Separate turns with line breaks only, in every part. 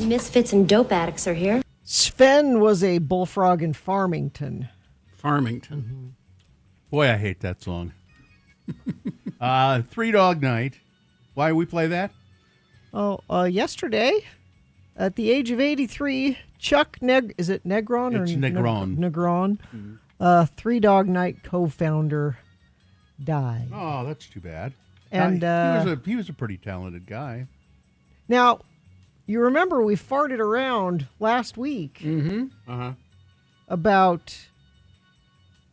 Misfits and dope addicts are here.
Sven was a bullfrog in Farmington.
Farmington.
Mm-hmm. Boy, I hate that song. Three Dog Night. Why we play that?
Yesterday, at the age of 83, Chuck is it Negron?
It's Negron.
Negron.
Mm-hmm.
Three Dog Night co-founder died.
Oh, that's too bad.
And
he was a pretty talented guy.
Now, you remember we farted around last week about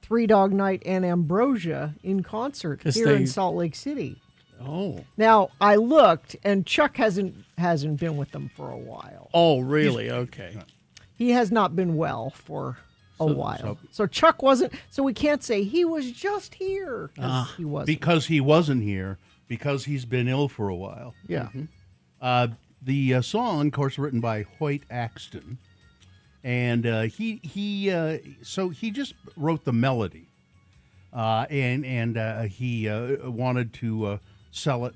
Three Dog Night and Ambrosia in concert here in Salt Lake City.
Oh.
Now, I looked, and Chuck hasn't been with them for a while.
Oh, really? Okay.
He has not been well for a while. So Chuck wasn't, so we can't say he was just here. He wasn't.
Because he wasn't here, because he's been ill for a while.
Yeah.
The song, of course, written by Hoyt Axton, and he just wrote the melody, and he wanted to sell it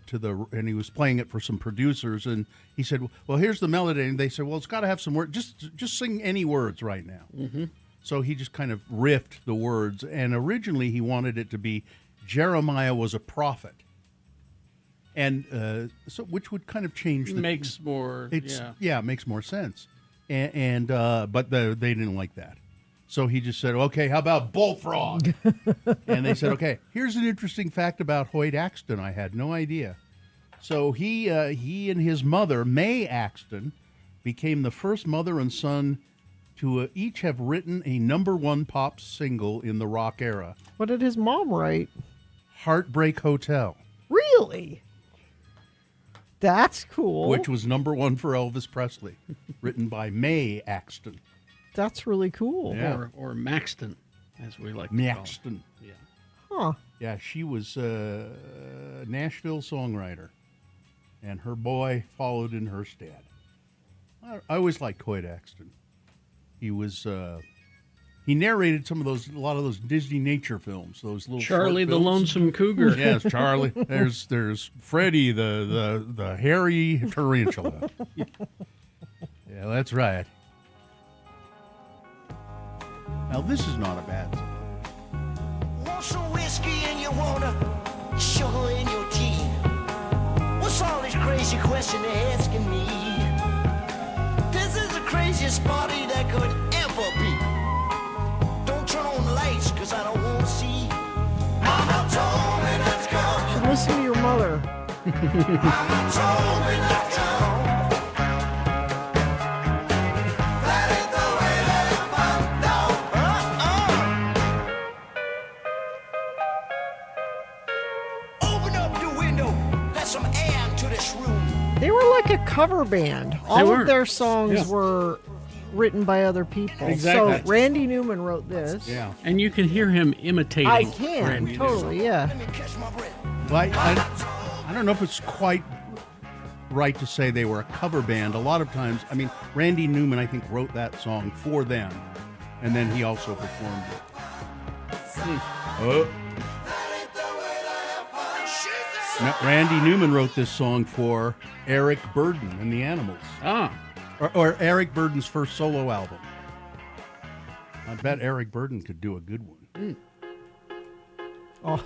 and he was playing it for some producers, and he said, "Well, here's the melody," and they said, "Well, it's got to have some words. Just sing any words right now." Mm-hmm. So he just kind of riffed the words, and originally he wanted it to be Jeremiah was a prophet. And so, which would kind of change the
makes more.
It makes more sense. And but they didn't like that, so he just said, "Okay, how about bullfrog?" And they said, "Okay, here's an interesting fact about Hoyt Axton. I had no idea." So he and his mother, Mae Axton, became the first mother and son to each have written a #1 pop single in the rock era.
What did his mom write?
Heartbreak Hotel,
Really? That's cool.
which was #1 for Elvis Presley, written by Mae Axton.
That's really cool.
Yeah.
Or Maxton, as we like to call it.
Maxton.
Yeah.
Huh.
Yeah, she was a Nashville songwriter, and her boy followed in her stead. I always liked Coit Axton. He was he narrated a lot of those Disney nature films. Those little
Charlie
short
the
films.
Lonesome Cougar.
Yes, Charlie. There's Freddie the hairy tarantula. Yeah, that's right. Now this is not a bad song.
Want some whiskey in your water, sugar in your tea? What's all this crazy question they're asking me? This is the craziest party that could ever be. Don't turn on the lights, cause I don't want to see. Mama told me not to come.
Listen to your mother.
Mama told me not to come. That ain't the way that I know. Open up the window, let some air into this room.
They were like a cover band. All
were.
of their songs
Yeah.
were written by other people.
Exactly.
So Randy Newman wrote this.
Yeah.
And you can hear him imitating.
I can,
Randy
totally, yeah.
Let me catch my breath.
Well, I don't know if it's quite right to say they were a cover band. A lot of times, I mean, Randy Newman, I think, wrote that song for them, and then he also performed it. Oh. Now, Randy Newman wrote this song for Eric Burdon and the Animals,
Ah,
or Eric Burdon's first solo album. I bet Eric Burdon could do a good one.
Oh,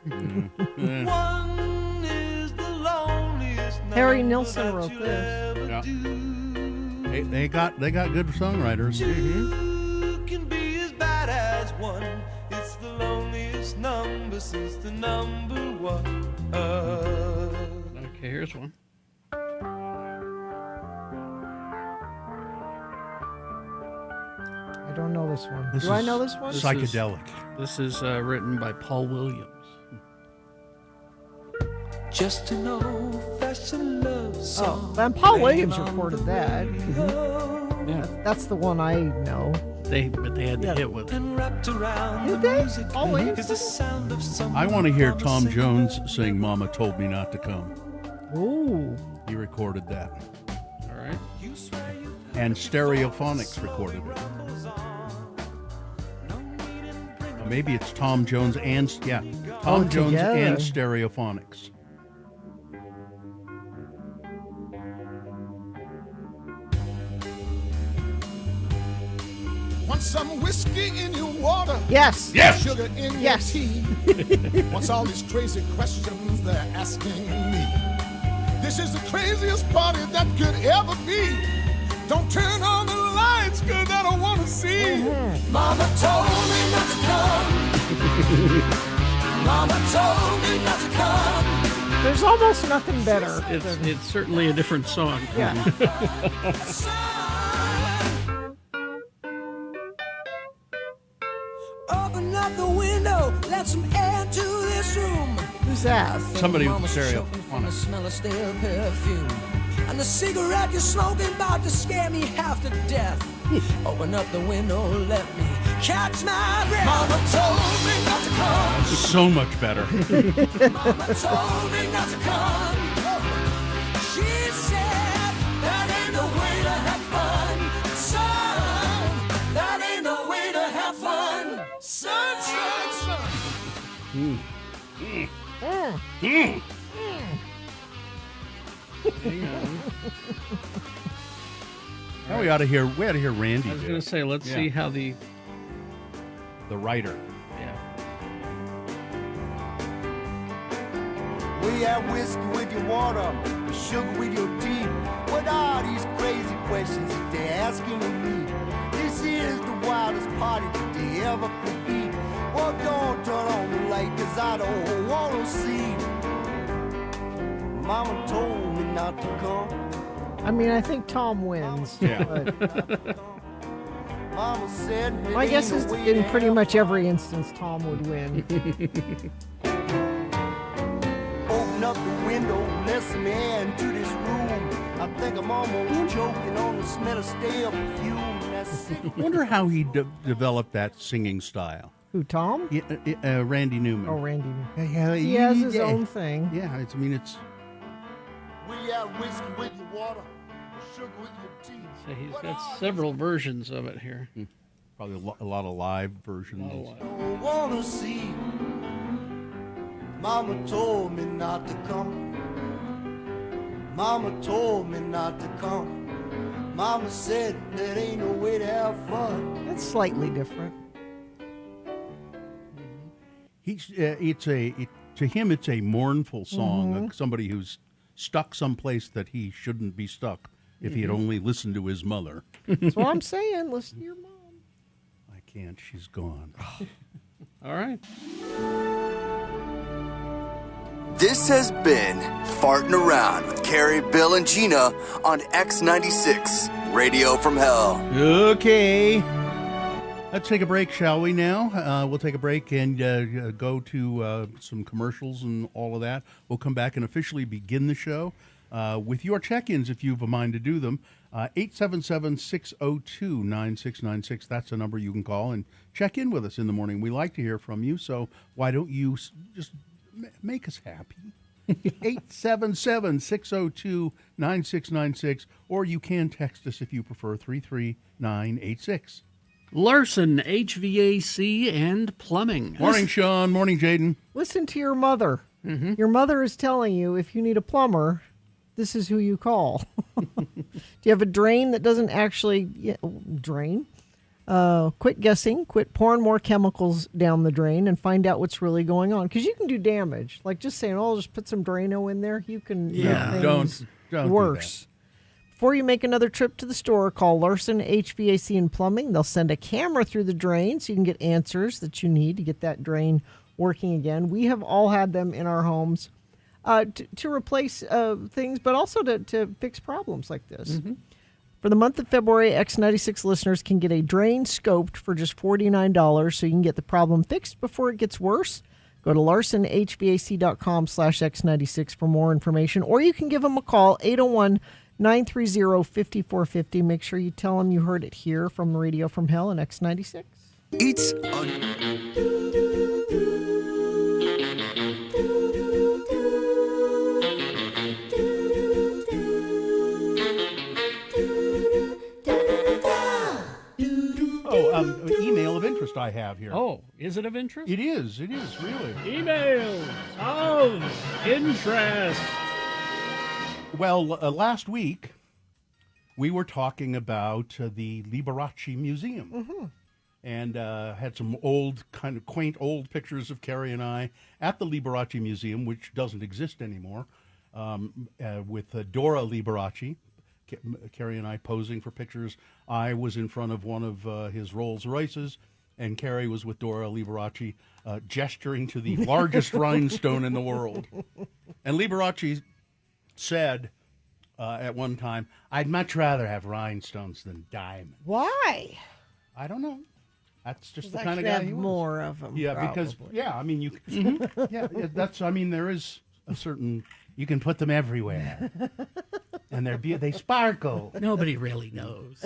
One is the loneliest
Harry
number
Nilsson
that
wrote
you'll
this.
ever
Yeah.
do.
They got good songwriters.
Two can be as bad as one. It's the loneliest number since the #1.
okay, here's one.
I don't know this one.
This
Do I
is
know this one?
Psychedelic.
This is written by Paul Williams.
Just to know fashion love
Oh,
song.
then Paul
playing
Williams
on
recorded
the
that.
radio.
Yeah.
That's the one I know.
But they had to
Yeah.
hit with it.
And wrapped around
Did
the
they?
music
Paul Williams
is the sound of someone
I want to hear Tom
promising
Jones sing "Mama Told Me Not to Come."
Ooh.
He recorded that,
All right.
you swear you
and Stereophonics recorded it. Or maybe it's Tom Jones and Tom Jones
together.
and Stereophonics.
Want some whiskey in your water?
Yes.
Sugar in
Yes.
your tea? What's all these crazy questions they're asking me? This is the craziest party that could ever be. Don't turn on the lights, cause I don't wanna see. Mama told me not to come. Mama told me not to come.
There's almost nothing better.
It's certainly a different song.
Yeah.
open up the window, let some air to this room.
Who's that?
Somebody with
Mama's choking from the
Stereophonics.
smell of stale perfume. And the cigarette you're smoking about to scare me half to death. Open up the window, let me catch my breath. Mama told me not to come.
So much better.
Mama told me not to come. She said that ain't the way to have fun, son. That ain't the way to have fun, son, son, son.
Now we ought to hear Randy
I was
do
going
it,
to say, let's
Yeah.
see how the.
the writer.
Yeah.
We have whiskey with your water, sugar with your tea. What are these crazy questions that they're asking of me? This is the wildest party that they ever could be. Well, don't turn on the light, cause I don't want to see. Mama told me not to come.
I mean, I think Tom wins.
Yeah.
But
Mama said it
my
ain't
guess
no
is
way
in
to
pretty
have
much
fun.
every instance, Tom would win.
Open up the window, let some air into this room. I think I'm almost choking on the smell of stale perfume. That's
I wonder how he developed that singing style.
Who, Tom?
Yeah, Randy Newman.
Oh, Randy.
Yeah,
He has his own thing.
Yeah, I mean, it's
Will you have whiskey with your water, or sugar with your tea?
So he's got several versions of it here.
probably a lot of live versions.
don't wanna see. Mama told me not to come. Mama told me not to come. Mama said that ain't no way to have fun.
That's slightly different.
To him, it's a mournful song.
Mm-hmm.
Like somebody who's stuck someplace that he shouldn't be stuck. If he had
Mm-hmm.
only listened to his mother.
That's what I'm saying. Listen to your mom.
I can't. She's gone.
All right.
This has been Farting Around with Carrie, Bill, and Gina on X96, Radio from Hell.
Okay. Let's take a break, shall we now? We'll take a break and go to some commercials and all of that. We'll come back and officially begin the show with your check-ins if you have a mind to do them. 877-602-9696. That's the number you can call and check in with us in the morning. We like to hear from you, so why don't you just make us happy? 877-602-9696, or you can text us if you prefer, 33986.
Larson HVAC and Plumbing.
Morning, Sean. Morning, Jaden.
Listen to your mother. Your mother is telling you if you need a plumber, this is who you call. Do you have a drain that doesn't actually drain? Quit guessing. Quit pouring more chemicals down the drain and find out what's really going on. Because you can do damage. Like just saying, "Oh, just put some Drano in there." You can make things
don't
worse. Before you make another trip to the store, call Larson HVAC and Plumbing. They'll send a camera through the drain so you can get answers that you need to get that drain working again. We have all had them in our homes to replace things, but also to fix problems like this. For the month of February, X96 listeners can get a drain scoped for just $49 so you can get the problem fixed before it gets worse. Go to larsonhvac.com/X96 for more information, or you can give them a call, 801-930-5450. Make sure you tell them you heard it here from Radio from Hell and X96.
It's
email of interest I have here.
Oh, is it of interest?
It is really.
Email of interest.
Well, last week we were talking about the Liberace Museum, and had some kind of quaint old pictures of Carrie and I at the Liberace Museum, which doesn't exist anymore, with Dora Liberace. Carrie and I posing for pictures. I was in front of one of his Rolls Royces, and Carrie was with Dora Liberace, gesturing to the largest rhinestone in the world. And Liberace said at one time, "I'd much rather have rhinestones than diamonds."
Why?
I don't know. That's just the
I
kind of
could
guy
have
he was.
more of them.
Yeah, because I mean, you. Yeah, that's. I mean, there is a certain. You can put them everywhere, and they sparkle.
Nobody really knows.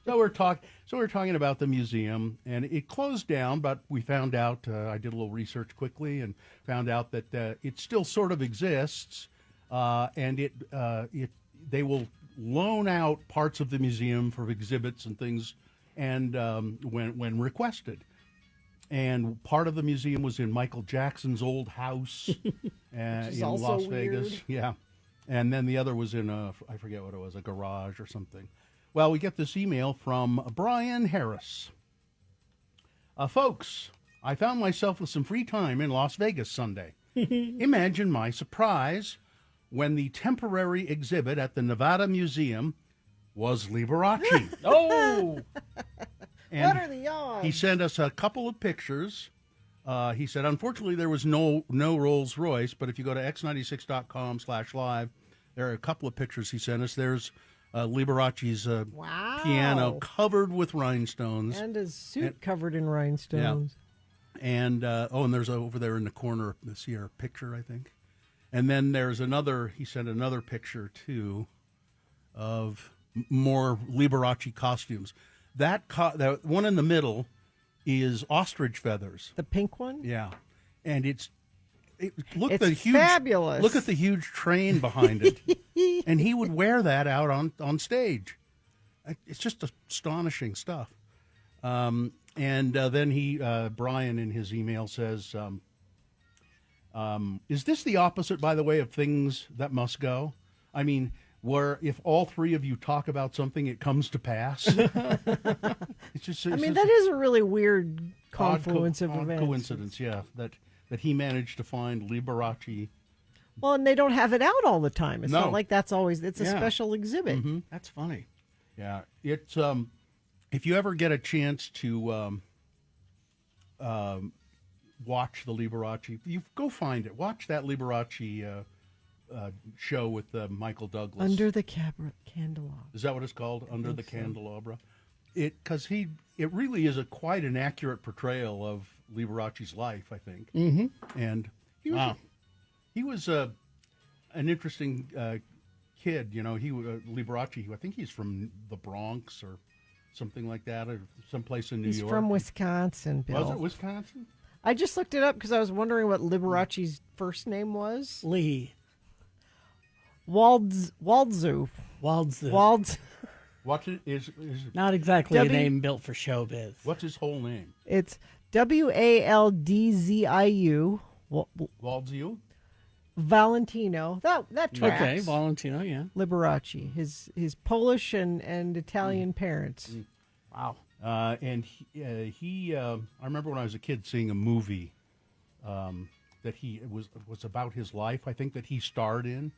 So we're talking about the museum, and it closed down. But we found out. I did a little research quickly and found out that it still sort of exists, and they will loan out parts of the museum for exhibits and things, and when requested. And part of the museum was in Michael Jackson's old house in
also
Las Vegas.
weird.
Yeah. And then the other was in I forget what it was, a garage or something. Well, we get this email from Brian Harris. Folks, I found myself with some free time in Las Vegas Sunday. Imagine my surprise when the temporary exhibit at the Nevada Museum was Liberace.
Oh,
And
what are the odds?
he sent us a couple of pictures He said, unfortunately, there was no Rolls Royce, but if you go to x96.com/live, there are a couple of pictures he sent us. There's Liberace's
Wow.
piano covered with rhinestones.
And his suit covered in rhinestones.
And and there's over there in the corner, see our picture, I think. And then there's another, he sent another picture, too, of more Liberace costumes. That one in the middle is ostrich feathers.
The pink one?
Yeah. And it's
It's fabulous.
Look at the huge train behind it. And he would wear that out on stage. It's just astonishing stuff. And then Brian in his email says, is this the opposite, by the way, of things that must go? I mean, where if all three of you talk about something, it comes to pass. It's just.
That is a really weird confluence of
odd
events.
Coincidence, yeah. That he managed to find Liberace.
Well, and they don't have it out all the time. It's
No.
not like that's always. It's a
Yeah.
special exhibit.
Mm-hmm.
That's funny.
Yeah, it's if you ever get a chance to watch the Liberace, you go find it. Watch that Liberace show with Michael Douglas.
Under the candelabra.
Is that what it's called? Under the Candelabra. It really is quite an accurate portrayal of Liberace's life, I think. Mm-hmm. And he was an interesting kid. You know, Liberace. I think he's from the Bronx or something like that, or someplace in New
He's
York.
from Wisconsin, Bill.
Was it Wisconsin?
I just looked it up because I was wondering what Liberace's first name was.
Lee.
Waldzu.
Waldzu.
What is
Not exactly
W-
a name built for showbiz.
what's his whole name?
It's Waldziu.
Waldziu?
Valentino. That tracks.
Okay, Valentino, yeah.
Liberace. His Polish and Italian parents.
Wow.
And he I remember when I was a kid seeing a movie that it was about his life, I think, that he starred in.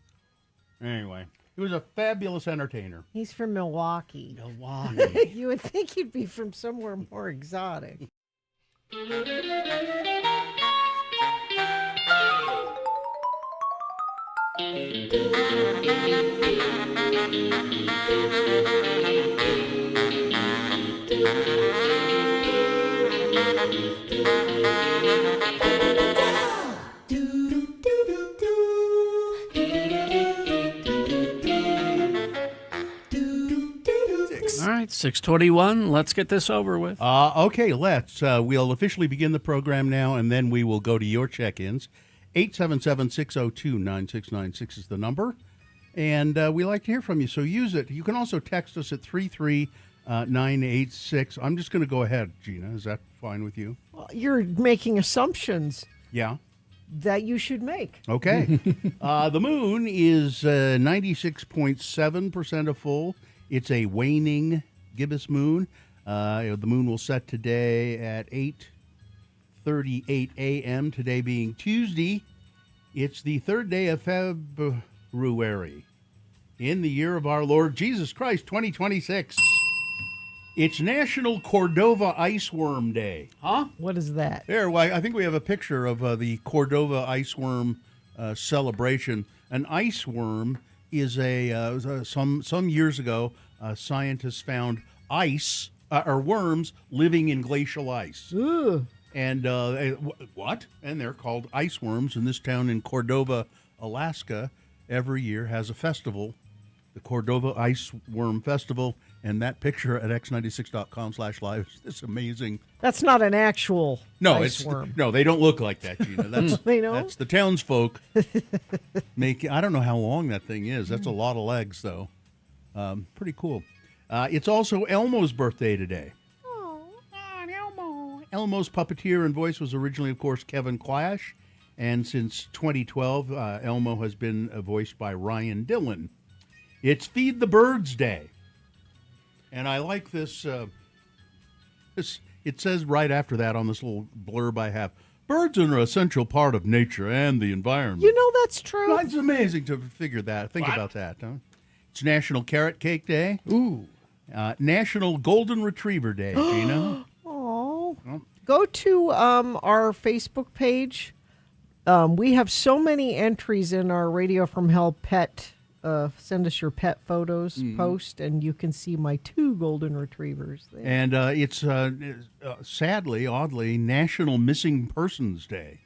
Anyway, he was a fabulous entertainer.
He's from Milwaukee.
Milwaukee.
You would think he'd be from somewhere more exotic.
All right, 6:21. Let's get this over with.
Okay, let's. We'll officially begin the program now, and then we will go to your check-ins. 877-602-9696 is the number, and we like to hear from you, so use it. You can also text us at 33986. I'm just going to go ahead, Gina. Is that fine with you?
Well, you're making assumptions
Yeah.
that you should make.
Okay. The moon is 96.7% of full. It's a waning gibbous moon. The moon will set today at 8:38 a.m., today being Tuesday. It's the third day of February in the year of our Lord Jesus Christ, 2026. It's National Cordova Iceworm Day.
Huh?
What is that?
There, well, I think we have a picture of the Cordova Iceworm celebration. An iceworm is some years ago, scientists found ice or worms living in glacial ice.
Ooh.
And what? And they're called ice worms. And this town in Cordova, Alaska, every year has a festival, the Cordova Ice Worm Festival. And that picture at x96.com/live is this amazing.
That's not an actual ice
it's
worm.
no, they don't look like that, Gina. That's
They don't?
That's the townsfolk make. I don't know how long that thing is. That's a lot of legs, though. Pretty cool. It's also Elmo's birthday today. Elmo's puppeteer and voice was originally, of course, Kevin Clash, and since 2012, Elmo has been voiced by Ryan Dillon. It's Feed the Birds Day. And I like this. It says right after that on this little blurb I have, birds are an essential part of nature and the environment.
You know that's true.
It's amazing to figure that. Think about that. Huh? It's National Carrot Cake Day.
Ooh.
National Golden Retriever Day, Gina.
Oh, go to our Facebook page. We have so many entries in our Radio from Hell pet. Send us your pet photos post, and you can see my 2 golden retrievers there.
And it's sadly, oddly, National Missing Persons Day.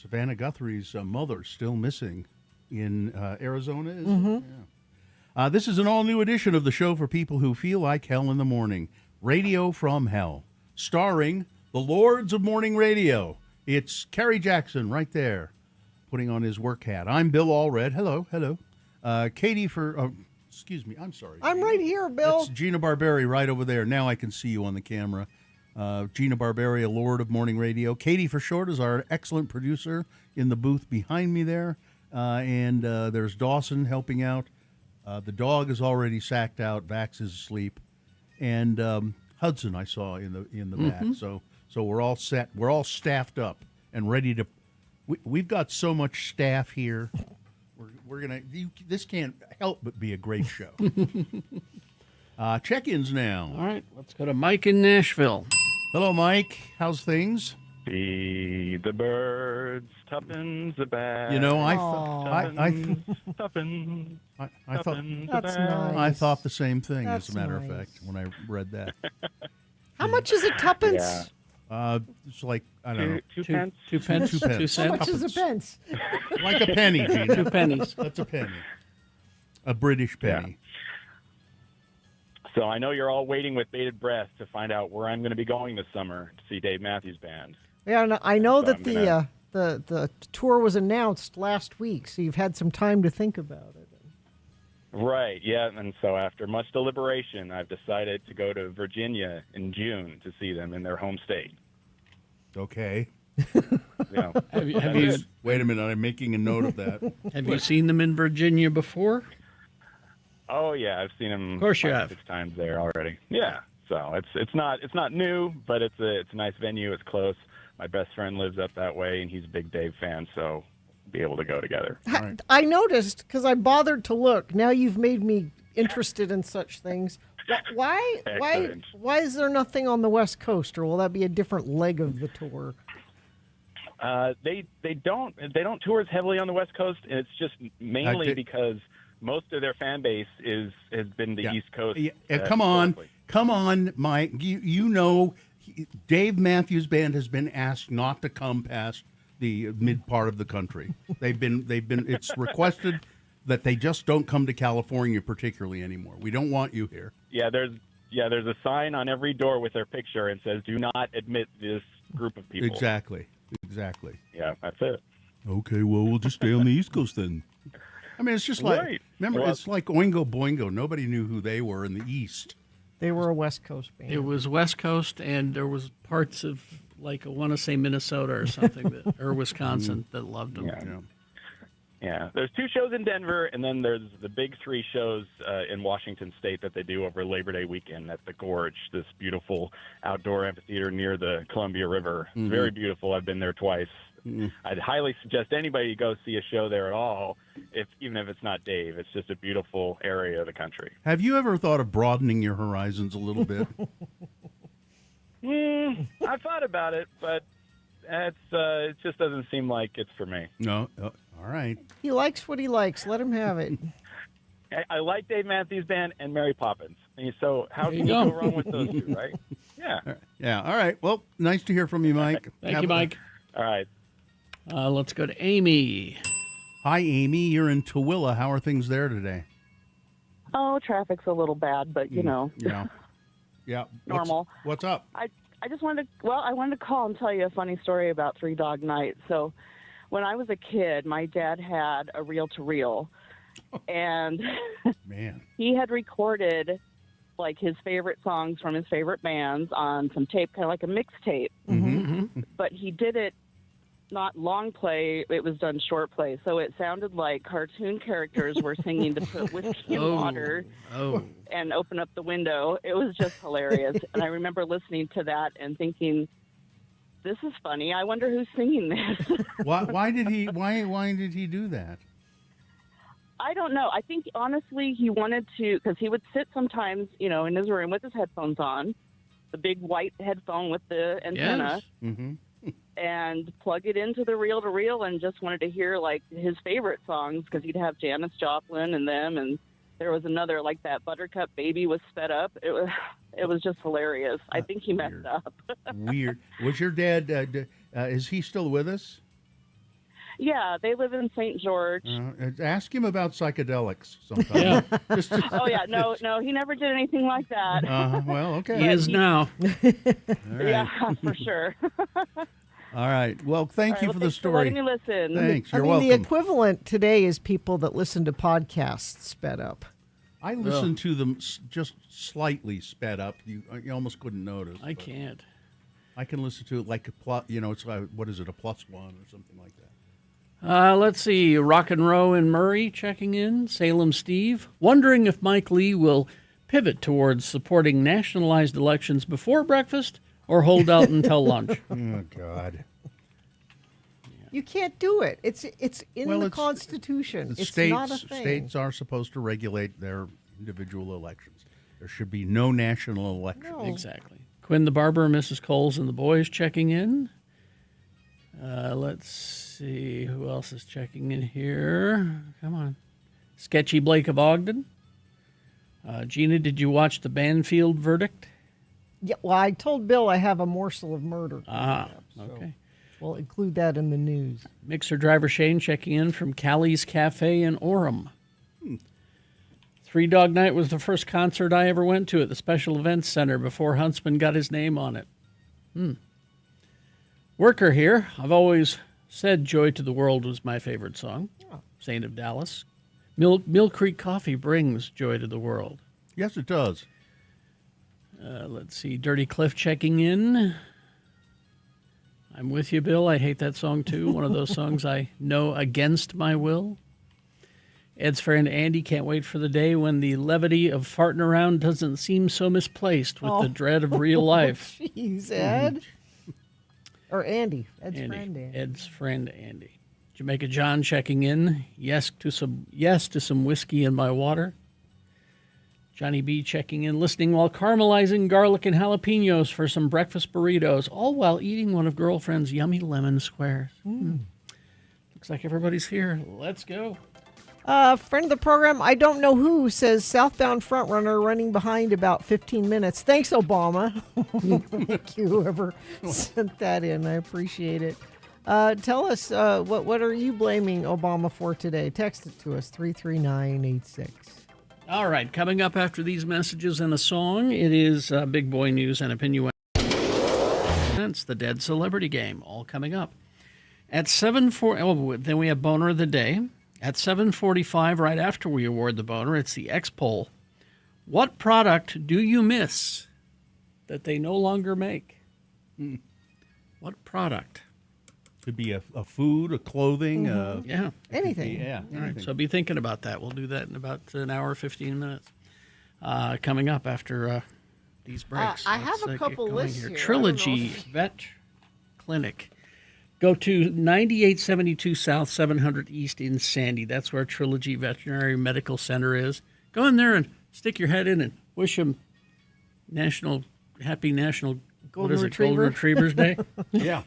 Savannah Guthrie's mother still missing in Arizona, is it? Yeah. This is an all-new edition of the show for people who feel like hell in the morning. Radio from Hell, starring the Lords of Morning Radio. It's Kerry Jackson right there, putting on his work hat. I'm Bill Allred. Hello. Katie excuse me, I'm sorry.
I'm right here, Bill.
That's Gina Barberi right over there. Now I can see you on the camera. Gina Barberi, a Lord of Morning Radio. Katie for short is our excellent producer in the booth behind me there. And there's Dawson helping out. The dog is already sacked out. Vax is asleep. And Hudson I saw in the back. So we're all set. We're all staffed up and ready to. We've got so much staff here. We're gonna. This can't help but be a great show. Check-ins now.
All right, let's go to Mike in Nashville.
Hello, Mike. How's things?
Feed the birds, tuppence a bag.
You know, I
tuppence,
thought
That's nice.
I thought the same thing.
That's
as a matter
nice.
of fact, when I read that,
How much is a tuppence?
Yeah.
it's like I don't know,
Two pence.
2 pence.
2 pence.
2
How
cents.
much is a pence?
like a penny, Gina.
2 pennies.
That's a penny. A British penny.
So I know you're all waiting with bated breath to find out where I'm going to be going this summer to see Dave Matthews Band.
Yeah, no, I know
So
that
I'm gonna-
the tour was announced last week, so you've had some time to think about it.
Right, yeah, and so after much deliberation, I've decided to go to Virginia in June to see them in their home state.
Okay.
Yeah.
Have you
Wait a minute. I'm making a note of that.
have you seen them in Virginia before?
Oh yeah, I've seen them.
Of course you
5 or
have.
6 times there already. Yeah, so it's not new, but it's a nice venue. It's close. My best friend lives up that way, and he's a big Dave fan, so be able to go together.
Right.
I noticed because I bothered to look. Now you've made me interested in such things. Why
Excellent.
is there nothing on the West Coast, or will that be a different leg of the tour?
They don't tour as heavily on the West Coast, and it's just mainly
did-
because most of their fan base has been the
Yeah.
East Coast.
Yeah, come on,
historically.
Mike. You know, Dave Matthews Band has been asked not to come past the mid part of the country. They've been. It's requested that they just don't come to California particularly anymore. We don't want you here.
Yeah, there's a sign on every door with their picture and says, "Do not admit this group of people."
Exactly.
Yeah, that's it.
Okay, well, we'll just stay on the East Coast then. I mean, it's just like,
Right.
remember,
Well-
it's like Oingo Boingo. Nobody knew who they were in the East.
They were a West Coast band.
It was West Coast, and there was parts of, like, I want to say Minnesota or something, or Wisconsin that loved them.
Yeah.
You know.
Yeah, there's 2 shows in Denver, and then there's the big 3 shows in Washington State that they do over Labor Day weekend at the Gorge, this beautiful outdoor amphitheater near the Columbia River. It's very beautiful. I've been there twice. I'd highly suggest anybody go see a show there at all, even if it's not Dave. It's just a beautiful area of the country.
Have you ever thought of broadening your horizons a little bit?
I've thought about it, but it just doesn't seem like it's for me.
No. All right.
He likes what he likes. Let him have it.
I like Dave Matthews Band and Mary Poppins. And so how
There you
can you
go.
go wrong with those 2, right? Yeah.
Yeah. All right. Well, nice to hear from you, Mike.
Thank you, Mike.
All right.
Let's go to Amy.
Hi, Amy. You're in Tooele. How are things there today?
Oh, traffic's a little bad, but you know.
Yeah. Yeah.
Normal.
What's up?
I just wanted to call and tell you a funny story about Three Dog Night. So when I was a kid, my dad had a reel-to-reel, and
Man.
he had recorded like his favorite songs from his favorite bands on some tape, kind of like a mixtape. But he did it not long play, it was done short play. So it sounded like cartoon characters were singing to put whiskey in water and open up the window. It was just hilarious. And I remember listening to that and thinking, this is funny. I wonder who's singing this.
Why did he do that?
I don't know. I think, honestly, he wanted to, because he would sit sometimes, in his room with his headphones on, the big white headphone with the antenna, and plug it into the reel-to-reel, and just wanted to hear like his favorite songs because he'd have Janis Joplin and them, and there was another like that Buttercup Baby was sped up. It was just hilarious. I think he messed up.
Weird. Was your dad? Is he still with us?
Yeah, they live in St. George.
Ask him about psychedelics sometime.
Yeah.
Oh yeah, no, he never did anything like that.
Well, okay.
He is now.
All right.
Yeah, for sure.
All right. Well, thank you for the
thanks
story.
for letting me listen.
Thanks. You're
the
welcome.
equivalent today is people that listen to podcasts sped up.
I listen to them just slightly sped up. You almost couldn't notice.
I can't.
I can listen to it like a plus. It's what is it, a +1 or something like that.
Let's see. Rock and Row in Murray checking in. Salem Steve. Wondering if Mike Lee will pivot towards supporting nationalized elections before breakfast or hold out until lunch.
Oh, God.
You can't do it. It's in the
it's-
Constitution. It's not a thing.
States are supposed to regulate their individual elections. There should be no national election.
No.
Exactly. Quinn the Barber, Mrs. Coles, and the boys checking in. Let's see. Who else is checking in here? Come on. Sketchy Blake of Ogden. Gina, did you watch the Banfield verdict?
Yeah, well, I told Bill I have a morsel of murder.
Okay.
We'll include that in the news.
Mixer driver Shane checking in from Callie's Cafe in Orem. Three Dog Night was the first concert I ever went to at the Special Events Center before Huntsman got his name on it. Worker here. I've always said Joy to the World was my favorite song. Saint of Dallas. Mill Creek Coffee brings joy to the world.
Yes, it does.
Let's see. Dirty Cliff checking in. I'm with you, Bill. I hate that song, too. One of those songs I know against my will. Ed's friend Andy can't wait for the day when the levity of farting around doesn't seem so misplaced with the dread of real life.
Jeez, Ed. Or Andy. Ed's friend Andy.
Ed's friend Andy. Jamaica John checking in. Yes to some whiskey in my water. Johnny B checking in, listening while caramelizing garlic and jalapenos for some breakfast burritos, all while eating one of girlfriend's yummy lemon squares. Looks like everybody's here. Let's go.
Friend of the program, I don't know who, says southbound frontrunner running behind about 15 minutes. Thanks, Obama. Thank you, whoever sent that in. I appreciate it. Tell us, what are you blaming Obama for today? Text it to us, 33986.
All right, coming up after these messages and a song, it is Big Boy News and Opinion. It's the Dead Celebrity Game, all coming up. At 7:40, then we have Boner of the Day. At 7:45, right after we award the boner, it's the X-Poll. What product do you miss that they no longer make? What product?
Could be a food, a clothing.
Yeah.
Anything.
Yeah.
All right, so be thinking about that. We'll do that in about an hour, 15 minutes. Coming up after these breaks.
I have a
Let's,
couple
get going
lists here.
Trilogy Vet Clinic. Go to 9872 South, 700 East in Sandy. That's where Trilogy Veterinary Medical Center is. Go in there and stick your head in and wish them Happy National
Golden
Retrievers Day.
Yeah.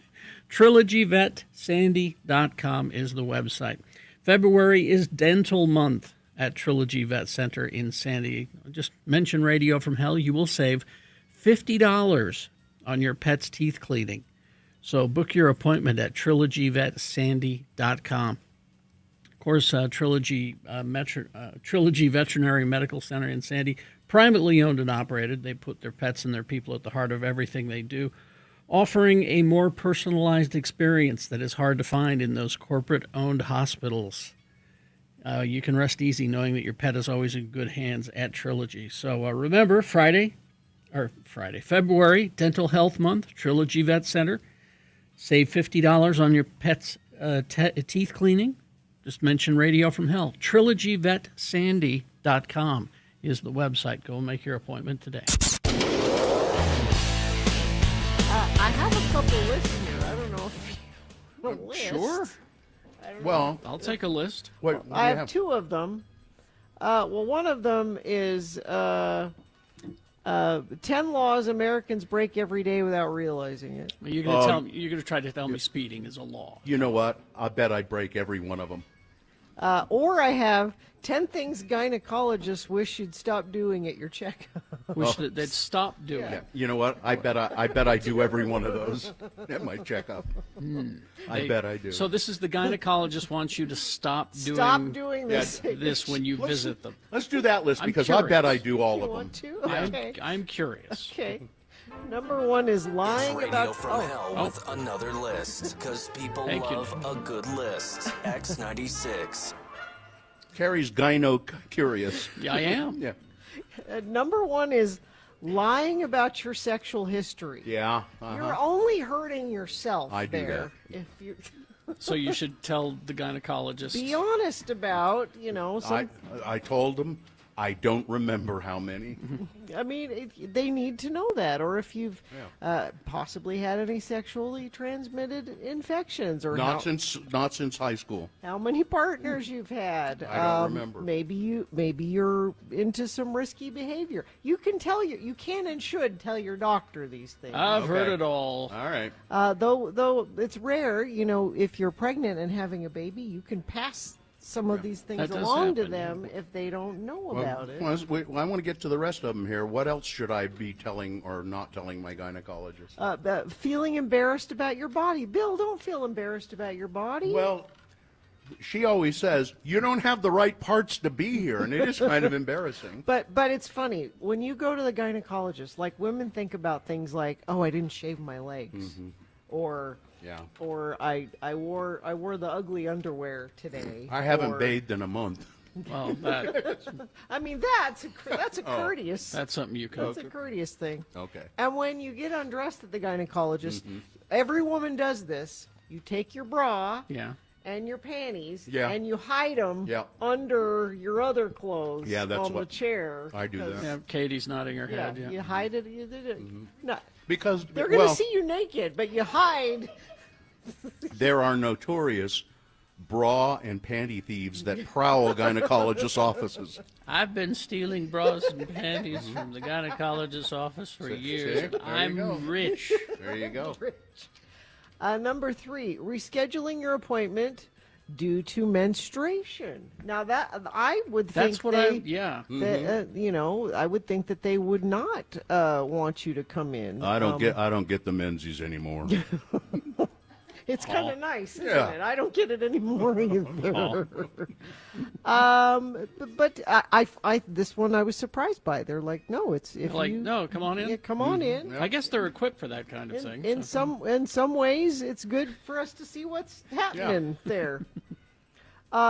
TrilogyVetSandy.com is the website. February is Dental Month at Trilogy Vet Center in Sandy. Just mention Radio from Hell. You will save $50 on your pet's teeth cleaning. So book your appointment at TrilogyVetSandy.com. Of course, Trilogy Veterinary Medical Center in Sandy, privately owned and operated. They put their pets and their people at the heart of everything they do, offering a more personalized experience that is hard to find in those corporate-owned hospitals. You can rest easy knowing that your pet is always in good hands at Trilogy. So remember, February, Dental Health Month, Trilogy Vet Center. Save $50 on your pet's teeth cleaning. Just mention Radio from Hell. TrilogyVetSandy.com is the website. Go and make your appointment today.
I have a couple lists here. I don't know if you have a list.
Sure.
Well,
I'll take a list.
what
I have two of them. Well, one of them is 10 laws Americans break every day without realizing it.
You're gonna try to tell me speeding is a law.
You know what? I bet I'd break every one of them.
Or I have 10 things gynecologists wish you'd stop doing at your checkup.
Wish that they'd stop doing it.
You know what? I bet I do every one of those at my checkup. I bet I do.
So this is the gynecologist wants you to stop
doing this.
this when you visit them.
Let's do that list
I'm
because I bet I
curious.
do all
You
of them.
want to?
I'm,
Okay.
I'm curious.
Okay. Number 1 is lying
Radio
about.
from Hell with another list, because people
Thank you.
love a good list. X96.
Carrie's gyno curious.
Yeah, I am.
Yeah.
Number 1 is lying about your sexual history.
Yeah.
You're only hurting yourself
I do
there. If you
So you should tell the gynecologist.
be honest about,
I told him I don't remember how many.
I mean, they need to know that, or if you've possibly had any sexually transmitted infections, or
Not since high school.
how many partners you've had.
I don't remember.
Maybe you're into some risky behavior. You can and should tell your doctor these things.
I've heard
Okay.
it all.
All right.
Though it's rare, if you're pregnant and having a baby, you can pass some of these things
That does
along to
happen.
them if they don't know about it.
I want to get to the rest of them here. What else should I be telling or not telling my gynecologist?
Feeling embarrassed about your body. Bill, don't feel embarrassed about your body.
Well, she always says, you don't have the right parts to be here, and it is kind of embarrassing.
But it's funny when you go to the gynecologist. Like, women think about things like, "Oh, I didn't shave my legs," or
Yeah.
or I wore the ugly underwear today.
I haven't
or-
bathed in a month.
Well, that,
I mean, that's a courteous.
that's something you can.
That's a courteous thing.
Okay.
And when you get undressed at the gynecologist, every woman does this. You take your bra
Yeah.
and your panties,
Yeah.
and you hide them
Yeah.
under your other clothes
Yeah, that's
on the
what-
chair.
I do that.
Yeah, Katie's nodding her
Yeah,
head. Yeah.
you hide it. You did it. No,
Because
they're going to see you naked, but you hide.
there are notorious bra and panty thieves that prowl gynecologists' offices.
I've been stealing bras and panties from the gynecologist's office for years.
there you
I'm
go.
rich.
There you go.
Number 3, rescheduling your appointment due to menstruation. Now that I would think
That's what yeah.
that, I would think that they would not want you to come in.
I don't get the menses anymore.
It's kind of nice, isn't
Yeah.
it? I don't get it anymore either. But I this one I was surprised by. They're like, no, it's if
Like,
you
no, come on in.
yeah, come on in.
I guess they're equipped for that kind of thing.
In some ways, it's good for us to see what's happening there.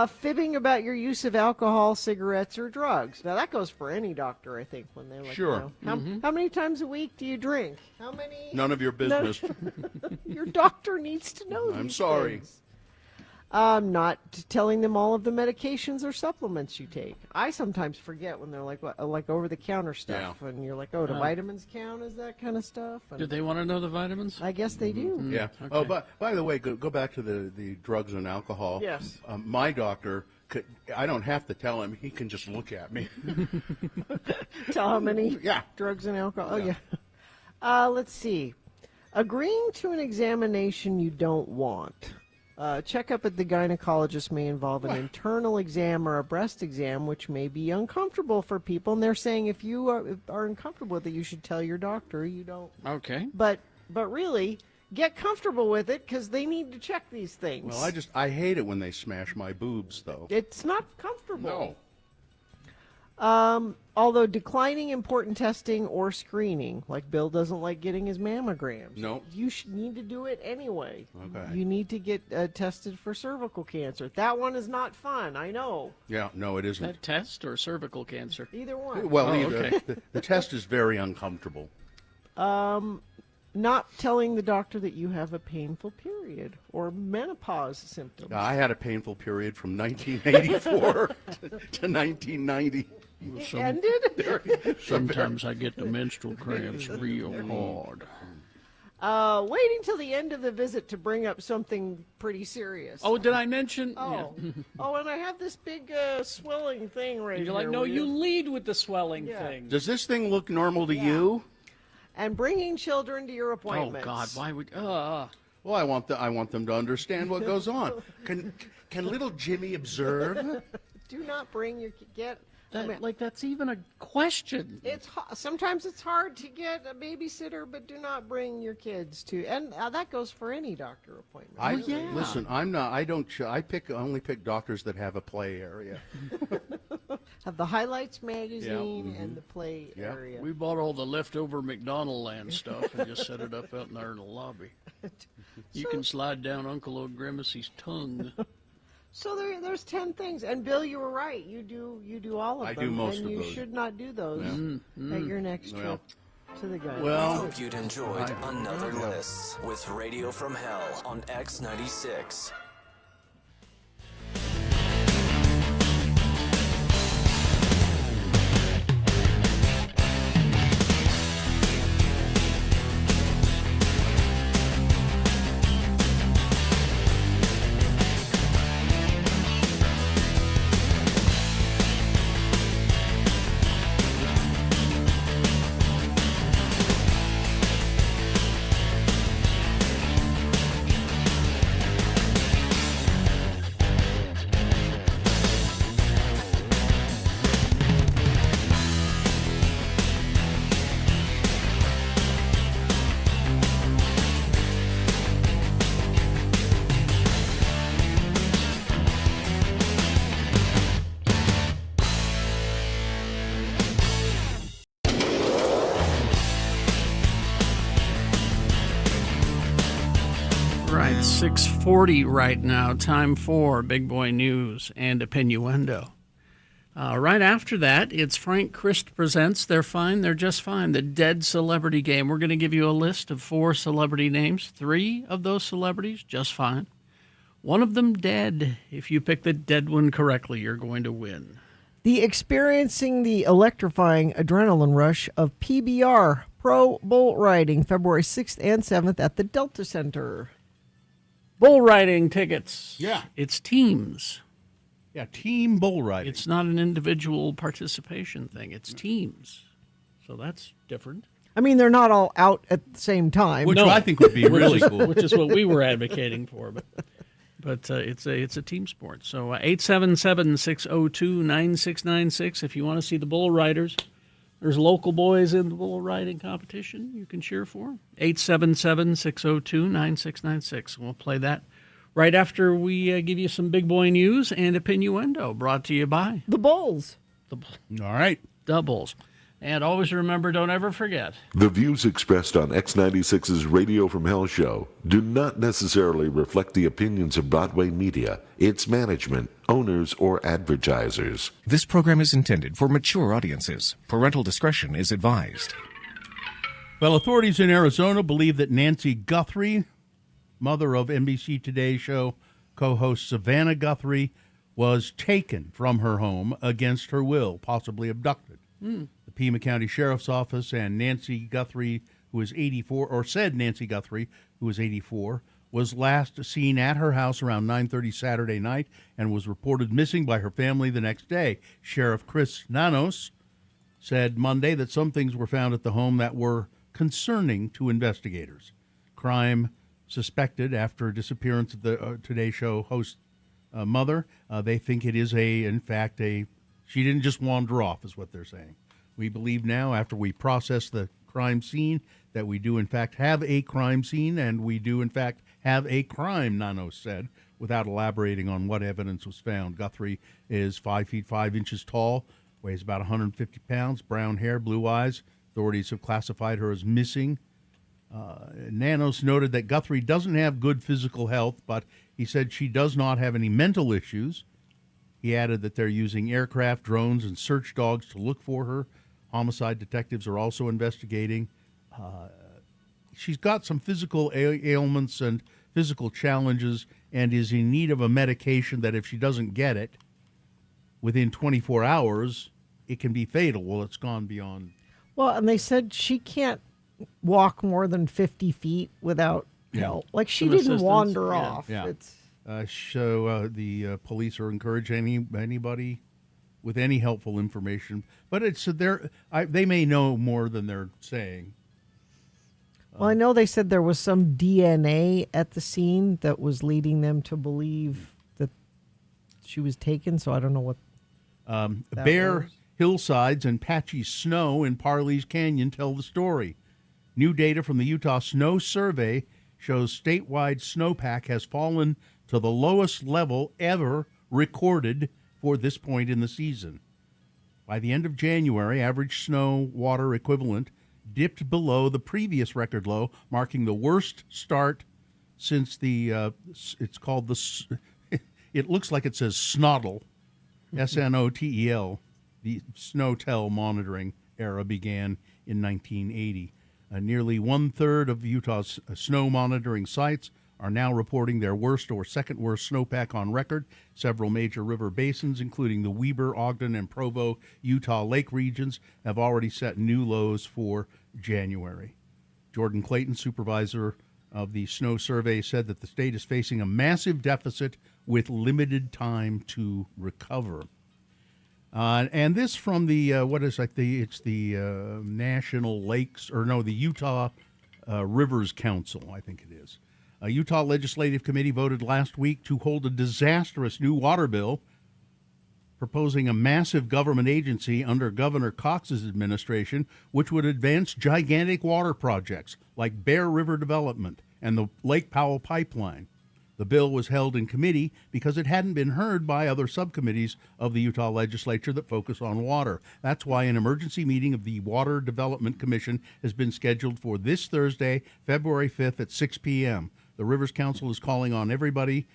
Fibbing about your use of alcohol, cigarettes, or drugs. Now that goes for any doctor, I think, when they're like,
Sure.
how many times a week do you drink? How many?
None of your business.
Your doctor needs to know.
I'm
these
sorry.
things. Not telling them all of the medications or supplements you take. I sometimes forget when they're like over the counter stuff,
Yeah.
and you're like, oh, do vitamins count as that kind of stuff? And
Do they want to know the vitamins?
I guess they do.
Yeah. Oh, but by the way, go back to the drugs and alcohol.
Yes.
My doctor, I don't have to tell him. He can just look at me.
Tell how many
Yeah.
drugs and alcohol. Oh, yeah. Let's see. Agreeing to an examination you don't want. Checkup at the gynecologist may involve an internal exam or a breast exam, which may be uncomfortable for people. And they're saying if you are uncomfortable with it, you should tell your doctor. You don't.
Okay.
But really, get comfortable with it because they need to check these things.
Well, I hate it when they smash my boobs, though.
It's not comfortable.
No.
Although declining important testing or screening, like Bill doesn't like getting his mammograms.
No.
You need to do it anyway.
Okay.
You need to get tested for cervical cancer. That one is not fun, I know.
Yeah, no, it isn't.
That test or cervical cancer?
Either one.
Well,
Oh,
either.
okay.
The test is very uncomfortable.
Not telling the doctor that you have a painful period or menopause symptoms.
I had a painful period from 1984 to 1990.
It ended?
Sometimes I get the menstrual cramps real hard.
Waiting till the end of the visit to bring up something pretty serious.
Oh, did I mention?
Oh,
Yeah.
oh, and I have this big swelling thing right
You're
here.
like, no,
will
you lead with the swelling
Yeah.
thing.
Does this thing look normal to you?
And bringing children to your
Oh
appointments.
God, why would?
Well, I want them to understand what goes on. Can little Jimmy observe?
Do not bring your
that's even a question.
Sometimes it's hard to get a babysitter, but do not bring your kids to. And that goes for any doctor appointment.
Listen. I'm not. I don't. I only pick doctors that have a play area.
Have the Highlights magazine and the play
Yeah.
area.
We bought all the leftover McDonald Land stuff and just set it up out in there in the lobby. You can slide down Uncle O'Grimacy's tongue.
So there's 10 things, and Bill, you were right. You do all of
I
them.
do most
and
of
you
those.
should not do those at your next trip to the guy.
Well,
Hope you'd enjoyed another list with Radio from Hell on X96.
Right, 6:40 right now. Time for Big Boy News and Opinioendo. Right after that, it's Frank Christ Presents They're Fine, They're Just Fine, the Dead Celebrity Game. We're going to give you a list of 4 celebrity names. 3 of those celebrities, just fine. One of them dead. If you pick the dead one correctly, you're going to win.
Experiencing the electrifying adrenaline rush of PBR Pro Bull Riding, February 6th and 7th at the Delta Center.
Bull riding tickets.
Yeah.
It's teams.
Yeah, team bull riding.
It's not an individual participation thing. It's teams. So that's different.
I mean, they're not all out at the same time.
Which I think would be really cool.
Which is what we were advocating for, but it's a team sport. So 877-602-9696 if you want to see the bull riders. There's local boys in the bull riding competition you can cheer for. 877-602-9696. We'll play that right after we give you some big boy news and Opinioendo, brought to you by
the Bulls.
All right.
The Bulls. And always remember, don't ever forget.
The views expressed on X96's Radio from Hell show do not necessarily reflect the opinions of Broadway Media, its management, owners, or advertisers.
This program is intended for mature audiences. Parental discretion is advised.
Well, authorities in Arizona believe that Nancy Guthrie, mother of NBC Today show co-host Savannah Guthrie, was taken from her home against her will, possibly abducted. The Pima County Sheriff's Office and Nancy Guthrie, who is 84, or said Nancy Guthrie, who was 84, was last seen at her house around 9:30 Saturday night and was reported missing by her family the next day. Sheriff Chris Nanos said Monday that some things were found at the home that were concerning to investigators. Crime suspected after disappearance of the Today Show host mother. They think it is in fact, she didn't just wander off, is what they're saying. We believe now, after we process the crime scene, that we do in fact have a crime scene, and we do in fact have a crime, Nanos said, without elaborating on what evidence was found. Guthrie is 5 feet 5 inches tall, weighs about 150 pounds, brown hair, blue eyes. Authorities have classified her as missing. Nanos noted that Guthrie doesn't have good physical health, but he said she does not have any mental issues. He added that they're using aircraft, drones, and search dogs to look for her. Homicide detectives are also investigating. She's got some physical ailments and physical challenges and is in need of a medication that if she doesn't get it within 24 hours, it can be fatal. Well, it's gone beyond.
Well, and they said she can't walk more than 50 feet without help. Like she
Some
didn't
assistance.
wander
Yeah.
off.
Yeah.
It's
The police are encouraging anybody with any helpful information, but they may know more than they're saying.
Well, I know they said there was some DNA at the scene that was leading them to believe that she was taken, so I don't know what that
Bare
was.
hillsides and patchy snow in Parley's Canyon tell the story. New data from the Utah Snow Survey shows statewide snowpack has fallen to the lowest level ever recorded for this point in the season. By the end of January, average snow water equivalent dipped below the previous record low, marking the worst start since it's called it looks like it says Snottel, SNOTEL. The Snowtel monitoring era began in 1980. Nearly one-third of Utah's snow monitoring sites are now reporting their worst or second worst snowpack on record. Several major river basins, including the Weber, Ogden, and Provo, Utah Lake regions, have already set new lows for January. Jordan Clayton, supervisor of the Snow Survey, said that the state is facing a massive deficit with limited time to recover. And this from the National Lakes, the Utah Rivers Council, I think it is. A Utah Legislative Committee voted last week to hold a disastrous new water bill, proposing a massive government agency under Governor Cox's administration, which would advance gigantic water projects like Bear River Development and the Lake Powell Pipeline. The bill was held in committee because it hadn't been heard by other subcommittees of the Utah legislature that focus on water. That's why an emergency meeting of the Water Development Commission has been scheduled for this Thursday, February 5th at 6 p.m. The Rivers Council is calling on everybody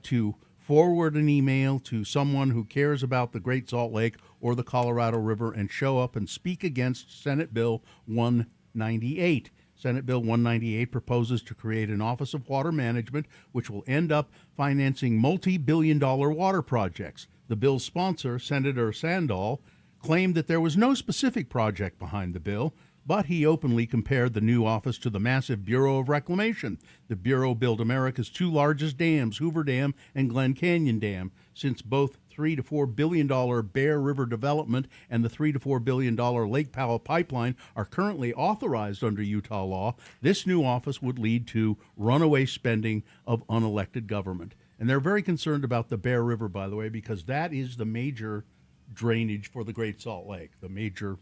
to forward an email to someone who cares about the Great Salt Lake or the Colorado River and show up and speak against Senate Bill 198. Senate Bill 198 proposes to create an Office of Water Management, which will end up financing multi-billion-dollar water projects. The bill's sponsor, Senator Sandal, claimed that there was no specific project behind the bill, but he openly compared the new office to the massive Bureau of Reclamation. The Bureau built America's two largest dams, Hoover Dam and Glen Canyon Dam. Since both $3 to $4 billion Bear River development and the $3 to $4 billion Lake Powell pipeline are currently authorized under Utah law, this new office would lead to runaway spending of unelected government. And they're very concerned about the Bear River, by the way, because that is the major drainage for the Great Salt Lake, the major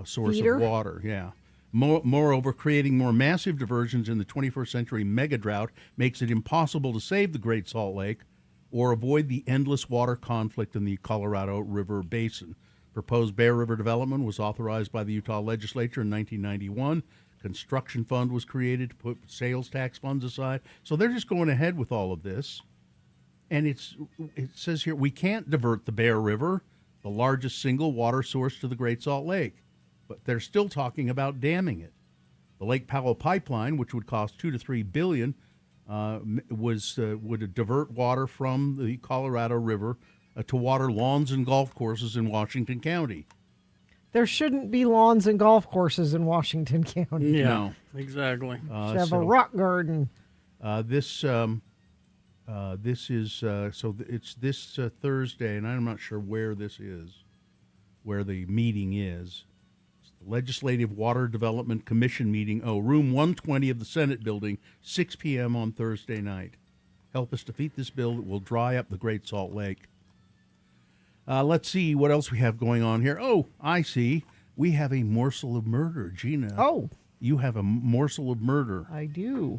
source
Feeder?
of water. Yeah. Moreover, creating more massive diversions in the 21st century mega drought makes it impossible to save the Great Salt Lake or avoid the endless water conflict in the Colorado River Basin. Proposed Bear River development was authorized by the Utah legislature in 1991. Construction fund was created to put sales tax funds aside. So they're just going ahead with all of this. And it says here, we can't divert the Bear River, the largest single water source to the Great Salt Lake. But they're still talking about damming it. The Lake Powell pipeline, which would cost $2 to $3 billion, would divert water from the Colorado River to water lawns and golf courses in Washington County.
There shouldn't be lawns and golf courses in Washington County.
Yeah,
No.
exactly.
Should have a rock garden.
It's this Thursday, and I'm not sure where this is, where the meeting is. It's the Legislative Water Development Commission meeting. Room 120 of the Senate building, 6 p.m. on Thursday night. Help us defeat this bill that will dry up the Great Salt Lake. Let's see what else we have going on here. Oh, I see. We have a morsel of murder, Gina.
Oh.
You have a morsel of murder.
I do.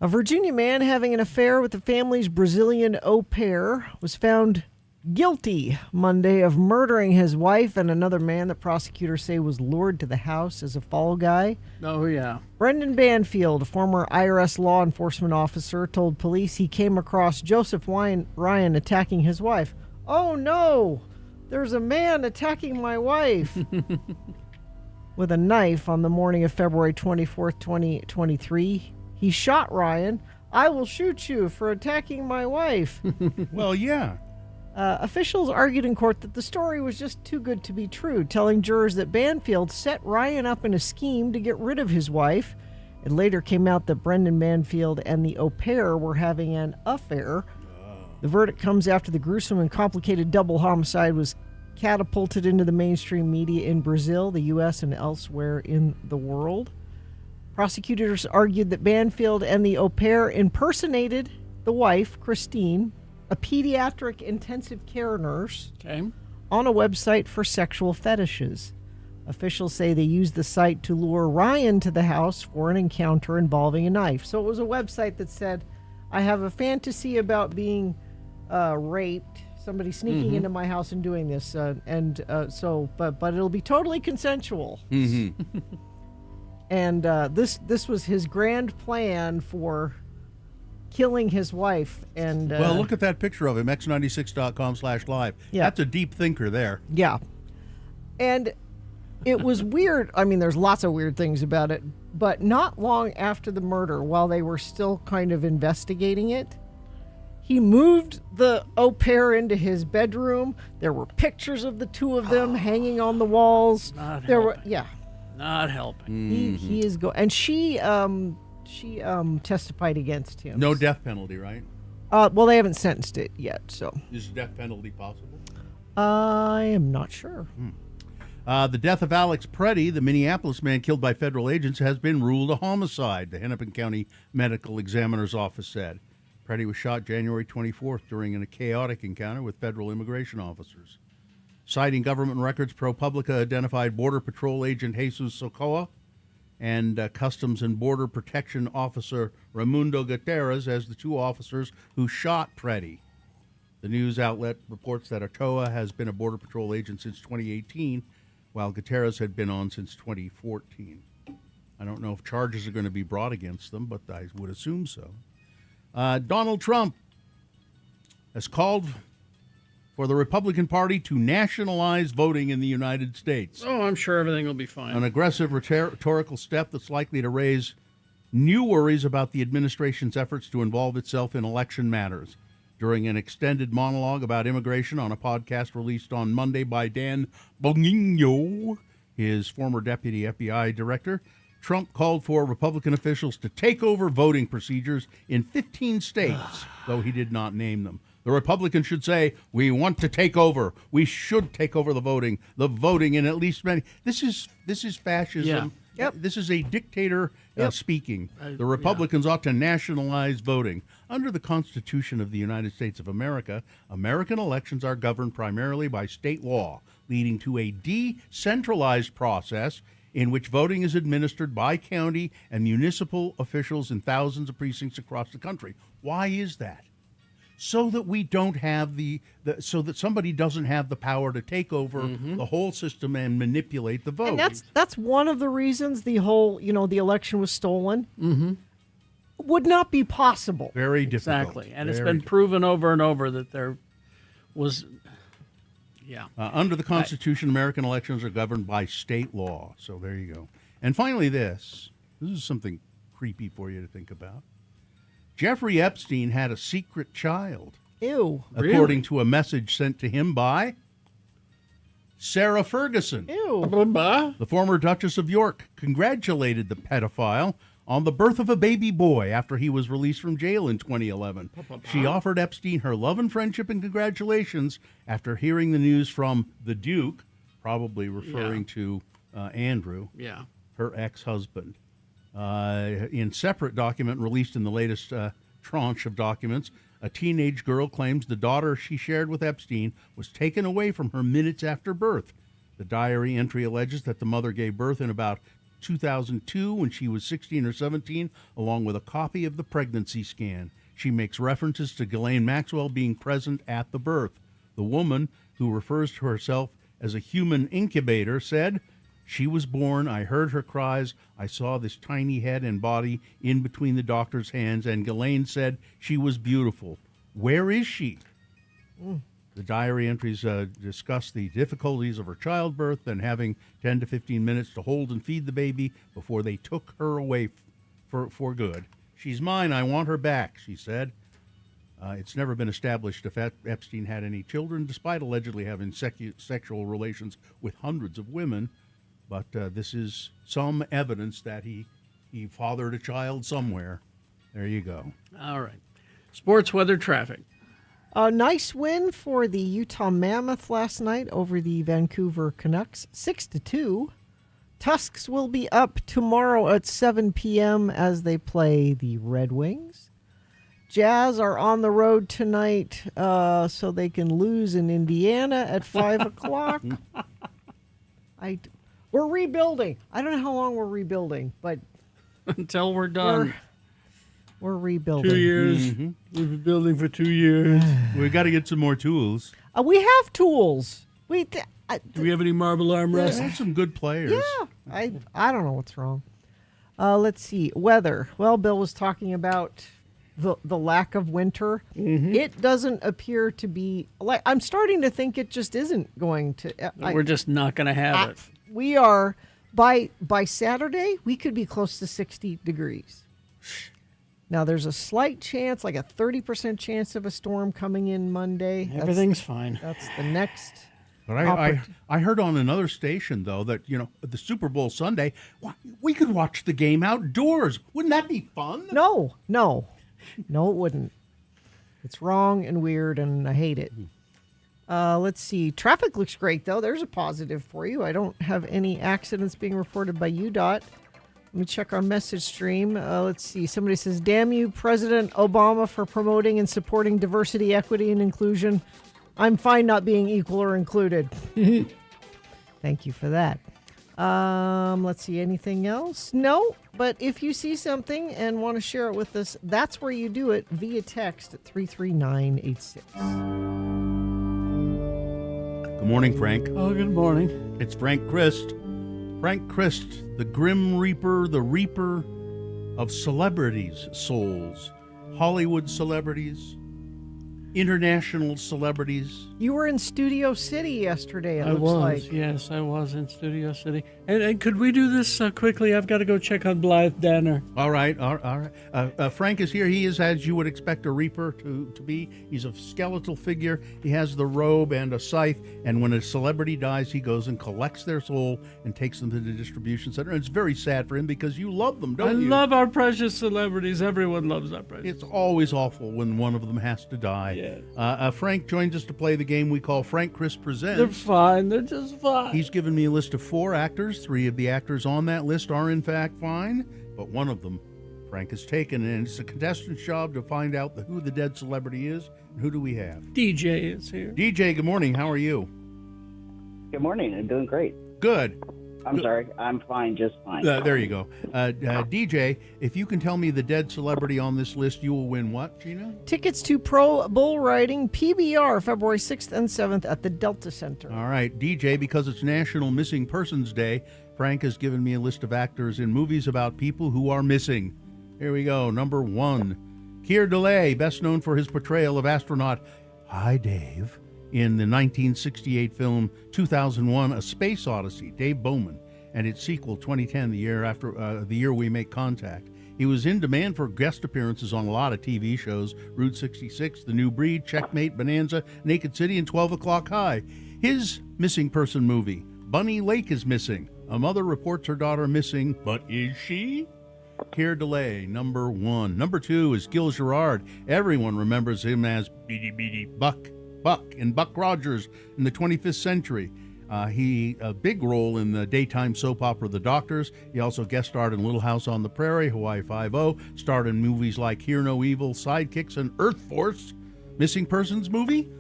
A Virginia man having an affair with the family's Brazilian au pair was found guilty Monday of murdering his wife and another man that prosecutors say was lured to the house as a fall guy.
Oh, yeah.
Brendan Banfield, a former IRS law enforcement officer, told police he came across Joseph Ryan attacking his wife. Oh, no! There's a man attacking my wife! With a knife on the morning of February 24th, 2023. He shot Ryan. I will shoot you for attacking my wife.
Well, yeah.
Officials argued in court that the story was just too good to be true, telling jurors that Banfield set Ryan up in a scheme to get rid of his wife. It later came out that Brendan Banfield and the au pair were having an affair. The verdict comes after the gruesome and complicated double homicide was catapulted into the mainstream media in Brazil, the U.S., and elsewhere in the world. Prosecutors argued that Banfield and the au pair impersonated the wife, Christine, a pediatric intensive care nurse, on a website for sexual fetishes. Officials say they used the site to lure Ryan to the house for an encounter involving a knife. So it was a website that said, I have a fantasy about being raped, somebody sneaking into my house and doing this, but it'll be totally consensual. And this was his grand plan for killing his wife. And
well, look at that picture of him, x96.com/live.
Yeah.
That's a deep thinker there.
Yeah. And it was weird. I mean, there's lots of weird things about it, but not long after the murder, while they were still kind of investigating it, he moved the au pair into his bedroom. There were pictures of the two of them hanging on the walls.
Not helping.
He is and she testified against him.
No death penalty, right?
Well, they haven't sentenced it yet, so
Is death penalty possible?
I am not sure.
The death of Alex Preddy, the Minneapolis man killed by federal agents, has been ruled a homicide, the Hennepin County Medical Examiner's Office said. Preddy was shot January 24th during a chaotic encounter with federal immigration officers. Citing government records, ProPublica identified Border Patrol agent Jesus Socoa and Customs and Border Protection Officer Raimundo Gutierrez as the two officers who shot Preddy. The news outlet reports that Ochoa has been a Border Patrol agent since 2018, while Gutierrez had been on since 2014. I don't know if charges are going to be brought against them, but I would assume so. Donald Trump has called for the Republican Party to nationalize voting in the United States.
Oh, I'm sure everything will be fine.
An aggressive rhetorical step that's likely to raise new worries about the administration's efforts to involve itself in election matters. During an extended monologue about immigration on a podcast released on Monday by Dan Bongino, his former deputy FBI director, Trump called for Republican officials to take over voting procedures in 15 states, though he did not name them. The Republicans should say, we want to take over. We should take over the voting in at least many. This is fascism.
Yeah. Yep.
This is a dictator speaking. The Republicans ought to nationalize voting. Under the Constitution of the United States of America, American elections are governed primarily by state law, leading to a decentralized process in which voting is administered by county and municipal officials in thousands of precincts across the country. Why is that? So that we don't have so that somebody doesn't have the power to take over the whole system and manipulate the vote.
And that's one of the reasons the whole, the election was stolen. Would not be possible.
Very difficult.
Exactly. And it's been proven over and over that there was,
under the Constitution, American elections are governed by state law. So there you go. And finally, this is something creepy for you to think about. Jeffrey Epstein had a secret child.
Ew.
According to a message sent to him by Sarah Ferguson.
Ew.
The former Duchess of York congratulated the pedophile on the birth of a baby boy after he was released from jail in 2011. She offered Epstein her love and friendship and congratulations after hearing the news from the Duke, probably referring to Andrew, her ex-husband. In separate document released in the latest tranche of documents, a teenage girl claims the daughter she shared with Epstein was taken away from her minutes after birth. The diary entry alleges that the mother gave birth in about 2002 when she was 16 or 17, along with a copy of the pregnancy scan. She makes references to Ghislaine Maxwell being present at the birth. The woman, who refers to herself as a human incubator, said, "She was born, I heard her cries, I saw this tiny head and body in between the doctor's hands, and Ghislaine said she was beautiful. Where is she?" The diary entries discuss the difficulties of her childbirth and having 10 to 15 minutes to hold and feed the baby before they took her away for good. "She's mine, I want her back," she said. It's never been established if Epstein had any children, despite allegedly having sexual relations with hundreds of women. But this is some evidence that he fathered a child somewhere. There you go.
All right. Sports, weather, traffic.
A nice win for the Utah Mammoth last night over the Vancouver Canucks, 6-2. Tusks will be up tomorrow at 7 p.m. as they play the Red Wings. Jazz are on the road tonight, so they can lose in Indiana at 5 o'clock. We're rebuilding. I don't know how long we're rebuilding, but
until we're done.
We're rebuilding.
2 years. Mm-hmm. We've been building for 2 years.
We got to get some more tools.
We have tools.
Do we have any marble arm wrestling?
There's some good players.
Yeah, I don't know what's wrong. Let's see. Weather. Well, Bill was talking about the lack of winter. Mm-hmm. It doesn't appear to be like, I'm starting to think it just isn't going to.
We're just not going to have it.
We are by Saturday. We could be close to 60 degrees. Now there's a slight chance, like a 30% chance of a storm coming in Monday.
Everything's fine.
That's the next.
But I heard on another station, though, that, the Super Bowl Sunday, we could watch the game outdoors. Wouldn't that be fun?
No, it wouldn't. It's wrong and weird, and I hate it. Let's see. Traffic looks great, though. There's a positive for you. I don't have any accidents being reported by UDOT. Let me check our message stream. Let's see. Somebody says, damn you, President Obama, for promoting and supporting diversity, equity, and inclusion. I'm fine not being equal or included. Thank you for that. Let's see. Anything else? No, but if you see something and want to share it with us, that's where you do it via text at 33986.
Good morning, Frank.
Oh, good morning.
It's Frank Christ. Frank Christ, the Grim Reaper, the Reaper of celebrities' souls. Hollywood celebrities, international celebrities.
You were in Studio City yesterday, it
I
looks
was,
like.
yes, I was in Studio City. And could we do this quickly? I've got to go check on Blythe Danner.
All right. Frank is here. He is, as you would expect a Reaper to be. He's a skeletal figure. He has the robe and a scythe. And when a celebrity dies, he goes and collects their soul and takes them to the distribution center. And it's very sad for him because you love them, don't you?
I love our precious celebrities. Everyone loves our precious.
It's always awful when one of them has to die. Yes. Frank joins us to play the game we call Frank Chris Presents.
They're fine. They're just fine.
He's given me a list of 4 actors. 3 of the actors on that list are, in fact, fine. But one of them, Frank has taken, and it's a contestant's job to find out who the dead celebrity is. And who do we have?
DJ is here.
DJ, good morning. How are you?
Good morning. I'm doing great.
Good.
I'm sorry. I'm fine, just fine.
There you go. DJ, if you can tell me the dead celebrity on this list, you will win what, Gina?
Tickets to Pro Bull Riding PBR February 6th and 7th at the Delta Center.
All right, DJ, because it's National Missing Persons Day, Frank has given me a list of actors in movies about people who are missing. Here we go. Number 1, Keir Dullea, best known for his portrayal of astronaut Hi Dave in the 1968 film 2001: A Space Odyssey, Dave Bowman, and its sequel 2010, the year we make contact. He was in demand for guest appearances on a lot of TV shows: Route 66, The New Breed, Checkmate, Bonanza, Naked City, and 12 O'Clock High. His missing person movie, Bunny Lake is missing. A mother reports her daughter missing, but is she? Keir Dullea, number 1. Number 2 is Gil Gerard. Everyone remembers him as Beady Beady Buck in Buck Rogers in the 25th Century. He a big role in the daytime soap opera The Doctors. He also guest starred in Little House on the Prairie, Hawaii Five-0, starred in movies like Hear No Evil, Sidekicks, and Earth Force. Missing Persons movie?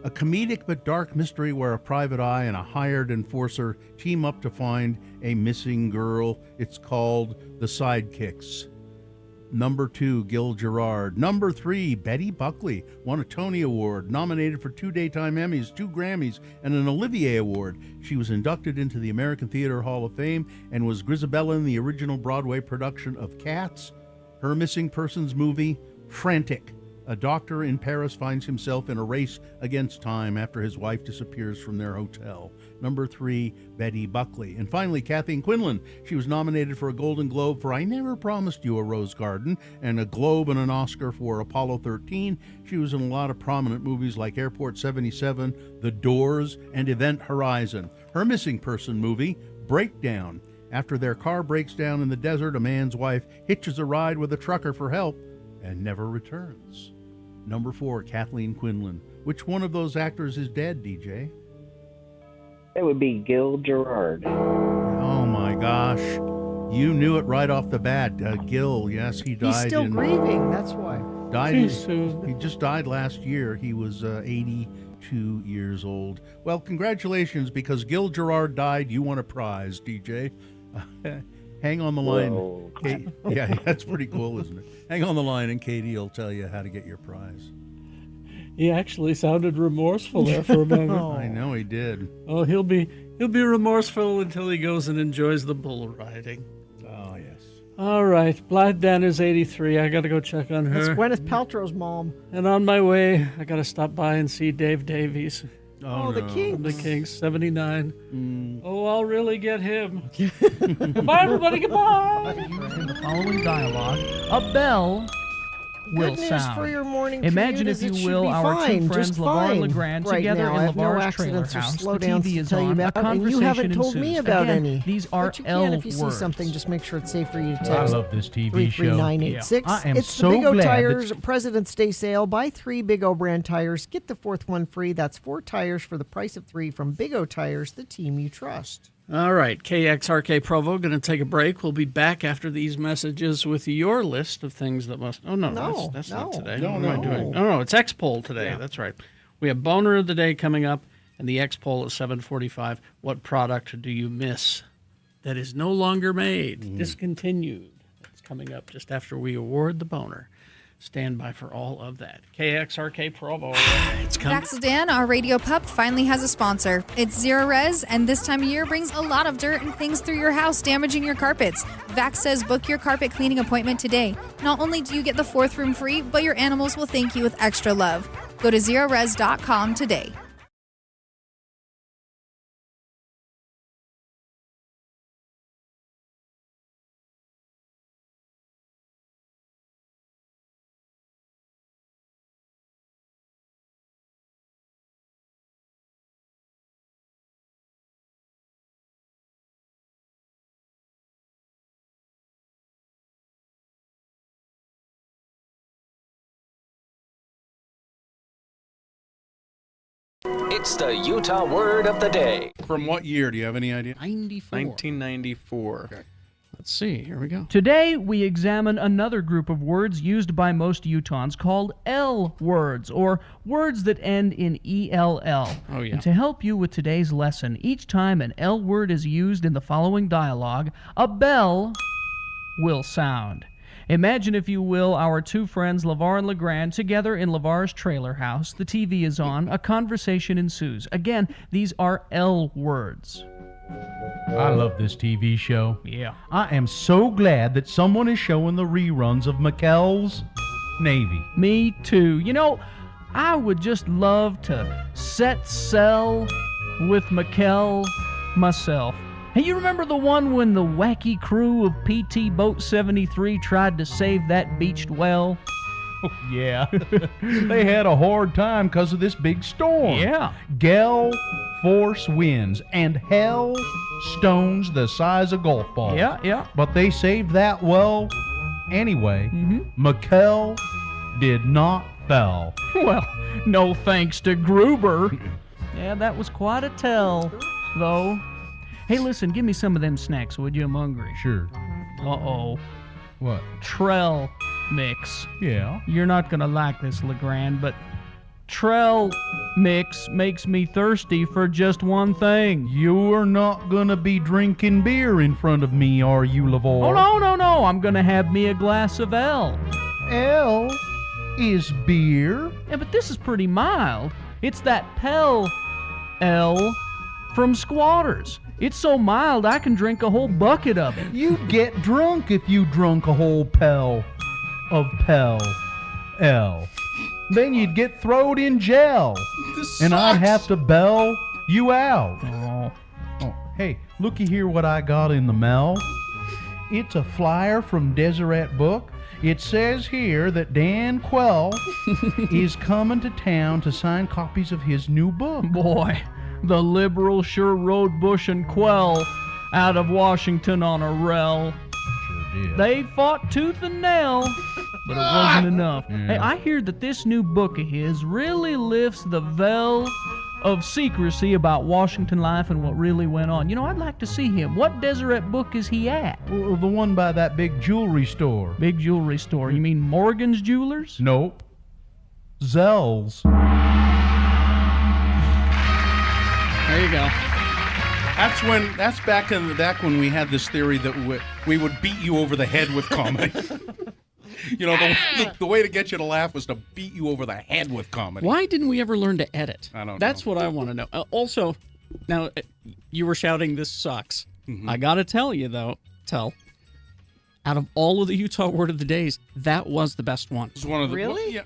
A comedic but dark mystery where a private eye and a hired enforcer team up to find a missing girl. It's called The Sidekicks. Number 2, Gil Gerard. Number 3, Betty Buckley, won a Tony Award, nominated for 2 Daytime Emmys, 2 Grammys, and an Olivier Award. She was inducted into the American Theater Hall of Fame and was Grisabella in the original Broadway production of Cats. Her missing persons movie, Frantic, A doctor in Paris finds himself in a race against time after his wife disappears from their hotel. Number 3, Betty Buckley. And finally, Kathleen Quinlan. She was nominated for a Golden Globe for I Never Promised You a Rose Garden, and a Globe and an Oscar for Apollo 13. She was in a lot of prominent movies like Airport 77, The Doors, and Event Horizon. Her missing person movie, Breakdown. After their car breaks down in the desert, a man's wife hitches a ride with a trucker for help and never returns. Number 4, Kathleen Quinlan. Which one of those actors is dead, DJ?
It would be Gil Gerard.
Oh my gosh. You knew it right off the bat. Gil, yes, he died.
He's still grieving, that's why.
He just died last year. He was 82 years old. Well, congratulations, because Gil Gerard died. You won a prize, DJ. Hang on the line. Kate, yeah, that's pretty cool, isn't it? Hang on the line, and Katie will tell you how to get your prize.
He actually sounded remorseful there for a moment.
I know he did.
Oh, he'll be remorseful until he goes and enjoys the bull riding.
Oh, yes.
All right, Blythe Danner's 83. I got to go check on her.
That's Gwyneth Paltrow's mom.
And on my way, I got to stop by and see Dave Davies.
Oh, the Kinks.
The Kinks, 79. Oh, I'll really get him. Bye, everybody. Goodbye.
In the following dialogue, a bell will
Good news
sound.
for your morning
Imagine,
commute
if
is
you
it
will,
should be
our
fine,
two friends,
just
LeVar
fine
and LeGrand,
right
together
now.
in
I have no
LeVar's trailer
accidents or
house. The
slowdowns
TV
to
is
tell you
on.
about,
A
and you
conversation
haven't told me
ensues.
about
Again,
any.
These are
But you
L
can, if you see
words.
something, just make sure it's safe for you to text.
I love this TV show.
33986.
I am
It's
so
the Big O
glad
Tires
that-
President's Day sale. Buy 3 Big O brand tires. Get the 4th one free. That's 4 tires for the price of 3 from Big O Tires, the team you trust.
All right, KXRK Provo, going to take a break. We'll be back after these messages with your list of things that must... Oh, no, that's not today.
No,
What am I doing? No, it's X-Poll today. Yeah. That's right. We have Boner of the Day coming up, and the X-Poll at 7:45. What product do you miss that is no longer made, discontinued? That's coming up just after we award the Boner. Stand by for all of that. KXRK Provo. It's coming.
Vaxildan, our radio pup, finally has a sponsor. It's Zero Res, and this time of year brings a lot of dirt and things through your house, damaging your carpets. Vax says book your carpet cleaning appointment today. Not only do you get the 4th room free, but your animals will thank you with extra love. Go to zerores.com today.
It's the Utah Word of the Day.
From what year? Do you have any idea?
1994.
Okay.
Let's see. Here we go.
Today, we examine another group of words used by most Utahns called L words, or words that end in ELL.
Oh, yeah.
And to help you with today's lesson, each time an L word is used in the following dialogue, a bell will sound. Imagine, if you will, our two friends, LeVar and LeGrand, together in LeVar's trailer house. The TV is on. A conversation ensues. Again, these are L words.
I love this TV show.
Yeah.
I am so glad that someone is showing the reruns of McKell's Navy.
Me too. You know, I would just love to set sail with McKell myself. Hey, you remember the one when the wacky crew of PT Boat 73 tried to save that beached well?
Oh, yeah. They had a hard time because of this big storm.
Yeah.
Gale force winds and hell stones the size of golf balls.
Yeah.
But they saved that well anyway. McKell did not fell.
Well, no thanks to Gruber. Yeah, that was quite a tell, though. Hey, listen, give me some of them snacks, would you? I'm hungry.
Sure.
Uh-oh.
What?
Trell mix.
Yeah.
You're not going to like this, LeGrand, but Trell mix makes me thirsty for just one thing.
You're not going to be drinking beer in front of me, are you, LeVar?
Oh, no. I'm going to have me a glass of L.
L is beer?
Yeah, but this is pretty mild. It's that Pell L from Squatters. It's so mild I can drink a whole bucket of it.
You'd get drunk if you drunk a whole Pell of Pell L. then you'd get throwed in jail. And I'd have to bail you out. Oh, hey, looky here what I got in the mail. It's a flyer from Deseret Book. It says here that Dan Quell is coming to town to sign copies of his new book.
Boy, the liberals sure rode Bush and Quell out of Washington on a rel.
Sure did.
They fought tooth and nail, but it wasn't enough.
Yeah.
Hey, I hear that this new book of his really lifts the veil of secrecy about Washington life and what really went on. You know, I'd like to see him. What Deseret Book is he at?
Well, the one by that big jewelry store.
Big jewelry store. You mean Morgan's Jewelers?
Nope. Zell's.
There you go.
That's back when we had this theory that we would beat you over the head with comedy. You know, the way to get you to laugh was to beat you over the head with comedy.
Why didn't we ever learn to edit?
I don't
That's
know.
what I want to know. Also, now, you were shouting this sucks.
Mm-hmm.
I got to tell you, though, out of all of the Utah Word of the Days, that was the best one.
It was one of the,
Really?
Yeah.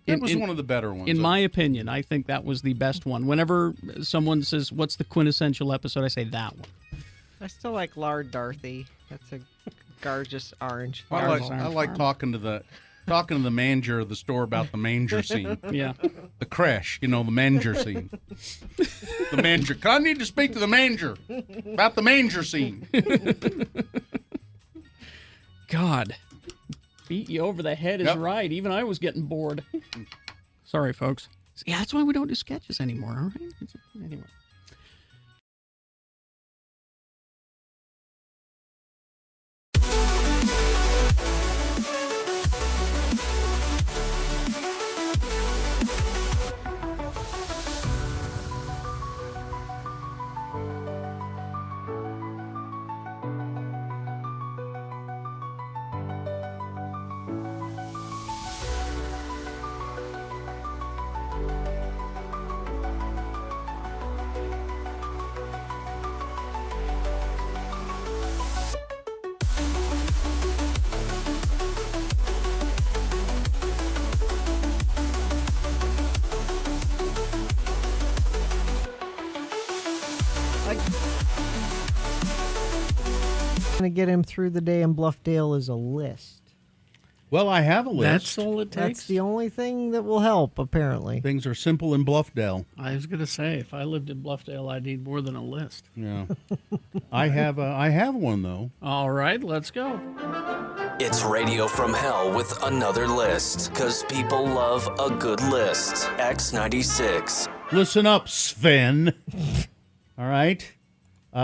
That was one of the better ones.
In my opinion, I think that was the best one. Whenever someone says, what's the quintessential episode, I say that one.
I still like Lard Dorothy. That's a gorgeous orange.
I like talking to the manager of the store about the manger scene.
Yeah.
The creche, the manger scene. The manger. I need to speak to the manger about the manger scene.
God. Beat you over the head is
Yep.
right. Even I was getting bored. Sorry, folks. Yeah, that's why we don't do sketches anymore, all right? Anyway.
To get him through the day in Bluffdale is a list.
Well, I have a list.
That's all it takes?
That's the only thing that will help, apparently.
Things are simple in Bluffdale.
I was going to say, if I lived in Bluffdale, I'd need more than a list.
Yeah. I have one, though.
All right, let's go.
It's Radio from Hell with another list, because people love a good list. X96.
Listen up, Sven. All right?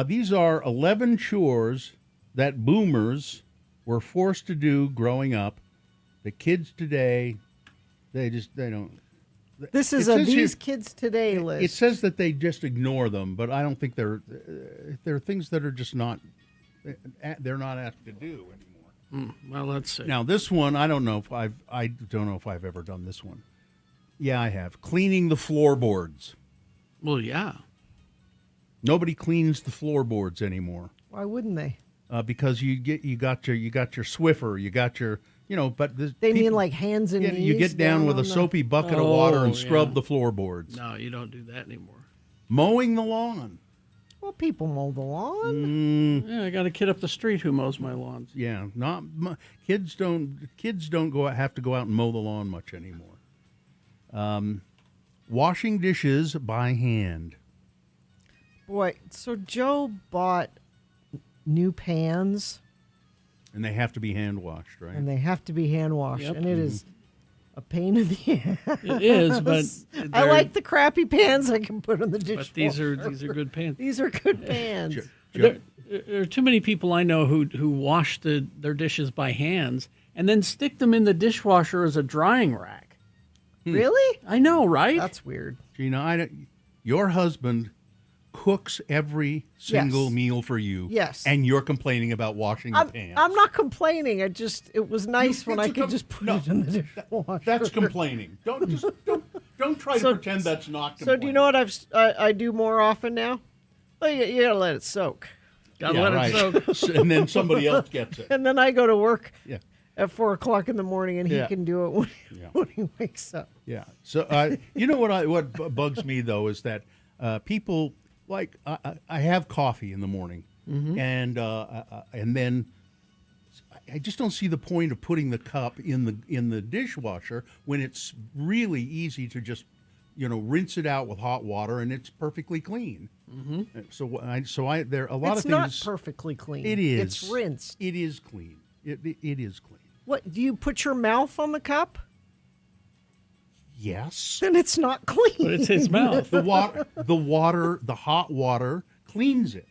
These are 11 chores that boomers were forced to do growing up. The kids today, they don't.
This is
It
a
says
These
here-
Kids Today list.
It says that they just ignore them, but I don't think they're things that are just not. They're not asked to do anymore.
Well, let's see.
Now this one, I don't know if I've ever done this one. Yeah, I have. Cleaning the floorboards.
Well, yeah.
Nobody cleans the floorboards anymore.
Why wouldn't they?
Because you got your Swiffer, you got your but
They mean like hands and knees?
you get down with a
on the-
soapy bucket of water and
Oh,
scrub
yeah.
the floorboards.
No, you don't do that anymore.
Mowing the lawn.
Well, people mow the lawn.
Yeah, I got a kid up the street who mows my lawns.
Yeah, kids don't have to go out and mow the lawn much anymore. Washing dishes by hand.
Boy, so Joe bought new pans,
And they have to be hand washed, right?
and they have to be hand washed,
Yep.
and it is a pain in the ass.
It is, but
I
they're-
like the crappy pans I can put in the dishwasher.
But these are good pans.
These are good pans.
There are too many people I know who wash their dishes by hands and then stick them in the dishwasher as a drying rack.
Really?
I know, right?
That's weird.
Gina, your husband cooks every single
Yes.
meal for you.
Yes.
And you're complaining about washing the pans.
I'm not complaining. It was nice when I could just put it in the dishwasher.
That's complaining. Don't try to pretend that's not complaining.
So do you know what I do more often now? Well, you gotta let it soak.
Gotta let it soak.
And then somebody else gets it.
And then I go to work
Yeah.
at 4 o'clock in the morning, and he
Yeah.
can do it when,
Yeah.
when he wakes up.
Yeah. So you know what bugs me though is that people like I have coffee in the morning, and then I just don't see the point of putting the cup in the dishwasher when it's really easy to just rinse it out with hot water and it's perfectly clean. Mm-hmm. So there are a lot of things.
It's not perfectly clean.
It is.
It's rinsed.
It is clean. It is clean.
What, do you put your mouth on the cup?
Yes.
Then it's not clean.
But it's his mouth.
The hot water cleans it.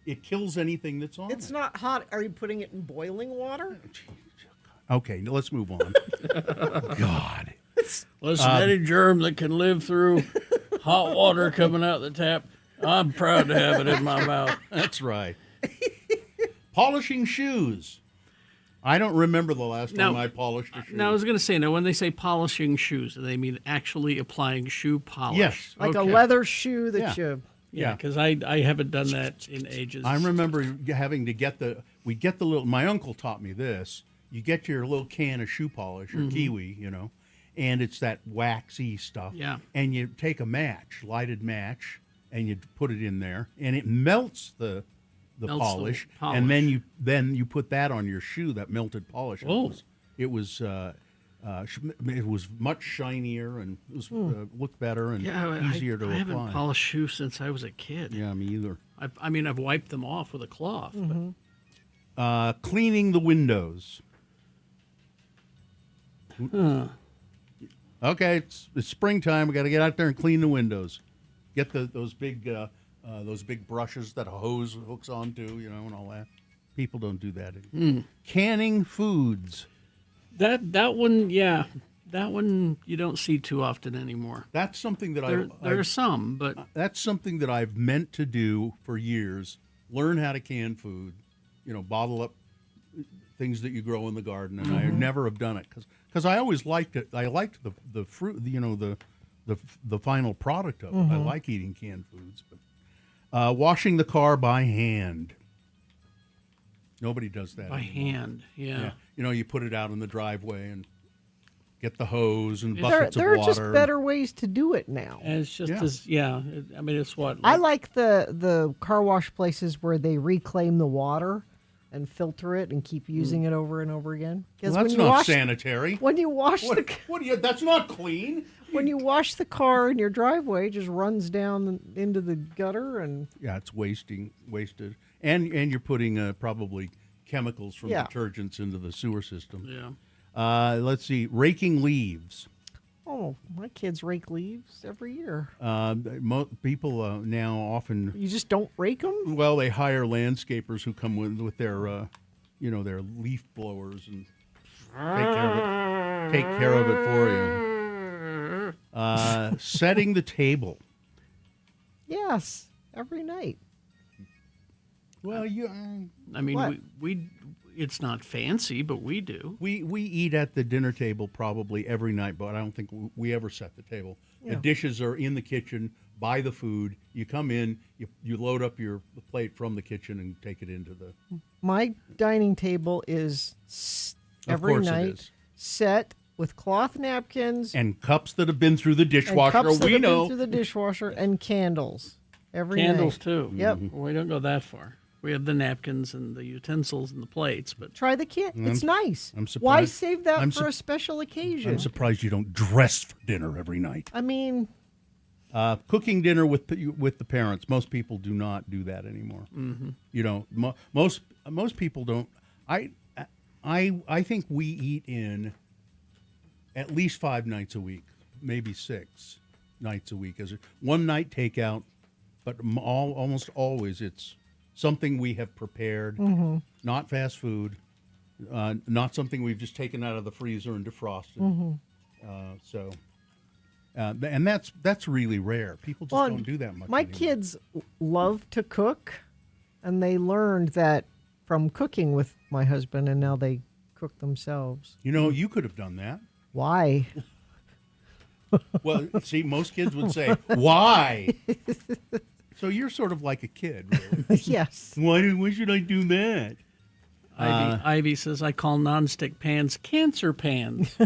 It kills anything that's on
It's
it.
not hot. Are you putting it in boiling water?
Okay, now let's move on. God.
Listen, any germ that can live through hot water coming out the tap, I'm proud to have it in my mouth.
That's right. Polishing shoes. I don't remember the last time I polished a shoe.
Now, I was going to say, now, when they say polishing shoes, do they mean actually applying shoe polish?
Yes.
Like a
Okay.
leather shoe that you...
Yeah, because I haven't done that in ages.
I remember having to get my uncle taught me this. You get your little can of shoe polish or kiwi, and it's that waxy stuff.
Yeah.
And you take a lighted match, and you put it in there, and it melts the polish, and then you put that on your shoe, that melted polish.
Oh.
It was much shinier and it was looked better and easier to
I
apply.
haven't polished shoes since I was a kid.
Yeah, me either.
I mean, I've wiped them off with a cloth.
Cleaning the windows. Okay, it's springtime. We got to get out there and clean the windows. Get those big brushes that a hose hooks onto, and all that. People don't do that anymore. Canning foods.
That one, yeah. That one you don't see too often anymore.
That's something that
there are some, but
that's something that I've meant to do for years. Learn how to can food, bottle up things that you grow in the garden, and I never have done it because I always liked it. I liked the fruit, the final product of it. I like eating canned foods, but washing the car by hand. Nobody does that
by
anymore.
hand, yeah.
You put it out in the driveway and get the hose and
There
buckets
are
of water.
just better ways to do it now.
And it's just I mean, it's what
I like the car wash places where they reclaim the water and filter it and keep using it over and over again.
Well, that's not sanitary.
When you wash
that's not clean.
When you wash the car in your driveway, it just runs down into the gutter and
it's wasted, and you're putting probably chemicals from detergents into the sewer system.
Yeah.
Let's see, raking leaves.
Oh, my kids rake leaves every year.
People now often
You just don't rake them?
well they hire landscapers who come with their their leaf blowers and take care of it for you. Setting the table.
Yes, every night.
Well,
I mean,
What?
we it's not fancy, but we do.
We eat at the dinner table probably every night, but I don't think we ever set the table.
Yeah.
The dishes are in the kitchen, buy the food, you come in, you load up the plate from the kitchen and take it into the...
My dining table is every
course it
night
is.
set with cloth napkins
And cups that have been through the
and
dishwasher,
cups that
we
have been
know.
through the dishwasher and candles every
Candles
night.
too.
Yep.
We don't go that far. We have the napkins and the utensils and the plates, but
Try the can. It's nice.
I'm
Why
surprised-
save that
I'm
for a special occasion?
I'm surprised you don't dress for dinner every night.
I mean,
Cooking dinner with the parents. Most people do not do that anymore.
Mm-hmm.
Most people don't. I think we eat in at least 5 nights a week, maybe 6 nights a week as one night takeout, but almost always it's something we have prepared, not fast food, not something we've just taken out of the freezer and defrosted. And that's really rare. People just don't do that much.
My
anymore.
kids love to cook, and they learned that from cooking with my husband, and now they cook themselves.
You could have done that.
Why?
Well, see, most kids would say, "Why?" So you're sort of like a kid, really.
Yes.
Why should I do that?
Ivy says, I call nonstick pans cancer pans.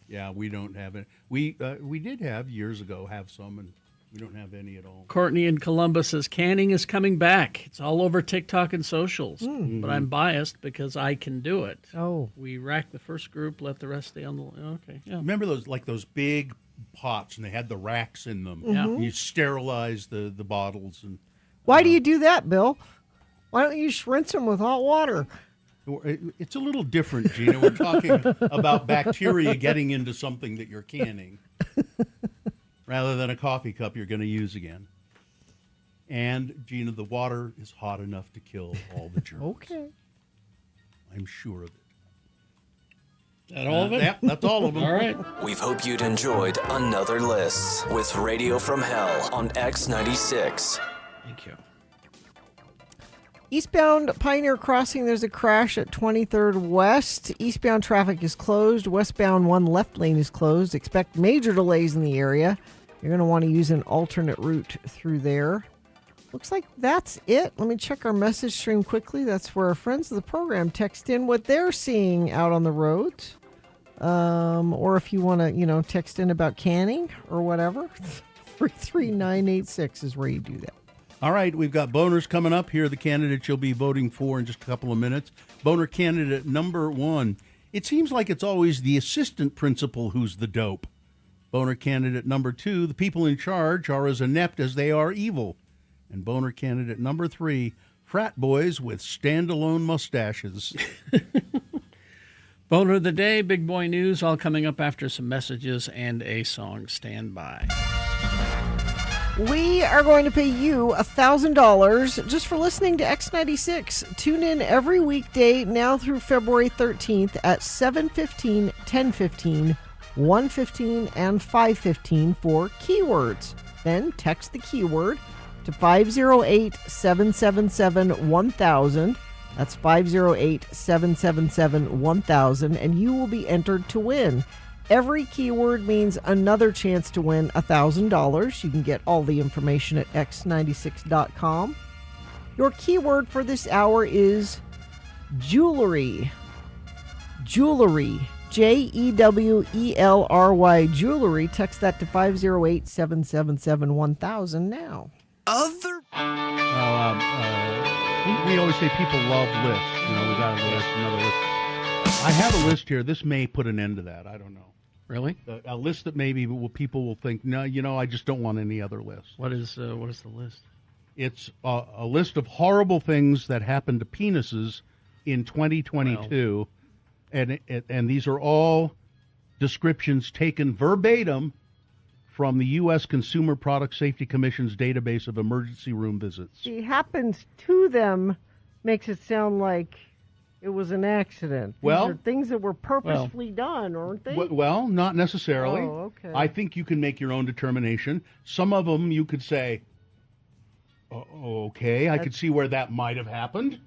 Yeah, we don't have it. We did have years ago have some, and we don't have any at all.
Courtney in Columbus says, canning is coming back. It's all over TikTok and socials. But I'm biased because I can do it.
Oh.
We rack the first group, let the rest stay on the... Okay, yeah.
Remember those big pots, and they had the racks in them.
Yeah.
You sterilize the bottles. And
Why do you do that, Bill? Why don't you just rinse them with hot water?
It's a little different, Gina. We're talking about bacteria getting into something that you're canning rather than a coffee cup you're going to use again. And, Gina, the water is hot enough to kill all the germs.
Okay.
I'm sure of it.
Is that all of it?
Yeah, that's all of them.
All right.
We hope you'd enjoyed another list with Radio from Hell on X96.
Thank you.
Eastbound Pioneer Crossing, there's a crash at 23rd West. Eastbound traffic is closed. Westbound one left lane is closed. Expect major delays in the area. You're going to want to use an alternate route through there. Looks like that's it. Let me check our message stream quickly. That's where our friends of the program text in what they're seeing out on the roads. Or if you want to, text in about canning or whatever, 33986 is where you do that.
All right, we've got boners coming up. Here are the candidates you'll be voting for in just a couple of minutes. Boner candidate number 1. It seems like it's always the assistant principal who's the dope. Boner candidate number 2. The people in charge are as inept as they are evil. And boner candidate number 3. Frat boys with standalone mustaches.
Boner of the day, big boy news, all coming up after some messages and a song. Stand by.
We are going to pay you $1,000 just for listening to X96. Tune in every weekday now through February 13th at 7:15, 10:15, 1:15, and 5:15 for keywords. Then text the keyword to 508-777-1000. That's 508-777-1000, and you will be entered to win. Every keyword means another chance to win $1,000. You can get all the information at x96.com. Your keyword for this hour is jewelry. Jewelry. Jewelry. Jewelry. Text that to 508-777-1000 now.
We always say people love lists. We got a list, another list. I have a list here. This may put an end to that. I don't know.
Really?
A list that maybe people will think, no, I just don't want any other list.
What is the list?
It's a list of horrible things that happened to penises in 2022, and these are all descriptions taken verbatim from the U.S. Consumer Product Safety Commission's database of emergency room visits.
See, happens to them makes it sound like it was an accident. These are things that were purposefully done, aren't they?
Well, not necessarily.
Oh, okay.
I think you can make your own determination. Some of them you could say, okay, I could see where that might have happened.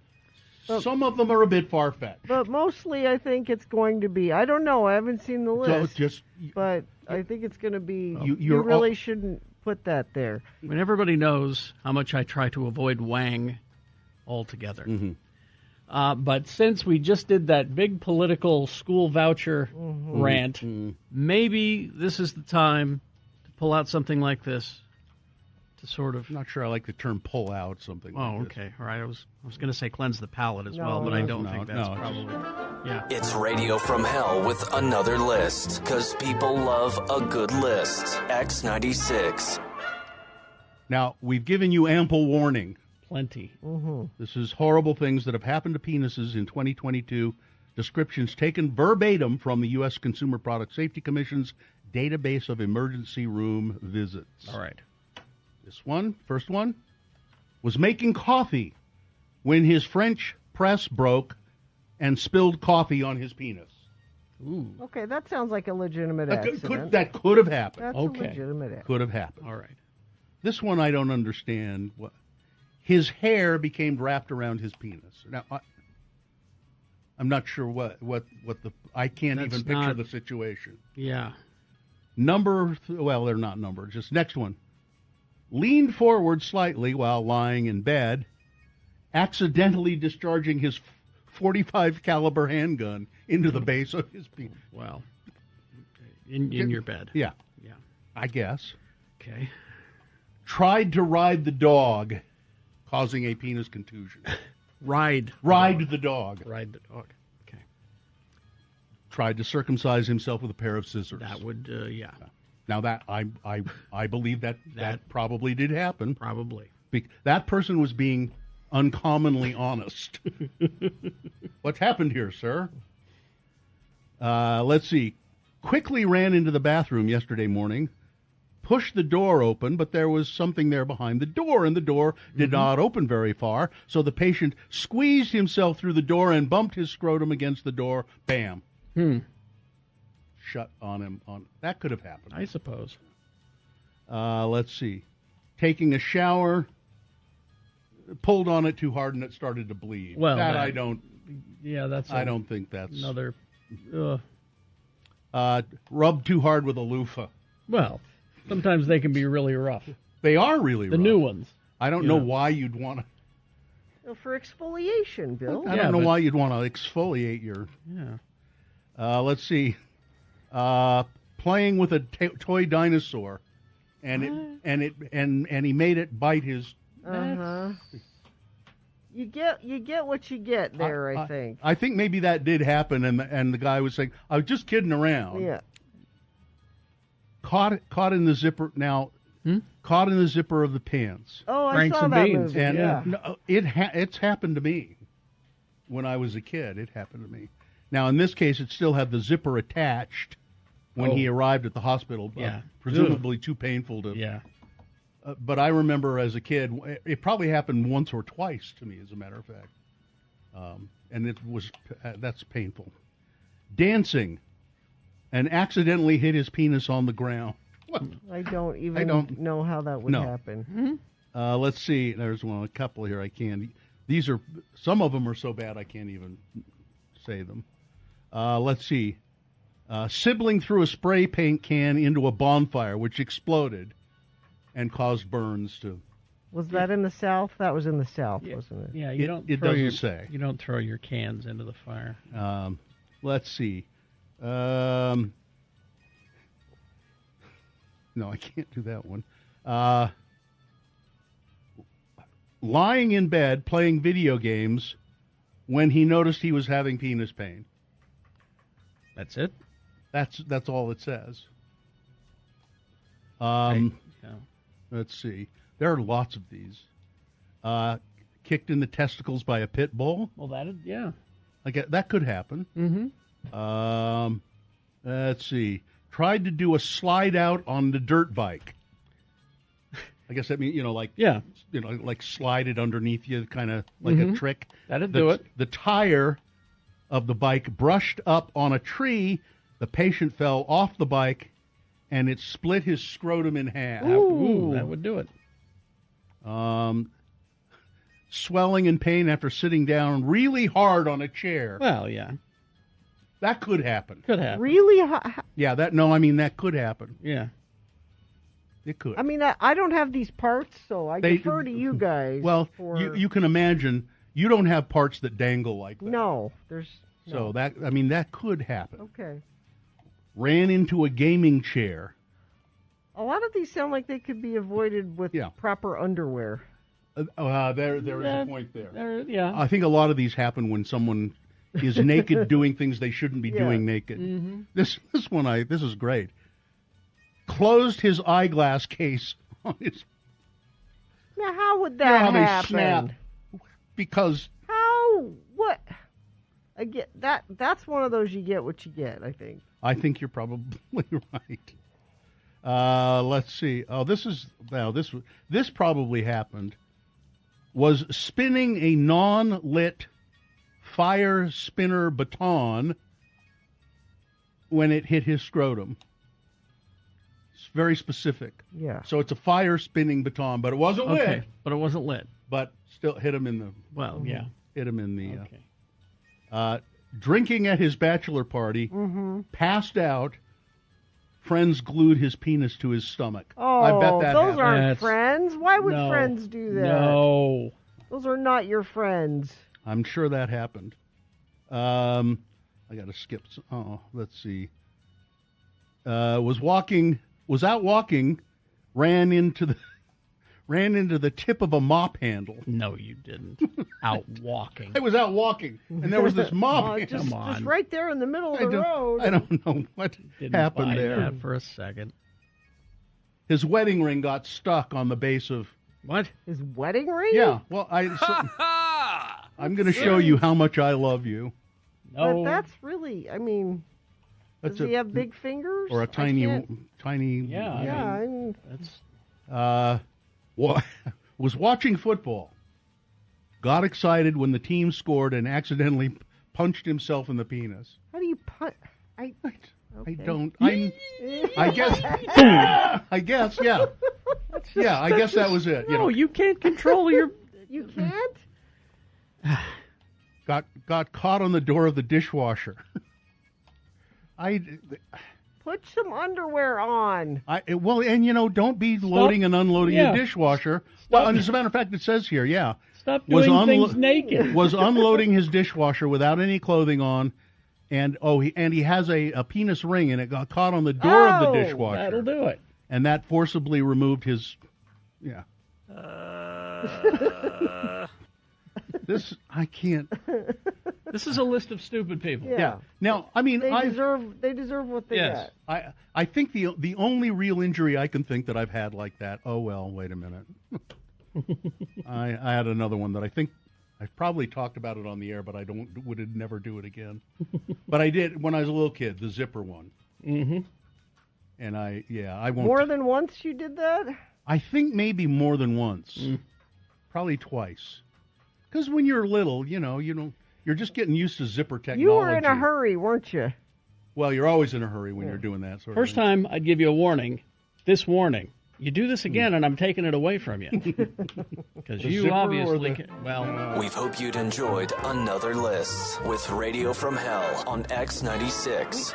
Some of them are a bit far-fetched.
But mostly I think it's going to be, I don't know, I haven't seen the list, but I think it's going to be, you really shouldn't put that there.
I mean, everybody knows how much I try to avoid Wang altogether.
Mm-hmm.
But since we just did that big political school voucher rant, maybe this is the time to pull out something like this to sort of...
I'm not sure I like the term pull out something like this.
Okay. All right. I was going to say cleanse the palate as well, but I don't think that's probably... Yeah.
It's Radio from Hell with another list, because people love a good list. X96.
Now, we've given you ample warning.
Plenty.
This is horrible things that have happened to penises in 2022. Descriptions taken verbatim from the U.S. Consumer Product Safety Commission's database of emergency room visits.
All right.
This one, first one, was making coffee when his French press broke and spilled coffee on his penis.
Ooh.
Okay, that sounds like a legitimate accident.
That could have happened.
That's a legitimate accident.
Could have happened.
All right.
This one I don't understand. His hair became wrapped around his penis. Now, I'm not sure what the... I can't even picture the situation.
Yeah.
Well, they're not numbered. Just next one. Leaned forward slightly while lying in bed, accidentally discharging his .45 caliber handgun into the base of his penis.
Wow. In your bed.
Yeah.
Yeah.
I guess.
Okay.
Tried to ride the dog, causing a penis contusion.
Ride
the dog.
Ride the dog. Okay.
Tried to circumcise himself with a pair of scissors.
That would, yeah.
Now that I believe that probably did happen.
Probably.
That person was being uncommonly honest. What's happened here, sir? Let's see. Quickly ran into the bathroom yesterday morning. Pushed the door open, but there was something there behind the door, and the door did not open very far. So the patient squeezed himself through the door and bumped his scrotum against the door. Bam. Shut on him. That could have happened.
I suppose.
Let's see. Taking a shower, pulled on it too hard, and it started to bleed.
Well,
I don't.
Yeah,
I don't think that's
another.
Rubbed too hard with a loofah.
Well, sometimes they can be really rough.
They are really rough.
The new ones.
I don't know why you'd want to.
For exfoliation, Bill.
I don't know why you'd want to exfoliate your.
Yeah.
Let's see. Playing with a toy dinosaur, and he made it bite his.
You get what you get there. I think.
I think maybe that did happen, and the guy was saying, "I was just kidding around."
Yeah.
Caught in the zipper now. Caught in the zipper of the pants.
Oh, I
Franks
saw
and
that
Beans.
movie.
And
Yeah.
it's happened to me when I was a kid. It happened to me. Now, in this case, it still had the zipper attached when he arrived at the hospital.
Yeah.
Presumably too painful to.
Yeah.
But I remember as a kid, it probably happened once or twice to me, as a matter of fact. And that's painful. Dancing and accidentally hit his penis on the ground. What?
I don't even know how that would happen.
Let's see. There's a couple here. I can't. Some of them are so bad I can't even say them. Let's see. Sibling threw a spray paint can into a bonfire, which exploded and caused burns to.
Was that in the South? That was in the South, wasn't it?
Yeah, you don't.
It doesn't say.
You don't throw your cans into the fire.
Let's see. No, I can't do that one. Lying in bed playing video games when he noticed he was having penis pain.
That's it?
That's all it says. Let's see. There are lots of these. Kicked in the testicles by a pit bull.
Well,
That could happen.
Mm-hmm.
Let's see. Tried to do a slide out on the dirt bike. I guess that means, like slide it underneath you, kind of like a trick.
That'd do it.
The tire of the bike brushed up on a tree. The patient fell off the bike, and it split his scrotum in half.
Ooh, that would do it.
Swelling and pain after sitting down really hard on a chair.
Well, yeah.
That could happen.
Could happen.
Really?
Yeah, that could happen.
Yeah.
It could.
I mean, I don't have these parts, so I defer to you guys.
Well, you can imagine you don't have parts that dangle like that.
No, there's.
So that could happen.
Okay.
Ran into a gaming chair.
A lot of these sound like they could be avoided with proper underwear.
There is a point there.
Yeah.
I think a lot of these happen when someone is naked doing things they shouldn't be doing naked.
Mm-hmm.
This is great. Closed his eyeglass case on his.
Now, how would that happen?
Snap. Because
what? I get that. That's one of those you get what you get. I think.
I think you're probably right. Let's see. Oh, this probably happened. Was spinning a non-lit fire spinner baton when it hit his scrotum. It's very specific.
Yeah.
So it's a fire spinning baton, but it wasn't lit.
But it wasn't lit.
But still hit him in the.
Well, yeah.
Hit him in the. Drinking at his bachelor party, passed out. Friends glued his penis to his stomach.
Oh,
I bet that
those
happened.
aren't friends. Why would friends do that?
No.
Those are not your friends.
I'm sure that happened. I got to skip. Let's see. Was out walking, ran into the tip of a mop handle.
No, you didn't. Out walking.
I was out walking, and there was this mop handle.
Just right there in the middle of the road.
I don't know what happened there.
That for a second.
His wedding ring got stuck on the base of...
What?
His wedding ring?
Yeah. Well, I'm going to show you how much I love you.
But that's really, I mean,
That's
does he have big fingers?
Or a tiny...
Yeah. I mean,
that's...
was watching football. Got excited when the team scored and accidentally punched himself in the penis.
How do you punch? I
don't. I guess. I guess. Yeah. Yeah. I guess that was it.
No, you can't control your.
You can't.
Got caught on the door of the dishwasher.
Put some underwear on.
Well, and don't be loading and unloading your dishwasher. Well, and as a matter of fact, it says here, yeah.
Stop doing things naked.
Was unloading his dishwasher without any clothing on, and he has a penis ring, and it got caught on the door of the dishwasher.
That'll do it.
And that forcibly removed his, yeah. This I can't.
This is a list of stupid people.
Yeah. Now, I mean,
they deserve what they get.
I think the only real injury I can think that I've had like that. Oh well, wait a minute. I had another one that I think I've probably talked about it on the air, but I would never do it again. But I did when I was a little kid, the zipper one.
Mm-hmm.
And I won't.
More than once you did that?
I think maybe more than once. Probably twice. Because when you're little, you're just getting used to zipper technology.
You were in a hurry, weren't you?
Well, you're always in a hurry when you're doing that sort
First
of thing.
time I'd give you a warning. This warning. You do this again, and I'm taking it away from you. Because you obviously...
We hope you'd enjoyed another list with Radio from Hell on X96.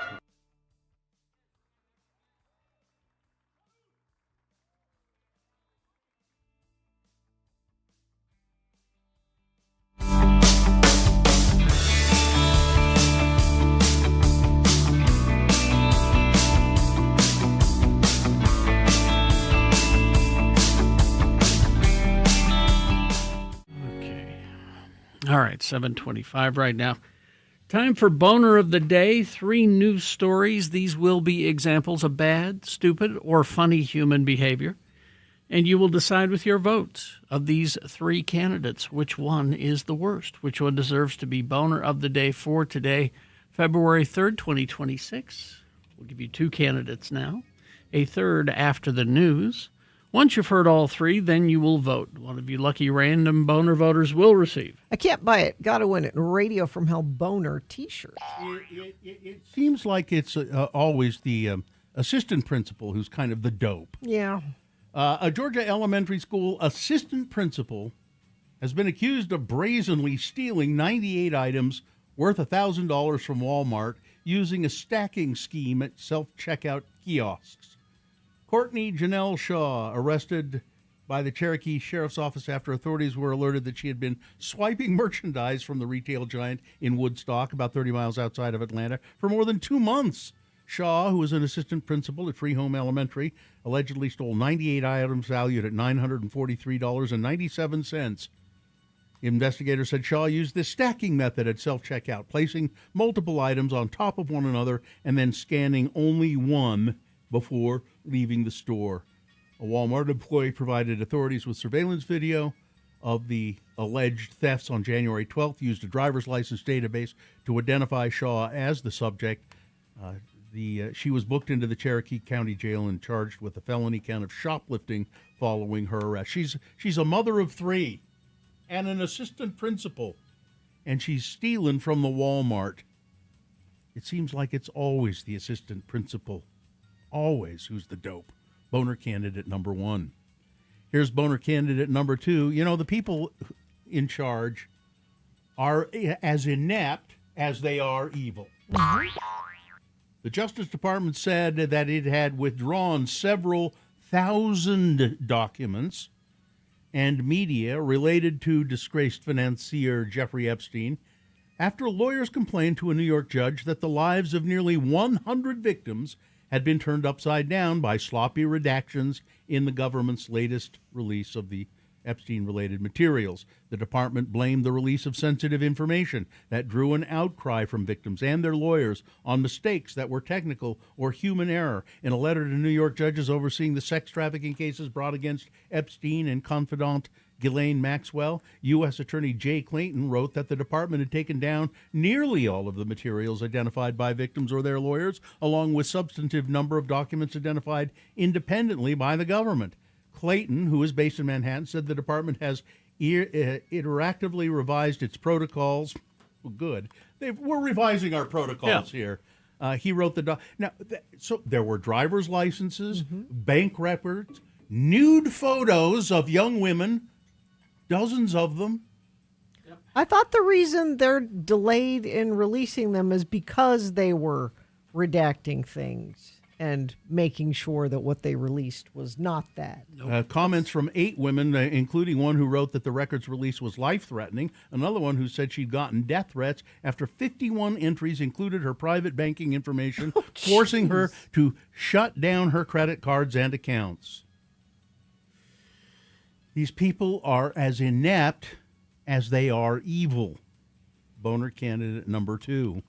All right, 7:25 right now. Time for Boner of the Day. 3 news stories. These will be examples of bad, stupid, or funny human behavior. And you will decide with your votes of these 3 candidates which one is the worst, which one deserves to be Boner of the Day for today, February 3rd, 2026. We'll give you 2 candidates now, a third after the news. Once you've heard all 3, then you will vote. One of you lucky random boner voters will receive.
I can't buy it. Got to win it. Radio from Hell boner T-shirt.
It seems like it's always the assistant principal who's kind of the dope.
Yeah.
A Georgia elementary school assistant principal has been accused of brazenly stealing 98 items worth $1,000 from Walmart using a stacking scheme at self-checkout kiosks. Courtney Janelle Shaw, arrested by the Cherokee Sheriff's Office after authorities were alerted that she had been swiping merchandise from the retail giant in Woodstock, about 30 miles outside of Atlanta, for more than 2 months. Shaw, who was an assistant principal at Freehome Elementary, allegedly stole 98 items valued at $943.97. Investigators said Shaw used this stacking method at self-checkout, placing multiple items on top of one another and then scanning only one before leaving the store. A Walmart employee provided authorities with surveillance video of the alleged thefts on January 12th, used a driver's license database to identify Shaw as the subject. She was booked into the Cherokee County Jail and charged with a felony count of shoplifting following her arrest. She's a mother of 3 and an assistant principal, and she's stealing from the Walmart. It seems like it's always the assistant principal. Always who's the dope. Boner candidate number 1. Here's boner candidate number 2. The people in charge are as inept as they are evil. The Justice Department said that it had withdrawn several thousand documents and media related to disgraced financier Jeffrey Epstein after lawyers complained to a New York judge that the lives of nearly 100 victims had been turned upside down by sloppy redactions in the government's latest release of the Epstein-related materials. The department blamed the release of sensitive information that drew an outcry from victims and their lawyers on mistakes that were technical or human error. In a letter to New York judges overseeing the sex trafficking cases brought against Epstein and confidant Ghislaine Maxwell, U.S. Attorney Jay Clayton wrote that the department had taken down nearly all of the materials identified by victims or their lawyers, along with substantive number of documents identified independently by the government. Clayton, who is based in Manhattan, said the department has interactively revised its protocols. Well, good. We're revising our protocols here. He wrote the so there were driver's licenses, bank records, nude photos of young women, dozens of them.
I thought the reason they're delayed in releasing them is because they were redacting things and making sure that what they released was not that.
Comments from 8 women, including one who wrote that the record's release was life-threatening, another one who said she'd gotten death threats after 51 entries included her private banking information, forcing her to shut down her credit cards and accounts. These people are as inept as they are evil. Boner candidate number 2.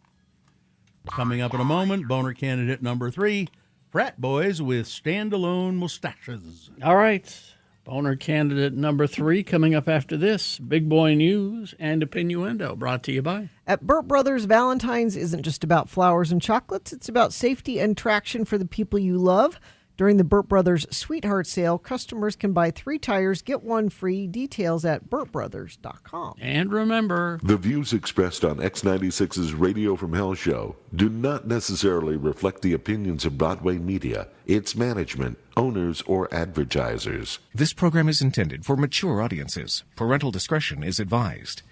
Coming up in a moment, boner candidate number 3, frat boys with standalone mustaches.
All right. Boner candidate number 3 coming up after this. Big Boy News and Opinioendo brought to you by.
At Burt Brothers, Valentine's isn't just about flowers and chocolates. It's about safety and traction for the people you love. During the Burt Brothers Sweetheart Sale, customers can buy 3 tires, get 1 free. Details at burtbrothers.com.
And remember,
the views expressed on X96's Radio from Hell show do not necessarily reflect the opinions of Broadway Media, its management, owners, or advertisers.
This program is intended for mature audiences. Parental discretion is advised.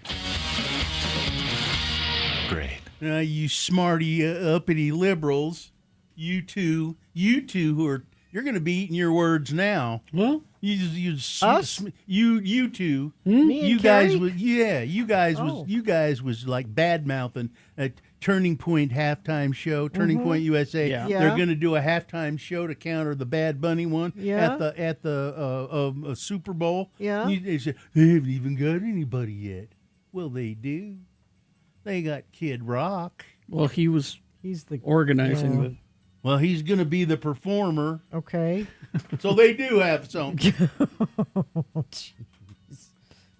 Great. You smarty, uppity liberals, you two who are... You're going to be eating your words now.
Well,
us?
You two.
Me and
you guys
Carrie?
was you guys was like bad mouthing at Turning Point halftime show, Turning Point USA.
Yeah.
Yeah.
They're going to do a halftime show to counter the Bad Bunny one
Yeah.
at the Super Bowl.
Yeah.
They said they haven't even got anybody yet. Well, they do. They got Kid Rock.
well, he's
the
organizing
yeah.
the.
Well, he's going to be the performer.
Okay.
So they do have some.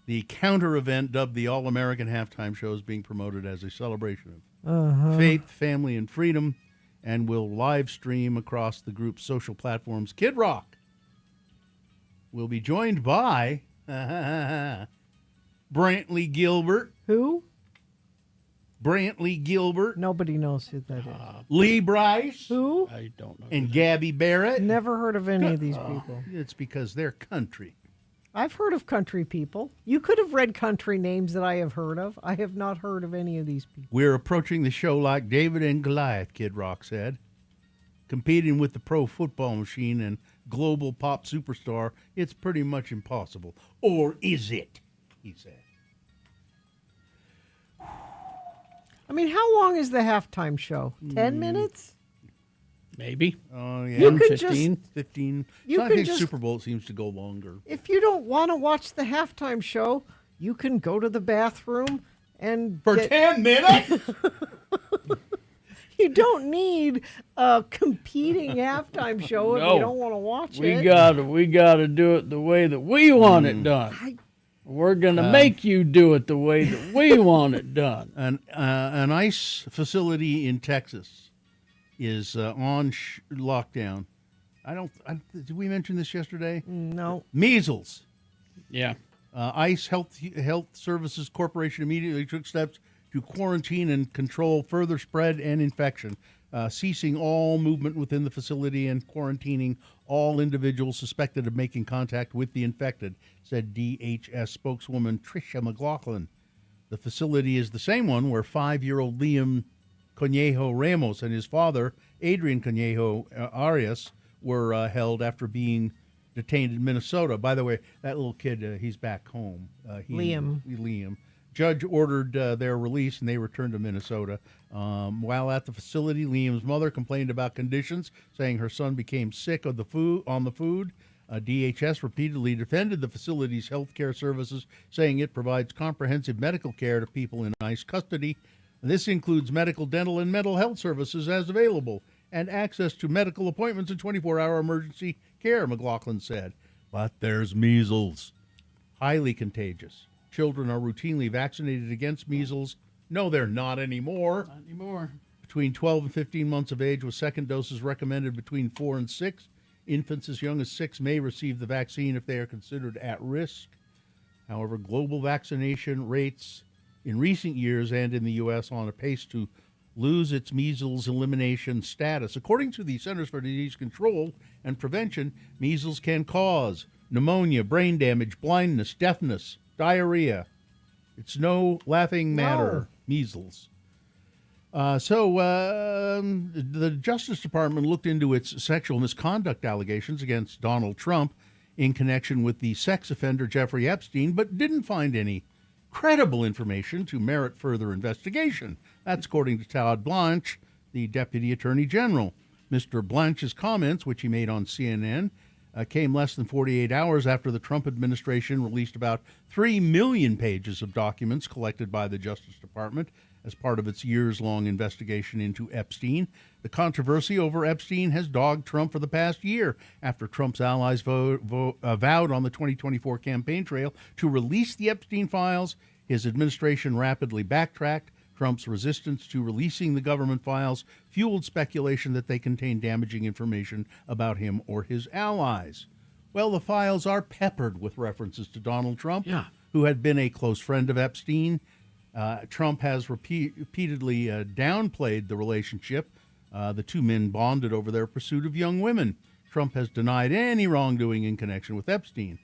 The counter event, dubbed the All-American Halftime Show, is being promoted as a celebration of faith, family, and freedom, and will live stream across the group's social platforms. Kid Rock will be joined by Brantley Gilbert.
Who?
Brantley Gilbert.
Nobody knows who that is.
Lee Bryce.
Who?
I don't know.
And Gabby Barrett.
Never heard of any of these people.
It's because they're country.
I've heard of country people. You could have read country names that I have heard of. I have not heard of any of these people.
We're approaching the show like David and Goliath, Kid Rock said. Competing with the pro football machine and global pop superstar, it's pretty much impossible. Or is it? He said.
I mean, how long is the halftime show? 10 minutes?
Maybe.
Oh, yeah.
You could
15.
15.
You
So I
could
think
just-
Super Bowl seems to go longer.
If you don't want to watch the halftime show, you can go to the bathroom and
For 10 minutes?
You don't need a competing halftime show if
No.
you don't want to watch
We
it.
gotta do it the way that we want it done. We're gonna make you do it the way that we want it done.
An ICE facility in Texas is on lockdown. Did we mention this yesterday?
No.
Measles.
Yeah.
ICE Health Services Corporation immediately took steps to quarantine and control further spread and infection, ceasing all movement within the facility and quarantining all individuals suspected of making contact with the infected, said DHS spokeswoman Tricia McLaughlin. The facility is the same one where 5-year-old Liam Conejo Ramos and his father, Adrian Conejo Arias, were held after being detained in Minnesota. By the way, that little kid, he's back home.
Liam.
Liam. Judge ordered their release, and they returned to Minnesota. While at the facility, Liam's mother complained about conditions, saying her son became sick of the food. DHS repeatedly defended the facility's health care services, saying it provides comprehensive medical care to people in ICE custody. This includes medical, dental, and mental health services as available, and access to medical appointments and 24-hour emergency care, McLaughlin said. But there's measles. Highly contagious. Children are routinely vaccinated against measles. No, they're not anymore.
Not anymore.
Between 12 and 15 months of age, with second doses recommended between 4 and 6. Infants as young as 6 may receive the vaccine if they are considered at risk. However, global vaccination rates in recent years and in the U.S. on a pace to lose its measles elimination status. According to the Centers for Disease Control and Prevention, measles can cause pneumonia, brain damage, blindness, deafness, diarrhea. It's no laughing matter, measles. The Justice Department looked into its sexual misconduct allegations against Donald Trump in connection with the sex offender Jeffrey Epstein, but didn't find any credible information to merit further investigation. That's according to Todd Blanche, the Deputy Attorney General. Mr. Blanche's comments, which he made on CNN, came less than 48 hours after the Trump administration released about 3 million pages of documents collected by the Justice Department as part of its years-long investigation into Epstein. The controversy over Epstein has dogged Trump for the past year after Trump's allies vowed on the 2024 campaign trail to release the Epstein files. His administration rapidly backtracked. Trump's resistance to releasing the government files fueled speculation that they contained damaging information about him or his allies. Well, the files are peppered with references to Donald Trump, who had been a close friend of Epstein. Trump has repeatedly downplayed the relationship. The two men bonded over their pursuit of young women. Trump has denied any wrongdoing in connection with Epstein.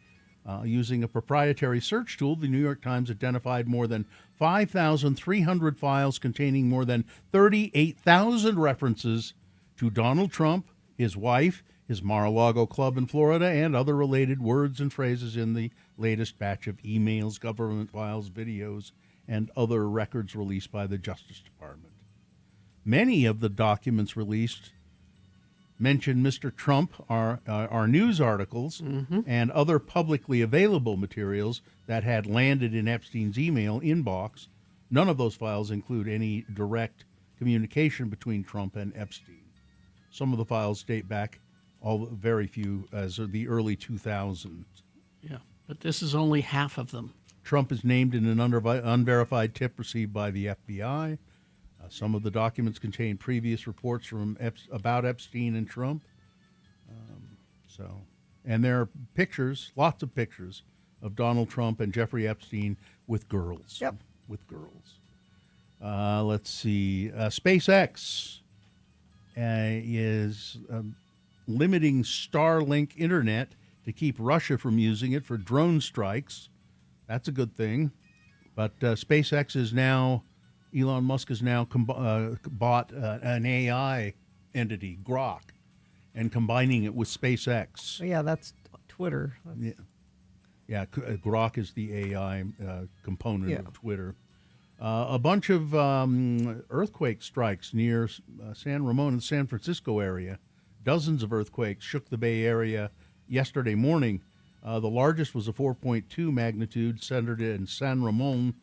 Using a proprietary search tool, the New York Times identified more than 5,300 files containing more than 38,000 references to Donald Trump, his wife, his Mar-a-Lago club in Florida, and other related words and phrases in the latest batch of emails, government files, videos, and other records released by the Justice Department. Many of the documents released mention Mr. Trump are news articles and other publicly available materials that had landed in Epstein's email inbox. None of those files include any direct communication between Trump and Epstein. Some of the files date back very few as the early 2000s.
Yeah, but this is only half of them.
Trump is named in an unverified tip received by the FBI. Some of the documents contain previous reports from about Epstein and Trump. And there are pictures, lots of pictures, of Donald Trump and Jeffrey Epstein with girls.
Yep.
With girls. Let's see. SpaceX is limiting Starlink internet to keep Russia from using it for drone strikes. That's a good thing. But SpaceX is now, Elon Musk has now bought an AI entity, Grok, and combining it with SpaceX.
Oh, yeah, that's Twitter.
Yeah, Grok is the AI component of Twitter. A bunch of earthquake strikes near San Ramon and San Francisco area. Dozens of earthquakes shook the Bay Area yesterday morning. The largest was a 4.2 magnitude, centered in San Ramon,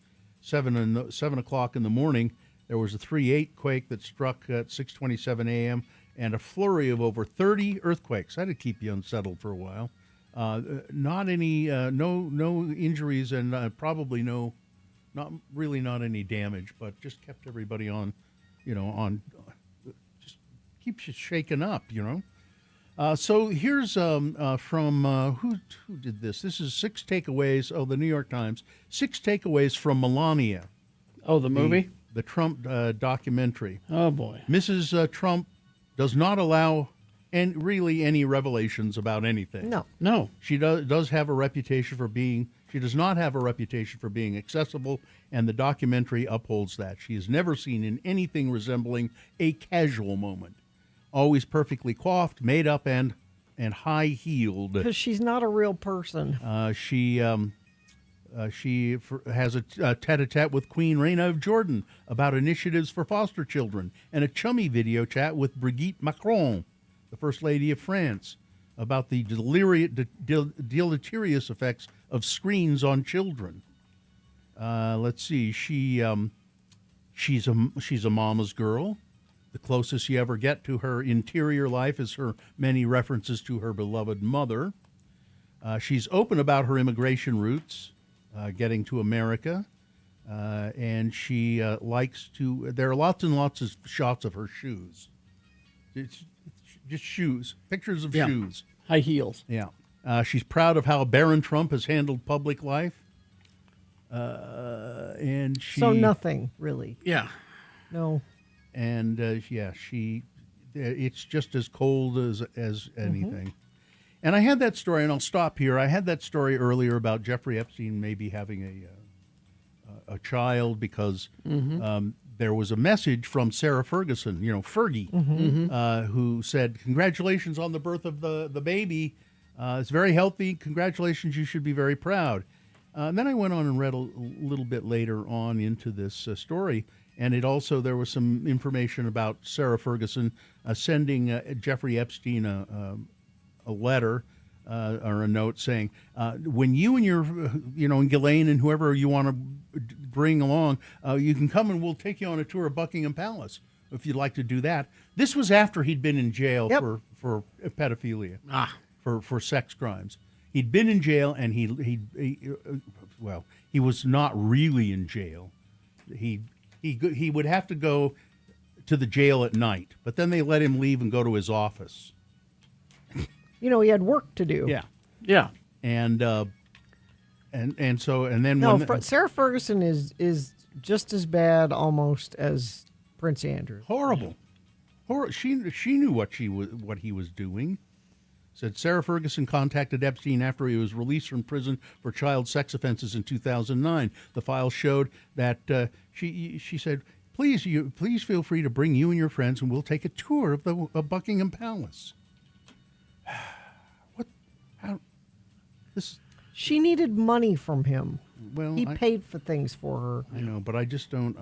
7 o'clock in the morning. There was a 3.8 quake that struck at 6:27 a.m. and a flurry of over 30 earthquakes. That'd keep you unsettled for a while. Not any, no injuries, and probably not any damage, but just kept everybody on, just keeps you shaken up, So here's from who did this? This is 6 takeaways. Oh, the New York Times. 6 takeaways from Melania.
Oh, the movie?
The Trump documentary.
Oh, boy.
Mrs. Trump does not allow really any revelations about anything.
No.
She does have a reputation for being. She does not have a reputation for being accessible, and the documentary upholds that. She is never seen in anything resembling a casual moment. Always perfectly coiffed, made up, and high-heeled.
Because she's not a real person.
She has a tete-a-tete with Queen Reina of Jordan about initiatives for foster children, and a chummy video chat with Brigitte Macron, the First Lady of France, about the deleterious effects of screens on children. Let's see. She's a mama's girl. The closest you ever get to her interior life is her many references to her beloved mother. She's open about her immigration roots, getting to America, and she likes to. There are lots and lots of shots of her shoes. It's just shoes, pictures of shoes,
high heels.
Yeah. She's proud of how Barron Trump has handled public life. And she.
So nothing really.
Yeah.
No.
And it's just as cold as anything. And I had that story, and I'll stop here. I had that story earlier about Jeffrey Epstein maybe having a child because there was a message from Sarah Ferguson, Fergie, who said, "Congratulations on the birth of the baby. It's very healthy. Congratulations. You should be very proud." And then I went on and read a little bit later on into this story. And there was some information about Sarah Ferguson sending Jeffrey Epstein a letter or a note saying, when you and your, and Ghislaine and whoever you want to bring along, you can come and we'll take you on a tour of Buckingham Palace if you'd like to do that. This was after he'd been in jail for pedophilia, for sex crimes. He'd been in jail, and he was not really in jail. He would have to go to the jail at night, but then they let him leave and go to his office.
He had work to do.
Yeah. And then
Sarah Ferguson is just as bad almost as Prince Andrew.
Horrible. She knew what he was doing. Said Sarah Ferguson contacted Epstein after he was released from prison for child sex offenses in 2009. The file showed that she said, please feel free to bring you and your friends, and we'll take a tour of Buckingham Palace.
She needed money from him.
Well,
he paid for things for her.
I know, but I don't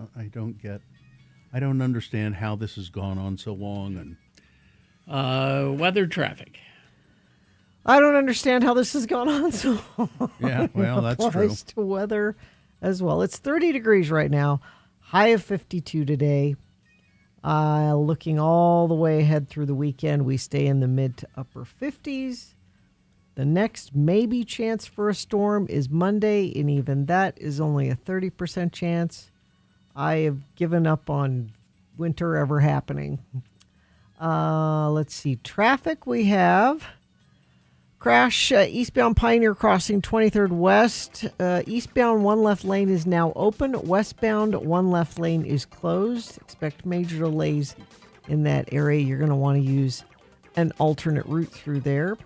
understand how this has gone on so long.
And weather, traffic.
I don't understand how this has gone on so long.
Yeah, well, that's true.
Applies to weather as well. It's 30 degrees right now, high of 52 today. Looking all the way ahead through the weekend, we stay in the mid to upper 50s. The next maybe chance for a storm is Monday, and even that is only a 30% chance. I have given up on winter ever happening. Let's see. Traffic we have. Crash eastbound Pioneer Crossing 23rd West. Eastbound one left lane is now open. Westbound one left lane is closed. Expect major delays in that area. You're going to want to use an alternate route through there.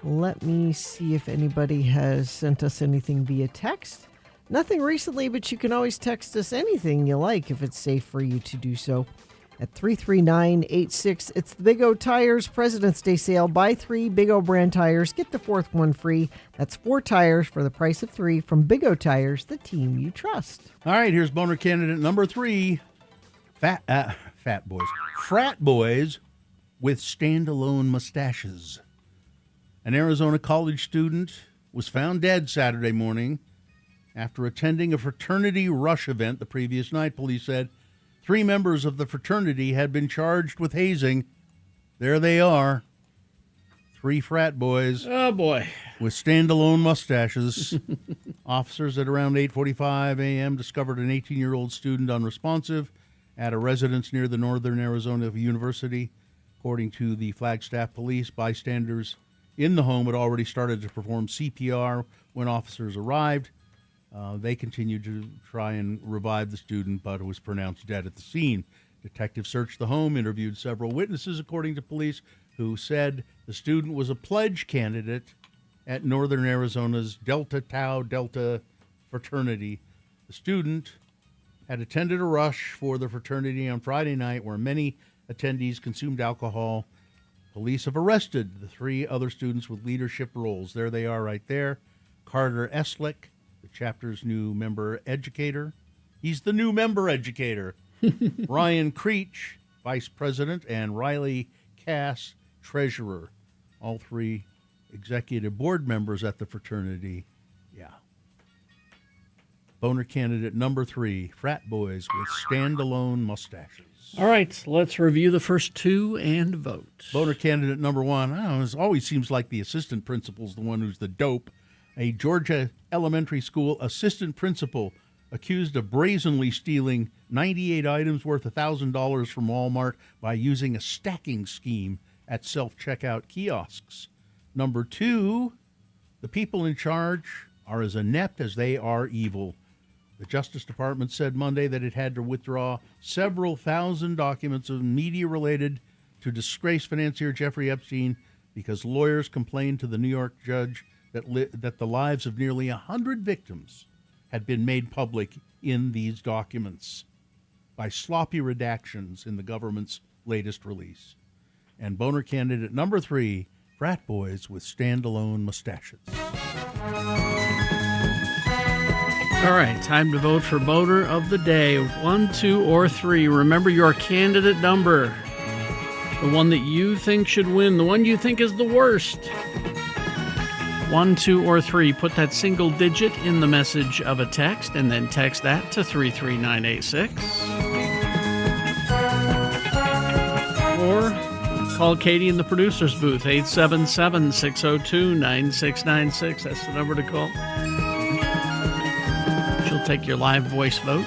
Let me see if anybody has sent us anything via text. Nothing recently, but you can always text us anything you like if it's safe for you to do so. At 33986, it's the Big O Tires President's Day sale. Buy 3 Big O brand tires, get the 4th one free. That's 4 tires for the price of 3 from Big O Tires, the team you trust.
All right, here's boner candidate number 3. Frat boys with standalone mustaches. An Arizona college student was found dead Saturday morning after attending a fraternity rush event the previous night, police said. 3 members of the fraternity had been charged with hazing. There they are. 3 frat boys.
Oh, boy.
With standalone mustaches. Officers at around 8:45 a.m. discovered an 18-year-old student unresponsive at a residence near the Northern Arizona University. According to the Flagstaff police, bystanders in the home had already started to perform CPR when officers arrived. They continued to try and revive the student, but was pronounced dead at the scene. Detectives searched the home, interviewed several witnesses, according to police, who said the student was a pledge candidate at Northern Arizona's Delta Tau Delta fraternity. The student had attended a rush for the fraternity on Friday night where many attendees consumed alcohol. Police have arrested the 3 other students with leadership roles. There they are right there. Carter Eslick, the chapter's new member educator. He's the new member educator. Ryan Creech, vice president, and Riley Cass, treasurer. All three executive board members at the fraternity. Yeah. Boner candidate number 3, frat boys with standalone mustaches.
All right, let's review the first two and vote.
Boner candidate number 1, I don't know, it always seems like the assistant principal's the one who's the dope. A Georgia elementary school assistant principal accused of brazenly stealing 98 items worth $1,000 from Walmart by using a stacking scheme at self-checkout kiosks. Number 2, the people in charge are as inept as they are evil. The Justice Department said Monday that it had to withdraw several thousand documents of media related to disgraced financier Jeffrey Epstein because lawyers complained to the New York judge that the lives of nearly 100 victims had been made public in these documents by sloppy redactions in the government's latest release. And Boner candidate number 3, frat boys with standalone mustaches.
All right, time to vote for Boner of the Day. 1, 2, or 3. Remember your candidate number. The one that you think should win. The one you think is the worst. 1, 2, or 3. Put that single digit in the message of a text and then text that to 33986. Or call Katie in the producer's booth, 877-602-9696. That's the number to call. She'll take your live voice vote.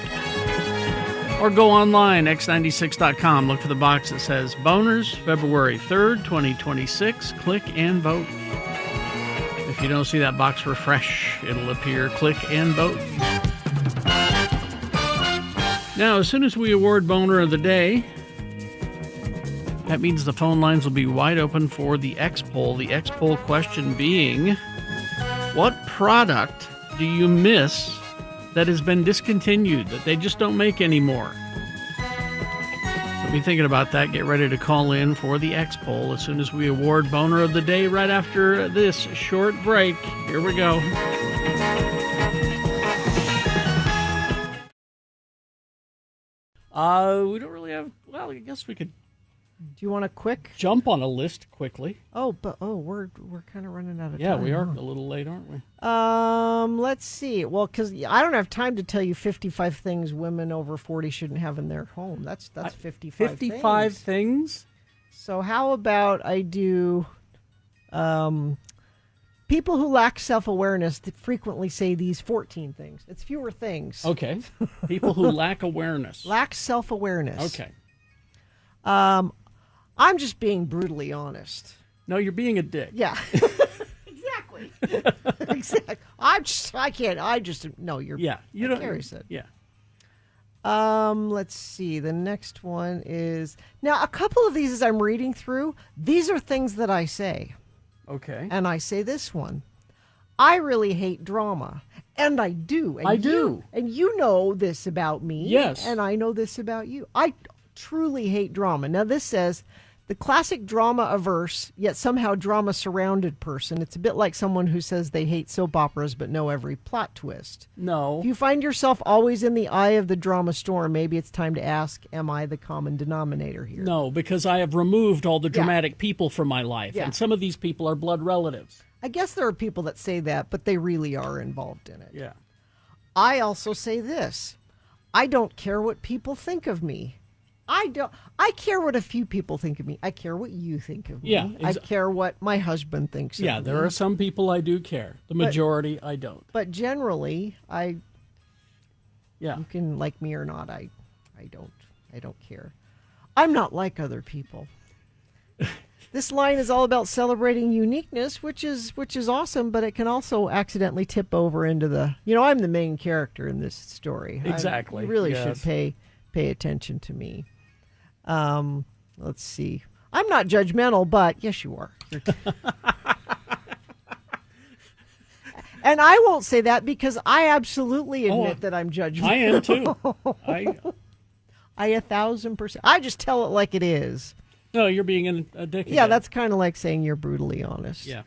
Or go online, x96.com. Look for the box that says Boners, February 3rd, 2026. Click and vote. If you don't see that box refresh, it'll appear. Click and vote. Now, as soon as we award Boner of the Day, that means the phone lines will be wide open for the X-Poll. The X-Poll question being, what product do you miss that has been discontinued, that they just don't make anymore? So be thinking about that. Get ready to call in for the X-Poll as soon as we award Boner of the Day right after this short break. Here we go. We don't really have, well, I guess we could.
Do you want a quick
jump on a list quickly?
We're kind of running out of time.
Yeah, we are a little late, aren't we?
Let's see. Well, because I don't have time to tell you 55 things women over 40 shouldn't have in their home. That's 55.
55 things.
So how about I do? People who lack self-awareness frequently say these 14 things. It's fewer things.
Okay. People who lack awareness.
Lack self-awareness.
Okay.
I'm just being brutally honest.
No, you're being a dick.
Yeah. Exactly. No, you're.
Yeah. You don't.
Carrie said.
Yeah.
Let's see. The next one is, now a couple of these as I'm reading through, these are things that I say.
Okay.
And I say this one. I really hate drama. And I do. And
I do.
And you know this about me.
Yes.
And I know this about you. I truly hate drama. Now this says, the classic drama-averse, yet somehow drama-surrounded person. It's a bit like someone who says they hate soap operas but know every plot twist.
No.
If you find yourself always in the eye of the drama storm, maybe it's time to ask, am I the common denominator here?
No, because I have removed all the dramatic people from my life.
Yeah.
And some of these people are blood relatives.
I guess there are people that say that, but they really are involved in it.
Yeah.
I also say this. I don't care what people think of me. I care what a few people think of me. I care what you think of me.
Yeah,
I care what my husband thinks of me.
Yeah, there are some people I do care. The majority I don't.
But generally,
Yeah.
You can like me or not. I don't care. I'm not like other people. This line is all about celebrating uniqueness, which is awesome, but it can also accidentally tip over into the, I'm the main character in this story.
Exactly.
You really
yes.
should pay attention to me. Let's see. I'm not judgmental, but yes, you are. And I won't say that because I absolutely admit that I'm judgmental.
I am too.
I 1,000%. I just tell it like it is.
No, you're being a dick.
Yeah,
again.
that's kind of like saying you're brutally honest.
Yeah.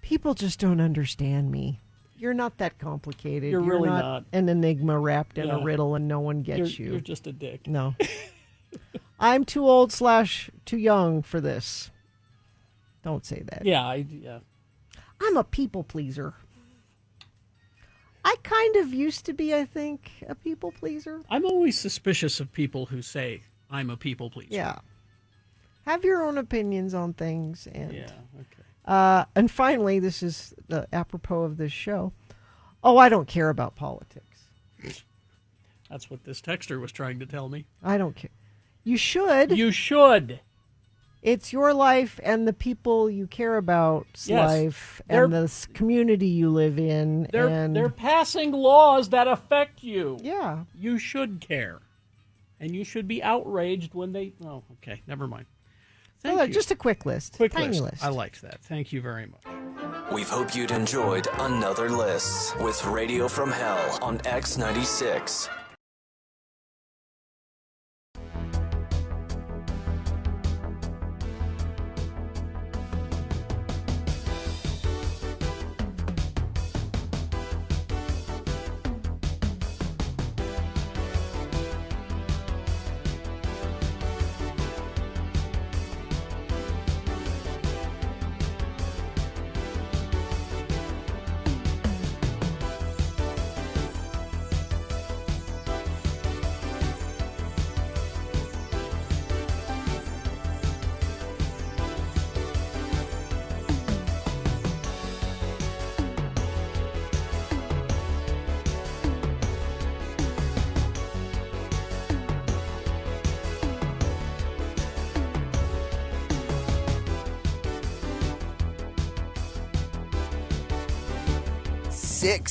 People just don't understand me. You're not that complicated.
You're really not.
an enigma wrapped in
Yeah.
a riddle and no one gets you.
You're just a dick.
No. I'm too old / too young for this. Don't say that.
Yeah,
I'm a people pleaser. I kind of used to be, I think, a people pleaser.
I'm always suspicious of people who say I'm a people pleaser.
Yeah. Have your own opinions on things. And,
Yeah, okay.
And finally, this is apropos of this show. Oh, I don't care about politics.
That's what this texter was trying to tell me.
I don't care. You should.
You should.
It's your life and the people you care about's
Yes.
life
They're-
and the community you live in.
They're passing laws that affect you.
Yeah.
You should care. And you should be outraged when they... Oh, okay. Never mind. Thank you.
Just a quick list.
Quick
Tiny
list. I liked that. Thank you very much.
We hope you'd enjoyed another list with Radio from Hell on X96.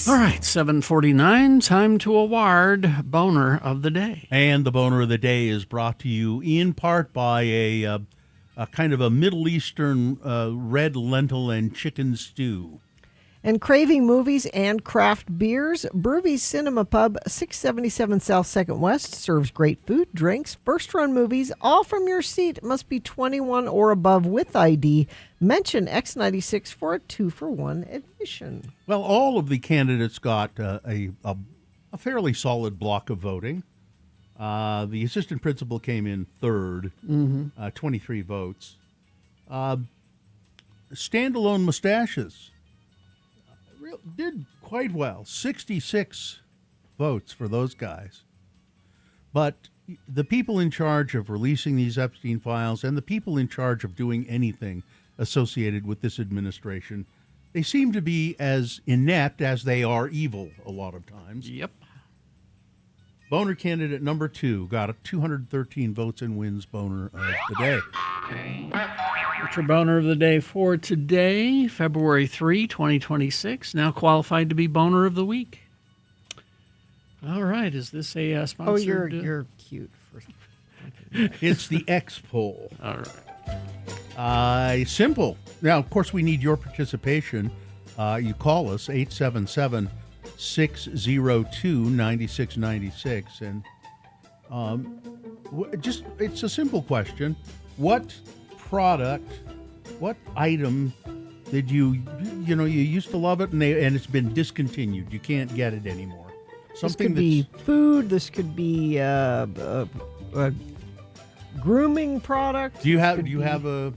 All right, 7:49. Time to award Boner of the Day.
And the Boner of the Day is brought to you in part by a kind of a Middle Eastern red lentil and chicken stew.
And craving movies and craft beers, Broovies Cinema Pub, 677 South 2nd West, serves great food, drinks, first-run movies, all from your seat. Must be 21 or above with ID. Mention X96 for a 2-for-1 admission.
Well, all of the candidates got a fairly solid block of voting. The assistant principal came in third, 23 votes. Standalone mustaches did quite well, 66 votes for those guys. But the people in charge of releasing these Epstein files and the people in charge of doing anything associated with this administration, they seem to be as inept as they are evil a lot of times.
Yep.
Boner candidate number 2 got a 213 votes and wins Boner of the Day.
What's your Boner of the Day for today, February 3, 2026? Now qualified to be Boner of the Week. All right. Is this a sponsored?
Oh, you're cute.
It's the X poll.
All right.
Simple. Now, of course, we need your participation. You call us 877-602-9696, and just it's a simple question. What product, what item did you used to love it and it's been discontinued? You can't get it anymore.
This could be food. This could be a grooming product.
Do you have a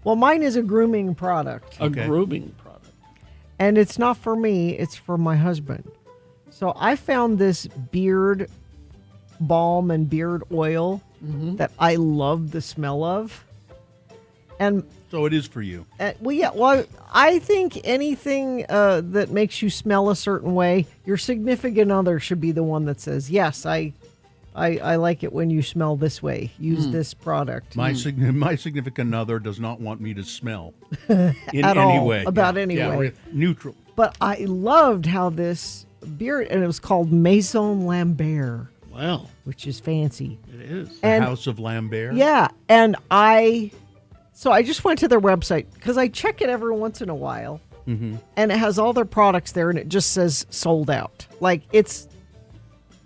Well, mine is a grooming product.
A grooming product.
And it's not for me, it's for my husband. So I found this beard balm and beard oil that I love the smell of. And
so it is for you.
Well, I think anything that makes you smell a certain way, your significant other should be the one that says, yes, I like it when you smell this way. Use this product.
My significant other does not want me to smell in
At
any
all,
way.
about any
Yeah,
way.
neutral.
But I loved how this beard, and it was called Maison Lambert.
Well,
which is fancy.
It is.
The House of Lambert.
Yeah, and I just went to their website because I check it every once in a while, and it has all their products there, and it just says sold out. Like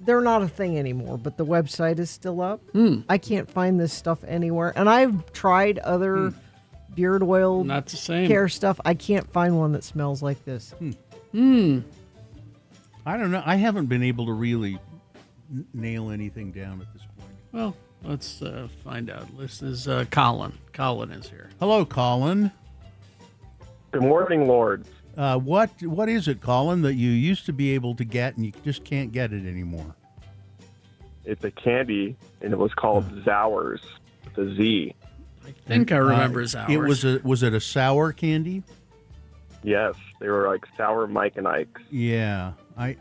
they're not a thing anymore, but the website is still up. I can't find this stuff anywhere, and I've tried other beard oil
Not the same.
care stuff. I can't find one that smells like this.
I don't know. I haven't been able to really nail anything down at this point.
Well, let's find out. This is Colin. Colin is here.
Hello, Colin.
Good morning, Lords.
What is it, Colin, that you used to be able to get and you just can't get it anymore?
It's a candy, and it was called Zowers with a Z.
I think I remember Zowers.
Was it a sour candy?
Yes, they were like sour Mike and Ike's.
Yeah, I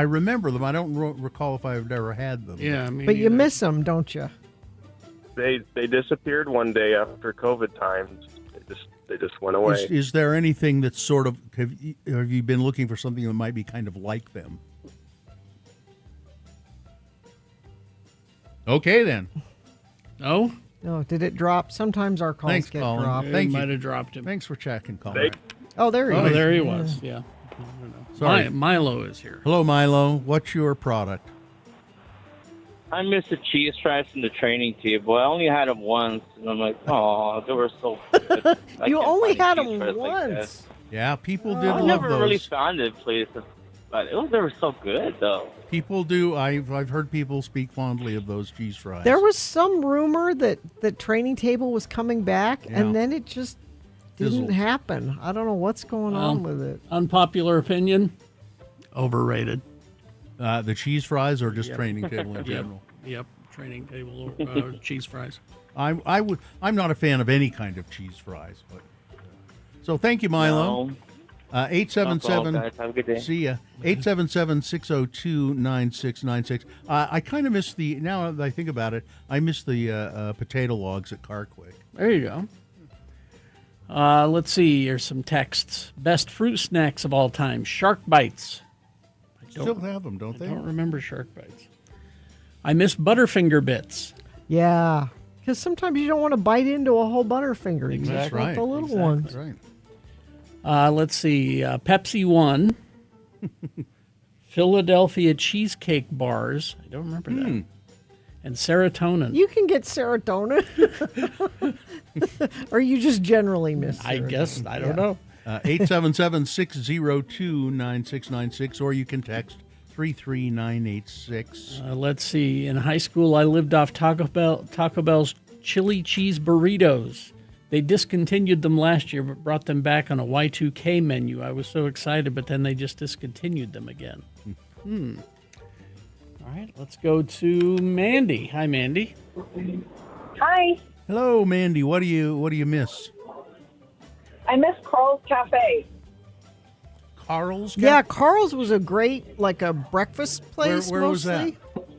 remember them. I don't recall if I've ever had them.
Yeah,
but you miss them, don't you?
They disappeared one day after COVID times. They just went away.
Is there anything that's sort of have you been looking for something that might be kind of like them? Okay then.
No.
No, did it drop? Sometimes our calls
Thanks,
get
Colin.
dropped.
Thank you.
Might have dropped him.
Thanks for checking, Colin.
Oh, there he is.
There he was. Yeah.
Sorry.
Milo is here.
Hello, Milo. What's your product?
I missed the cheese fries from the training table. I only had them once, and I'm like, oh, they were so good.
You only had
cheese
them
fries like that.
once.
Yeah, people did
I
love
never
those.
really found it, please, but they were so good, though.
People do. I've heard people speak fondly of those cheese fries.
There was some rumor that Training Table was coming back,
Yeah.
and then it just didn't
Fizzled.
happen. I don't know what's going on with it.
Unpopular opinion, overrated.
The cheese fries or just
Yep.
training table in general?
Yep, training table cheese fries.
I'm not a fan of any kind of cheese fries, but so thank you, Milo.
No.
877.
No problem, guys. Have a good day.
See ya. 877-602-9696. I kind of miss now that I think about it, I miss the potato logs at Carquick.
There you go. Let's see. Here's some texts. Best fruit snacks of all time: Shark Bites.
Still have them, don't they?
I don't remember Shark Bites. I miss Butterfinger Bits.
Yeah, because sometimes you don't want to bite into a whole Butterfinger. You just want the little ones.
Right.
Let's see. Pepsi One. Philadelphia cheesecake bars. I don't remember that. And serotonin.
You can get serotonin, or you just generally miss.
I guess I don't know.
877-602-9696, or you can text 33986.
Let's see. In high school, I lived off Taco Bell's chili cheese burritos. They discontinued them last year, but brought them back on a Y2K menu. I was so excited, but then they just discontinued them again. All right, let's go to Mandy. Hi, Mandy.
Hi,
Hello, Mandy. What do you miss?
I miss Carl's Cafe.
Carl's?
Yeah, Carl's was a great a breakfast place.
Where was that?
mostly.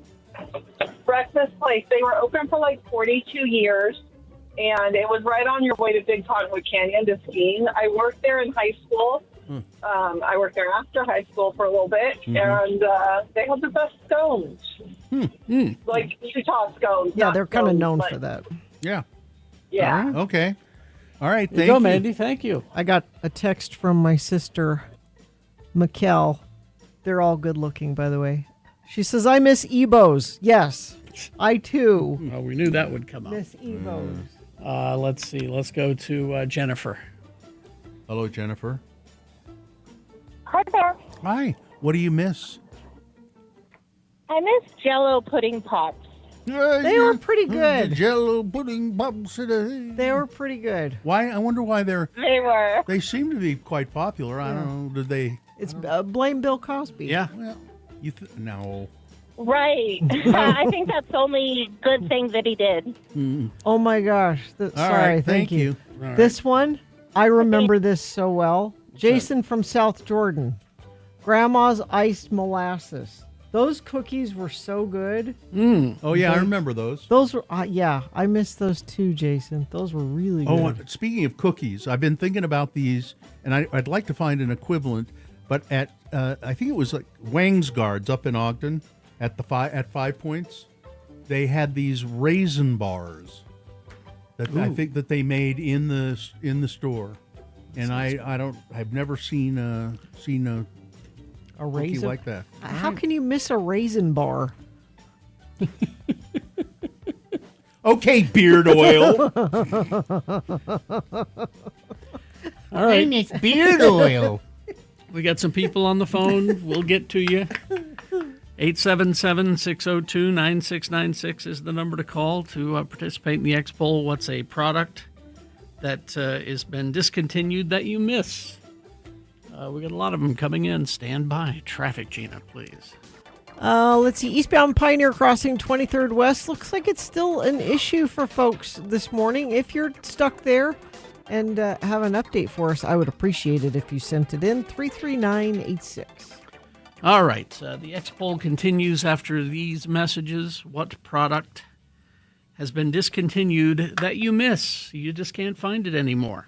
Breakfast place. They were open for like 42 years, and it was right on your way to Big Cottonwood Canyon to skiing. I worked there in high school. I worked there after high school for a little bit, and they had the best scones. Like Utah scones.
Yeah,
not
they're kind of
scones,
known
but-
for that.
Yeah.
Yeah.
All right. Okay. All right.
There
Thank
you
you.
go, Mandy.
Thank you.
I got a text from my sister, Mikkel. They're all good looking, by the way. She says, I miss Ebos. Yes, I too.
Well, we knew that would come up.
Miss Ebos.
Let's see. Let's go to Jennifer.
Hello, Jennifer.
Hi there.
Hi. What do you miss?
I miss Jello pudding pops.
They were pretty good.
The Jello pudding pops.
They were pretty good.
Why? I wonder why they're.
They were.
They seem to be quite popular. I don't know. Did they?
It's blame Bill Cosby.
Yeah.
Well, no.
Right. I think that's the only good thing that he did.
Oh my gosh.
All
Sorry.
right,
Thank
thank
you.
you. All
This one, I remember this so well. Jason from South Jordan. Grandma's iced molasses. Those cookies were so good.
Oh yeah, I remember those.
Those were yeah. I miss those too, Jason. Those were really good.
Oh, and speaking of cookies, I've been thinking about these, and I'd like to find an equivalent. But at I think it was like Wang's Guards up in Ogden at at 5 Points, they had these raisin bars that I think that they made in the store, and I've never seen a cookie
raisin
like that.
How can you miss a raisin bar?
Okay, beard oil.
All right.
I miss beard oil.
We got some people on the phone. We'll get to you. 877-602-9696 is the number to call to participate in the X-Poll. What's a product that has been discontinued that you miss? We got a lot of them coming in. Stand by. Traffic, Gina, please.
Let's see. Eastbound Pioneer Crossing 23rd West. Looks like it's still an issue for folks this morning. If you're stuck there and have an update for us, I would appreciate it if you sent it in. 33986.
All right. The X-Poll continues after these messages. What product has been discontinued that you miss? You just can't find it anymore.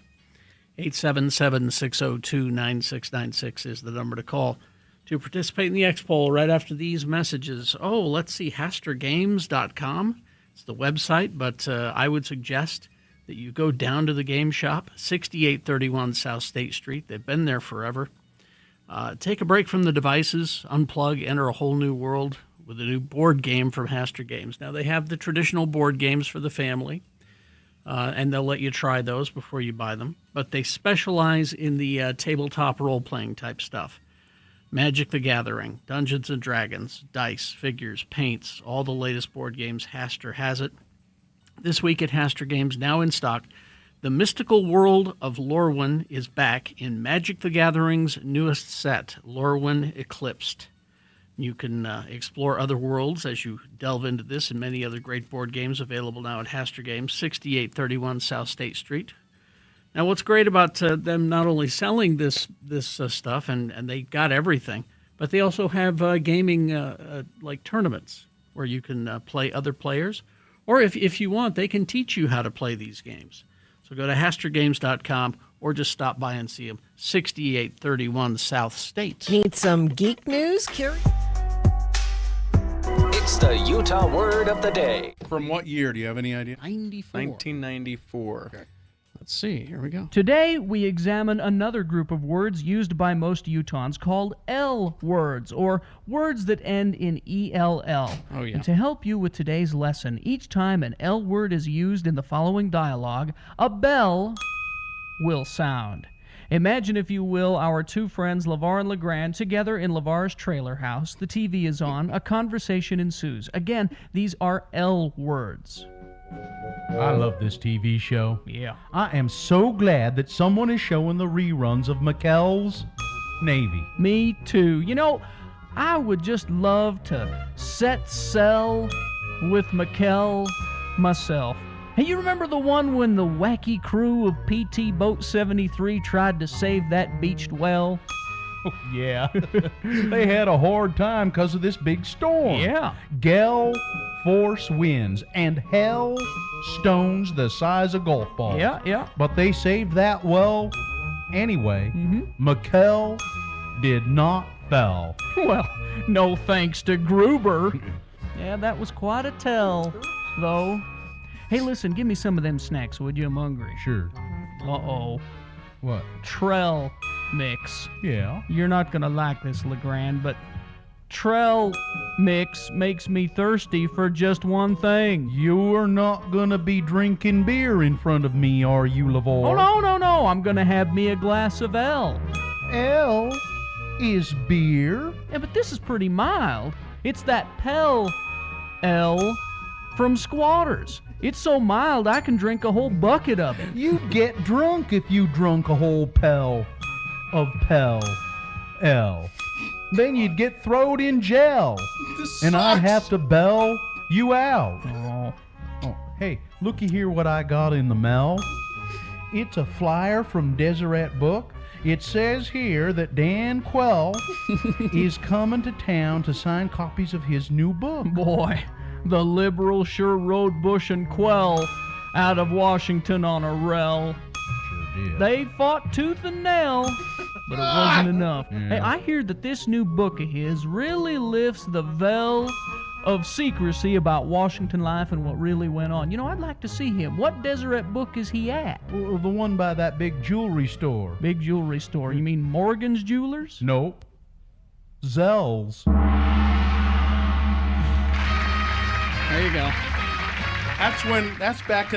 877-602-9696 is the number to call to participate in the X-Poll right after these messages. Oh, let's see, HasterGames.com. It's the website, but I would suggest that you go down to the game shop, 6831 South State Street. They've been there forever. Take a break from the devices, unplug, enter a whole new world with a new board game from Haster Games. Now, they have the traditional board games for the family, and they'll let you try those before you buy them. But they specialize in the tabletop role-playing type stuff. Magic the Gathering, Dungeons & Dragons, dice, figures, paints, all the latest board games. Haster has it. This week at Haster Games, now in stock, The Mystical World of Lorwyn is back in Magic the Gathering's newest set, Lorwyn Eclipsed. You can explore other worlds as you delve into this and many other great board games available now at Haster Games, 6831 South State Street. Now, what's great about them not only selling this stuff, and they got everything, but they also have gaming like tournaments where you can play other players. Or if you want, they can teach you how to play these games. So go to HasterGames.com or just stop by and see them, 6831 South State.
Need some geek news, Carrie?
It's the Utah Word of the Day.
From what year? Do you have any idea?
1994.
Okay.
Let's see. Here we go.
Today, we examine another group of words used by most Utahns called L words, or words that end in ELL.
Oh, yeah.
And to help you with today's lesson, each time an L word is used in the following dialogue, a bell will sound. Imagine, if you will, our two friends, LeVar and LeGrand, together in LeVar's trailer house. The TV is on. A conversation ensues. Again, these are L words.
I love this TV show.
Yeah.
I am so glad that someone is showing the reruns of McKell's Navy.
Me too. You know, I would just love to set sail with McKell myself. Hey, you remember the one when the wacky crew of PT Boat 73 tried to save that beached well?
Oh, yeah. They had a hard time because of this big storm.
Yeah.
Gale force winds and hell stones the size of golf balls.
Yeah.
But they saved that well anyway. McKell did not fell.
Well, no thanks to Gruber. Yeah, that was quite a tell, though. Hey, listen, give me some of them snacks, would you? I'm hungry.
Sure.
Uh-oh.
What?
Trell mix.
Yeah.
You're not going to like this, LeGrand, but Trell mix makes me thirsty for just one thing.
You're not going to be drinking beer in front of me, are you, LeVar?
Oh, no. I'm going to have me a glass of L.
L is beer?
Yeah, but this is pretty mild. It's that Pell L from Squatters. It's so mild I can drink a whole bucket of it.
You'd get drunk if you drunk a whole Pell of Pell L. Then you'd get throwed in jail. And I'd have to bail you out. Oh, hey, looky here what I got in the mail. It's a flyer from Deseret Book. It says here that Dan Quell is coming to town to sign copies of his new book.
Boy, the liberals sure rode Bush and Quell out of Washington on a rel.
Sure did.
They fought tooth and nail, but it wasn't enough.
Yeah.
Hey, I hear that this new book of his really lifts the veil of secrecy about Washington life and what really went on. You know, I'd like to see him. What Deseret Book is he at?
Well, the one by that big jewelry store.
Big jewelry store. You mean Morgan's Jewelers?
Nope. Zell's.
There you go.
That's back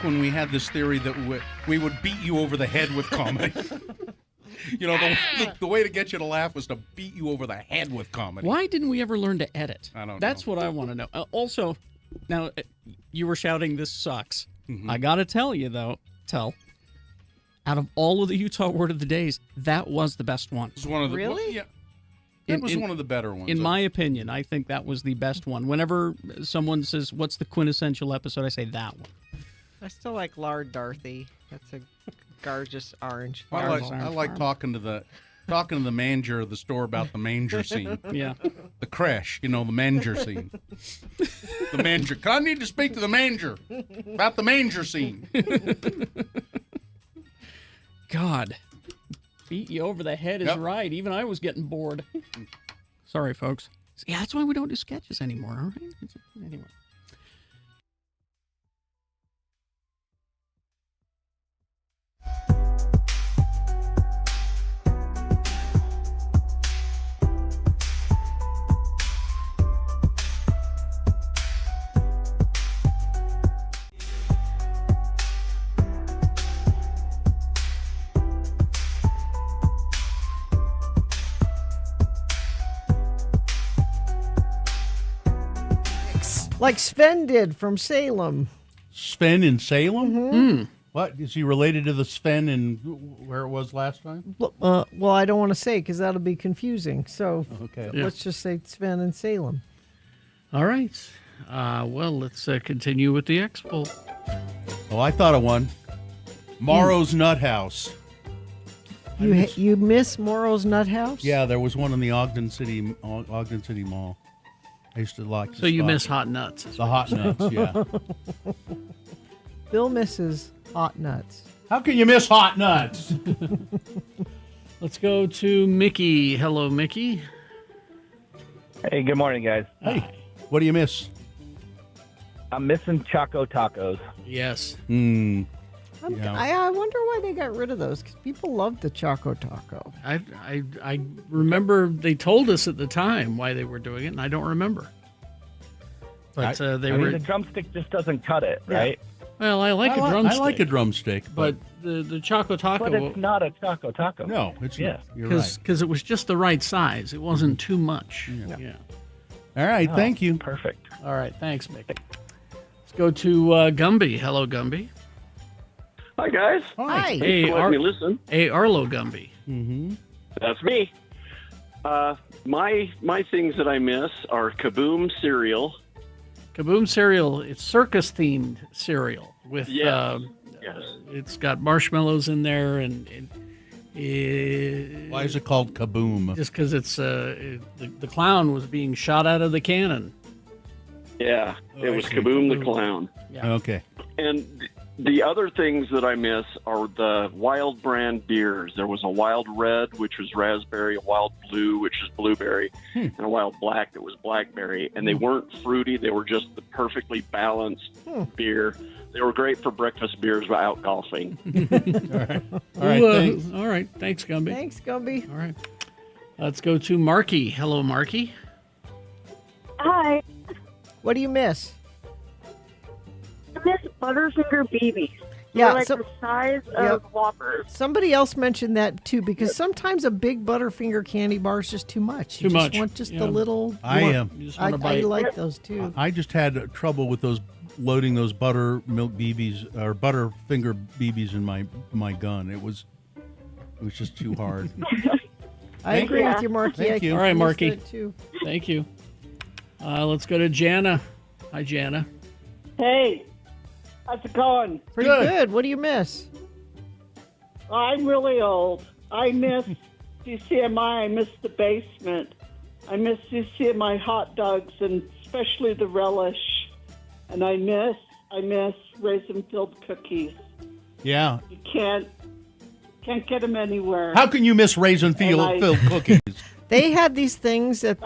when we had this theory that we would beat you over the head with comedy. You know, the way to get you to laugh was to beat you over the head with comedy.
Why didn't we ever learn to edit?
I don't know.
That's what I want to know. Also, now you were shouting, "This sucks." I gotta tell you though, out of all of the Utah Word of the Days, that was the best one.
It was one of the
Really?
Yeah. That was one of the better ones.
In my opinion, I think that was the best one. Whenever someone says, "What's the quintessential episode?" I say that one.
I still like Lard Dorothy. That's a gorgeous orange.
I like talking to the manager of the store about the manger scene.
Yeah.
The crash, the manger scene. The manger. I need to speak to the manger about the manger scene.
God. Beat you over the head is right. Even I was getting bored. Sorry, folks. Yeah, that's why we don't do sketches anymore, all right? Anyway.
Like Sven did from Salem.
Sven in Salem?
Mm-hmm.
What? Is he related to the Sven in where it was last time?
Well, I don't want to say because that'll be confusing. So
Okay.
let's just say Sven in Salem.
All right. Well, let's continue with the Expo.
Oh, I thought of one. Morrow's Nut House.
You miss Morrow's Nut House?
Yeah, there was one in the Ogden City Mall. I used to like.
So you miss hot nuts.
The hot nuts, yeah.
Bill misses hot nuts.
How can you miss hot nuts?
Let's go to Mickey. Hello, Mickey.
Hey, good morning, guys.
Hey, what do you miss?
I'm missing Choco Tacos.
Yes.
I wonder why they got rid of those because people loved the Choco Taco.
I remember they told us at the time why they were doing it, and I don't remember. But
the drumstick just doesn't cut it, right?
Well, I like a drumstick.
I like a drumstick,
but the Choco Taco.
But it's not a Choco Taco.
No, it's not. You're right.
Because it was just the right size. It wasn't too much. Yeah.
All right, thank you.
Perfect.
All right, thanks, Mickey. Let's go to Gumby. Hello, Gumby.
Hi, guys.
Hi.
Thanks for letting me listen.
Hey, Arlo Gumby.
Mm-hmm.
That's me. My things that I miss are Kaboom cereal.
Kaboom cereal. It's circus-themed cereal. With
Yes.
It's got marshmallows in there, and
Why is it called Kaboom?
just because it's the clown was being shot out of the cannon.
Yeah,
Oh,
it was Kaboom the clown.
Yeah.
Okay.
And the other things that I miss are the Wild brand beers. There was a Wild Red, which was raspberry, a Wild Blue, which is blueberry, and a Wild Black that was blackberry. And they weren't fruity. They were just the perfectly balanced beer. They were great for breakfast beers while out golfing.
All right, thanks.
All right, thanks, Gumby.
Thanks, Gumby.
All right. Let's go to Marky. Hello, Marky.
Hi.
What do you miss?
I miss Butterfinger BBs.
Yeah,
They're like the size of Whoppers.
Somebody else mentioned that too because sometimes a big Butterfinger candy bar is just too much. You
Too
just
much.
want just
Yeah.
a little.
I am.
You just
I,
want to
I
bite.
like those too.
I just had trouble with those loading those buttermilk BBs or Butterfinger BBs in my gun. It was just too hard.
I agree with you, Marky.
Thank you.
All right,
miss
Marky.
that too.
Thank you. Let's go to Jana. Hi, Jana.
Hey, how's it going?
Pretty good. What do you miss?
I'm really old. I miss CCMI. I miss the basement. I miss CCMI hot dogs and especially the relish. And I miss raisin-filled cookies.
Yeah.
You can't get them anywhere.
How can you miss raisin-filled cookies?
They had these things at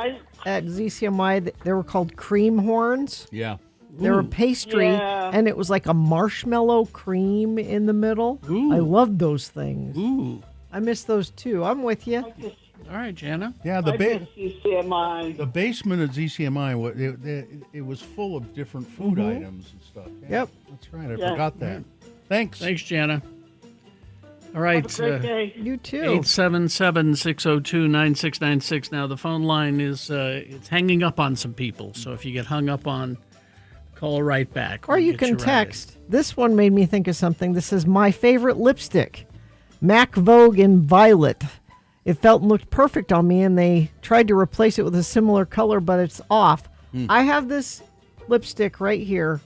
ZCMI. They were called cream horns.
Yeah.
They were pastry,
Yeah.
and it was like a marshmallow cream in the middle. I loved those things.
Ooh.
I miss those too. I'm with you.
All right, Jana.
Yeah,
I miss CCMI.
the basement at ZCMI, it was full of different food items and stuff. Yeah,
Yep.
That's right. I
Yeah.
forgot that. Thanks.
Thanks, Jana. All right.
Have a great day.
You too.
877-602-9696. Now, the phone line is it's hanging up on some people. So if you get hung up on, call right back.
Or
We'll
you
get
can
routed.
text. This one made me think of something. This is my favorite lipstick, Mac Vogue in Violet. It felt and looked perfect on me, and they tried to replace it with a similar color, but it's off. I have this lipstick right here.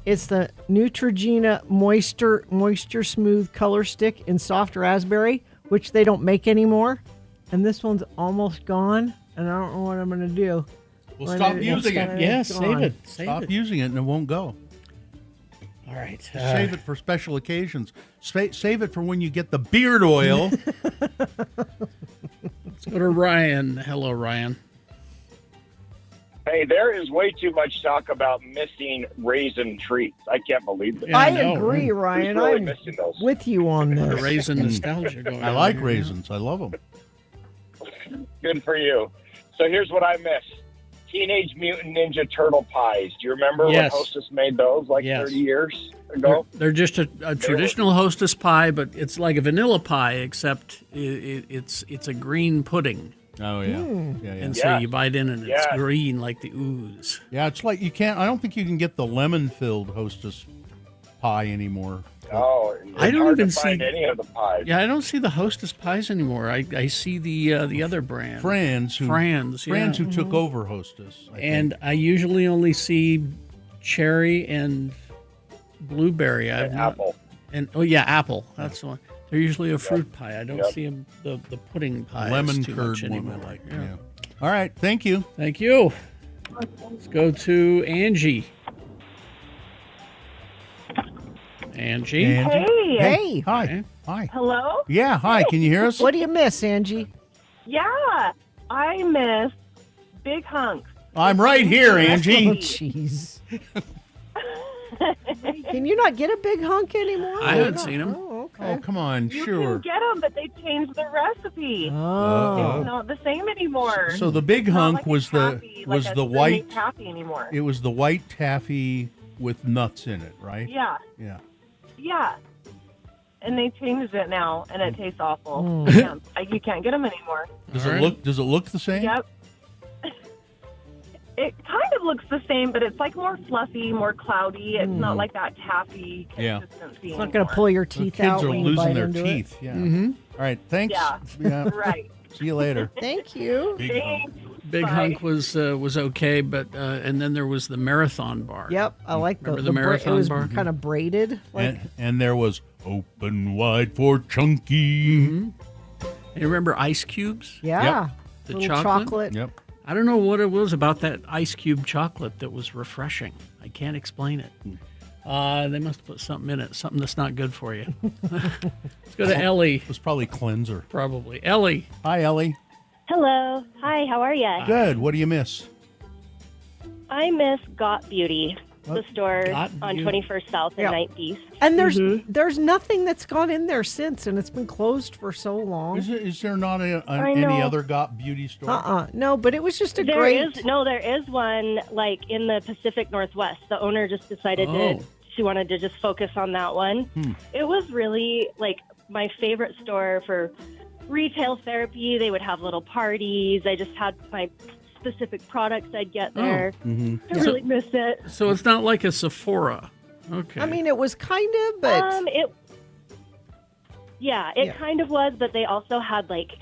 It's the Neutrogena Moisture Smooth Color Stick in Soft Raspberry, which they don't make anymore. And this one's almost gone, and I don't know what I'm going to do.
Well, stop using it.
Yeah, save it.
Stop using it, and it won't go.
All right.
Save it for special occasions. Save it for when you get the beard oil.
Let's go to Ryan. Hello, Ryan.
Hey, there is way too much talk about missing raisin treats. I can't believe it.
I agree, Ryan.
Who's really
I'm
missing those?
with you on this.
The raisin nostalgia going
I
on
like
here.
raisins. I love them.
Good for you. So here's what I miss. Teenage Mutant Ninja Turtle pies. Do you remember
Yes.
when Hostess made those like
Yes.
30 years ago?
They're just a traditional Hostess pie, but it's like a vanilla pie, except it's a green pudding.
Oh, yeah. Yeah.
And so you bite in and it's
Yes.
green like the ooze.
Yeah, it's like I don't think you can get the lemon-filled Hostess pie anymore.
Oh, it's
I don't
hard
even
to find
see-
any of the pies.
Yeah, I don't see the Hostess pies anymore. I see the other brand.
Franz who took over Hostess. I
And
think.
I usually only see cherry and blueberry. I've not-
apple.
And apple. That's the one. They're usually a fruit pie. I don't see the pudding pie.
Lemon
too
curd
much
one
anymore.
I like. Yeah. All right, thank you.
Thank you. Let's go to Angie. Angie.
Hey.
Hi. Hi.
Hello?
Yeah, hi. Can you hear us?
What do you miss, Angie?
Yeah, I miss big hunks.
I'm right here, Angie.
Oh, jeez. Can you not get a big hunk anymore?
I haven't seen them.
Oh, okay.
Oh, come on,
You
sure.
can get them, but they changed the recipe.
Oh.
It's not the same anymore.
So the big
It's not
hunk
like a
was
taffy,
the was
like a
the
gourmet
white
taffy anymore.
It was the white taffy with nuts in it, right?
Yeah,
Yeah.
yeah. And they changed it now, and it tastes awful.
Mm.
You can't get them anymore.
Does
All
it
right.
look Does it look the same?
Yep. It kind of looks the same, but it's like more fluffy, more cloudy. It's not like that taffy
Yeah.
consistency.
It's not going to pull your
The
teeth
kids
out
are
when you
losing
bite
their
into
teeth.
it.
Yeah.
Mm-hmm.
All right. Thanks.
Yeah. Right.
See you later.
Thank you.
Big hunk.
Big
Bye.
hunk was okay, but and then there was the marathon bar.
Yep, I like
Remember
the
the
bra-
marathon
It was
bar?
kind of braided. Like,
And there was open wide for Chunky.
And you remember ice cubes?
yeah.
The
Little
chocolate?
Yep.
I don't know what it was about that ice cube chocolate that was refreshing. I can't explain it. They must have put something in it, something that's not good for you. Let's go to Ellie.
It was probably cleanser.
Probably. Ellie.
Hi, Ellie.
Hello. Hi, how are you?
Good. What do you miss?
I miss Got Beauty, the store
Got
on
Beauty.
21st South and
Yeah.
9th East.
and there's nothing that's gone in there since, and it's been closed for so long.
Is there not
I
any
know.
other Got Beauty store?
No, but it was just a
There
great.
is one like in the Pacific Northwest. The owner just decided
Oh.
she wanted to just focus on that one. It was really like my favorite store for retail therapy. They would have little parties. I just had my specific products I'd get there.
Mm-hmm.
I really miss it.
So it's not like a Sephora. Okay.
I mean, it was kind of, but
It
Yeah.
kind of was, but they also had like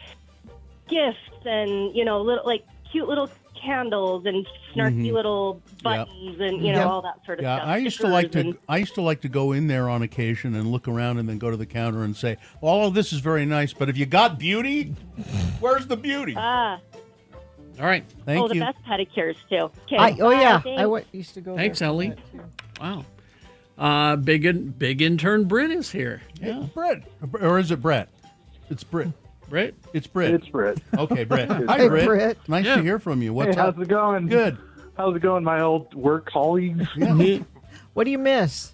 gifts and little like cute little candles and snarky little buttons and all that sort of
Yeah,
stuff.
I used to like to go in there on occasion and look around and then go to the counter and say, well, "All of this is very nice, but have you got beauty? Where's the beauty?"
Ah.
All right.
Thank
the
you.
best pedicures too. Okay.
yeah,
thanks.
used to go.
Thanks,
there for
Ellie.
that, too.
Wow. Big intern Britt is here.
Yeah, Brett, or is it Brett? It's Britt.
Britt?
It's Britt.
It's Britt.
Okay, Britt.
Hey,
Hi, Britt.
Britt.
Nice
Yeah.
to hear from you. What's
Hey, how's
up?
it going?
Good.
How's it going, my old work colleagues?
What do you miss?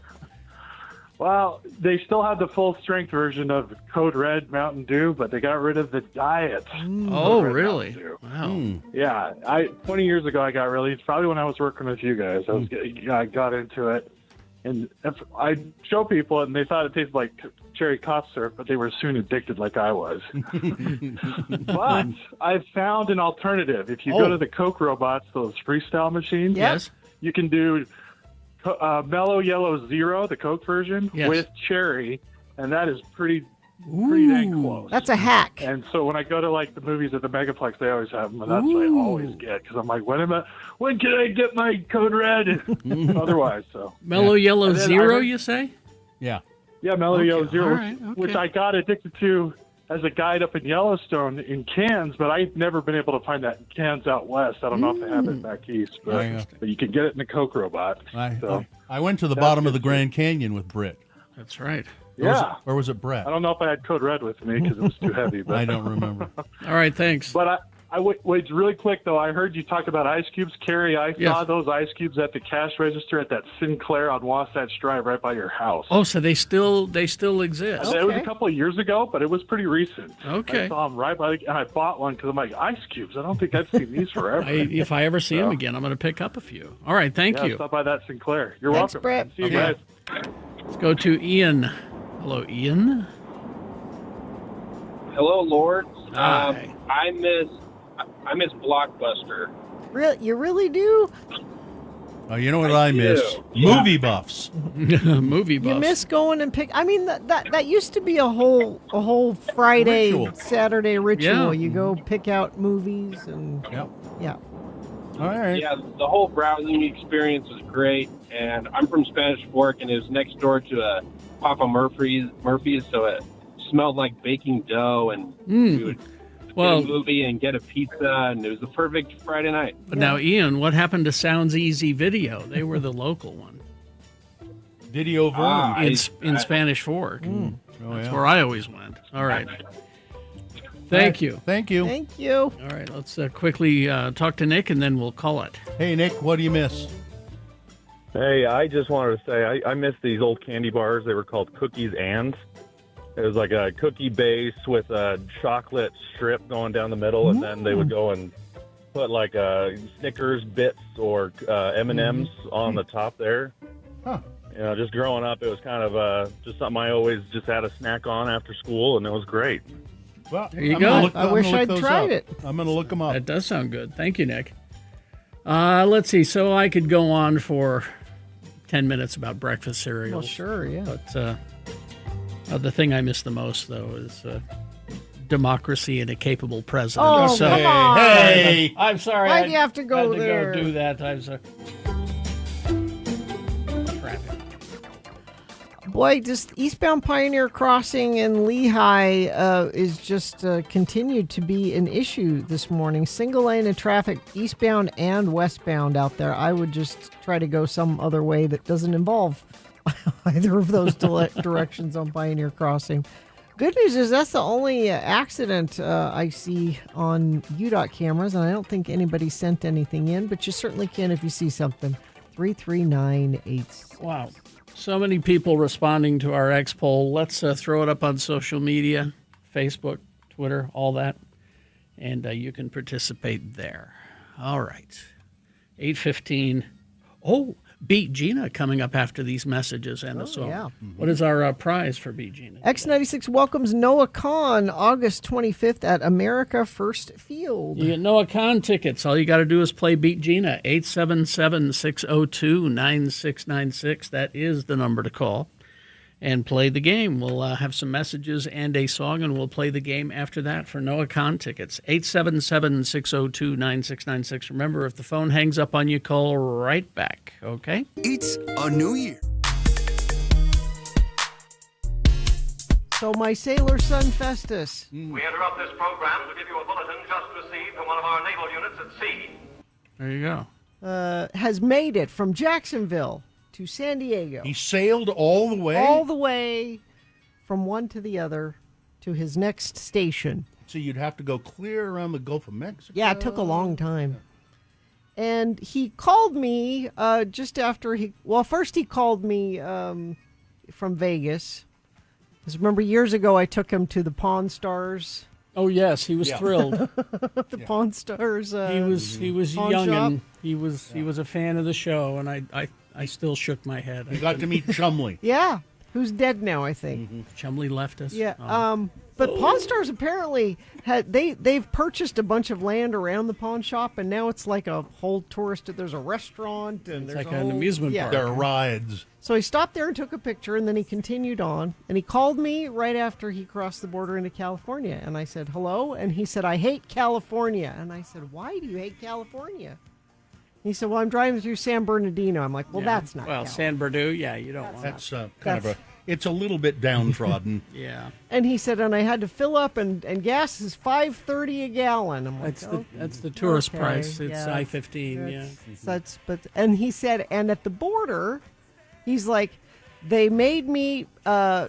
Well, they still have the full strength version of Code Red Mountain Dew, but they got rid of the diet.
Oh,
Code Red
really?
Mountain Dew.
Wow.
Yeah, 20 years ago I got released. Probably when I was working with you guys, I got into it, and if I show people it and they thought it tasted like cherry cough syrup, but they were soon addicted like I was. But I've found an alternative. If you go to the Coke robots, those freestyle machines,
Yes.
you can do Mellow Yellow Zero, the Coke version, with cherry, and that is pretty dang close.
That's a hack.
And so when I go to like the movies at the Megaplex, they always have them, and that's what I always get because I'm like, when can I get my Code Red? Otherwise, so
Mellow Yellow
And then
Zero, you say?
Yeah.
Yeah, Mellow Yellow Zero,
all right,
which I got addicted to as a guide up in Yellowstone in cans, but I've never been able to find that in cans out west. I don't know if they have it back east, but you can get it in the Coke robot.
I went to the
That's
bottom of
good
the Grand Canyon with Britt.
That's right.
Or was it Brett?
I don't know if I had Code Red with me because it was too heavy. But
I don't remember.
All right, thanks.
But wait, really quick though. I heard you talk about ice cubes, Carrie. I saw those ice cubes at the cash register at that Sinclair on Wasatch Drive, right by your house.
Oh, so they still exist.
It was a couple of years ago, but it was pretty recent.
Okay.
I saw them right by, and I bought one because I'm like, ice cubes. I don't think I've seen these forever.
If I ever see them again, I'm going to pick up a few. All right, thank you.
Stop by that Sinclair. You're
Thanks,
welcome.
Brett.
See you guys.
Let's go to Ian. Hello, Ian.
Hello, Lord.
Hi.
I miss Blockbuster.
You really do?
Oh, you know what I miss?
Yeah.
Movie buffs.
Movie buffs.
You miss going and pick. I mean, that used to be a whole Friday,
Ritual.
Saturday ritual.
Yeah.
You go pick out movies and yeah.
All right.
Yeah, the whole browsing experience was great, and I'm from Spanish Fork, and it was next door to a Papa Murphy's, so it smelled like baking dough, and we would get a movie and get a pizza, and it was the perfect Friday night.
But now, Ian, what happened to Sounds Easy Video? They were the local one.
Video Vernon.
In Spanish Fork.
Oh,
That's
yeah.
where I always went. All right. Thank you.
Thank you.
Thank you.
All right, let's quickly talk to Nick, and then we'll call it.
Hey, Nick, what do you miss?
Hey, I just wanted to say I miss these old candy bars. They were called Cookies and. It was like a cookie base with a chocolate strip going down the middle, and then they would go and put like Snickers bits or M&Ms on the top there.
Huh.
You know, just growing up, it was kind of just something I always just had a snack on after school, and it was great.
Well,
There you
I'm
go.
gonna look-
I
I'm
wish
gonna look
I'd
those
tried
up.
it.
I'm going to look them up.
That does sound good. Thank you, Nick. Let's see. So I could go on for 10 minutes about breakfast cereals.
Well, sure, yeah.
But the thing I miss the most, though, is democracy and a capable president.
Oh, come on.
Hey.
I'm sorry.
Why'd
I
you have to go
had to
there?
go do that. I'm sorry.
Boy, just eastbound Pioneer Crossing in Lehigh is just continued to be an issue this morning. Single lane of traffic eastbound and westbound out there. I would just try to go some other way that doesn't involve either of those directions on Pioneer Crossing. Good news is that's the only accident I see on UDOT cameras, and I don't think anybody sent anything in, but you certainly can if you see something. 33986.
Wow. So many people responding to our X poll. Let's throw it up on social media, Facebook, Twitter, all that. And you can participate there. All right. 8:15. Oh, Beat Gina coming up after these messages and a song.
yeah.
What is our prize for Beat Gina?
X96 welcomes Noah Kahn August 25th at America First Field.
You get Noah Kahn tickets. All you got to do is play Beat Gina. 877-602-9696. That is the number to call. And play the game. We'll have some messages and a song, and we'll play the game after that for Noah Kahn tickets. 877-602-9696. Remember, if the phone hangs up on you, call right back, okay?
It's a new year.
So my sailor son Festus.
We interrupt this program to give you a bulletin just received from one of our naval units at sea.
There you go.
Has made it from Jacksonville to San Diego.
He sailed all the way?
All the way from one to the other to his next station.
So you'd have to go clear around the Gulf of Mexico?
Yeah, it took a long time. And he called me just after first he called me from Vegas. Because remember, years ago I took him to the Pawn Stars.
Oh, yes, he was thrilled.
The Pawn Stars.
He was
pawn
young,
shop.
and he was a fan of the show, and I still shook my head.
You got to meet Chumley.
Yeah. who's dead now, I think.
Chumley left us.
Yeah.
Oh.
But Pawn Stars apparently they've purchased a bunch of land around the pawn shop, and now it's like a whole tourist. There's a restaurant and
It's
there's
like
a
an
whole,
amusement park.
There are rides.
So he stopped there and took a picture, and then he continued on. And he called me right after he crossed the border into California. And I said, hello? And he said, I hate California. And I said, why do you hate California? He said, well, I'm driving through San Bernardino. I'm like, well, that's not
Well,
California.
San Bernardino, yeah, you don't want
That's kind
That's-
of it's a little bit downtrodden.
Yeah.
And he said, and I had to fill up, and gas is $5.30 a gallon. I'm like,
That's the tourist
okay,
price. It's
yeah.
I-15, yeah.
And he said, and at the border, he's like, they made me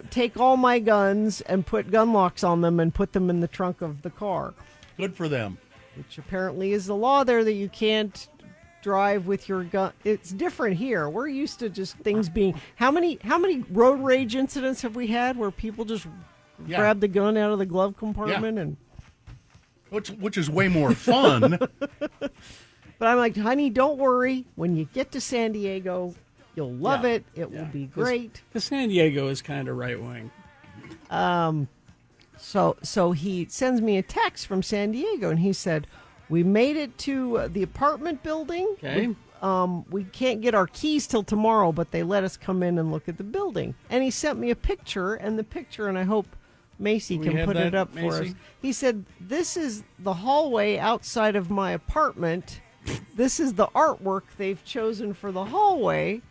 take all my guns and put gun locks on them and put them in the trunk of the car.
Good for them.
Which apparently is the law there, that you can't drive with your gun. It's different here. We're used to just things being. How many road rage incidents have we had where people just grab the gun out of the glove compartment and.
Which is way more fun.
But I'm like, honey, don't worry. When you get to San Diego, you'll love it. It will be great.
Because San Diego is kind of right wing.
So he sends me a text from San Diego, and he said, we made it to the apartment building.
Okay.
We can't get our keys till tomorrow, but they let us come in and look at the building. And he sent me a picture, and I hope Macy
We
can
have
put
that,
it up for us.
Macy?
He said, this is the hallway outside of my apartment. This is the artwork they've chosen for the hallway.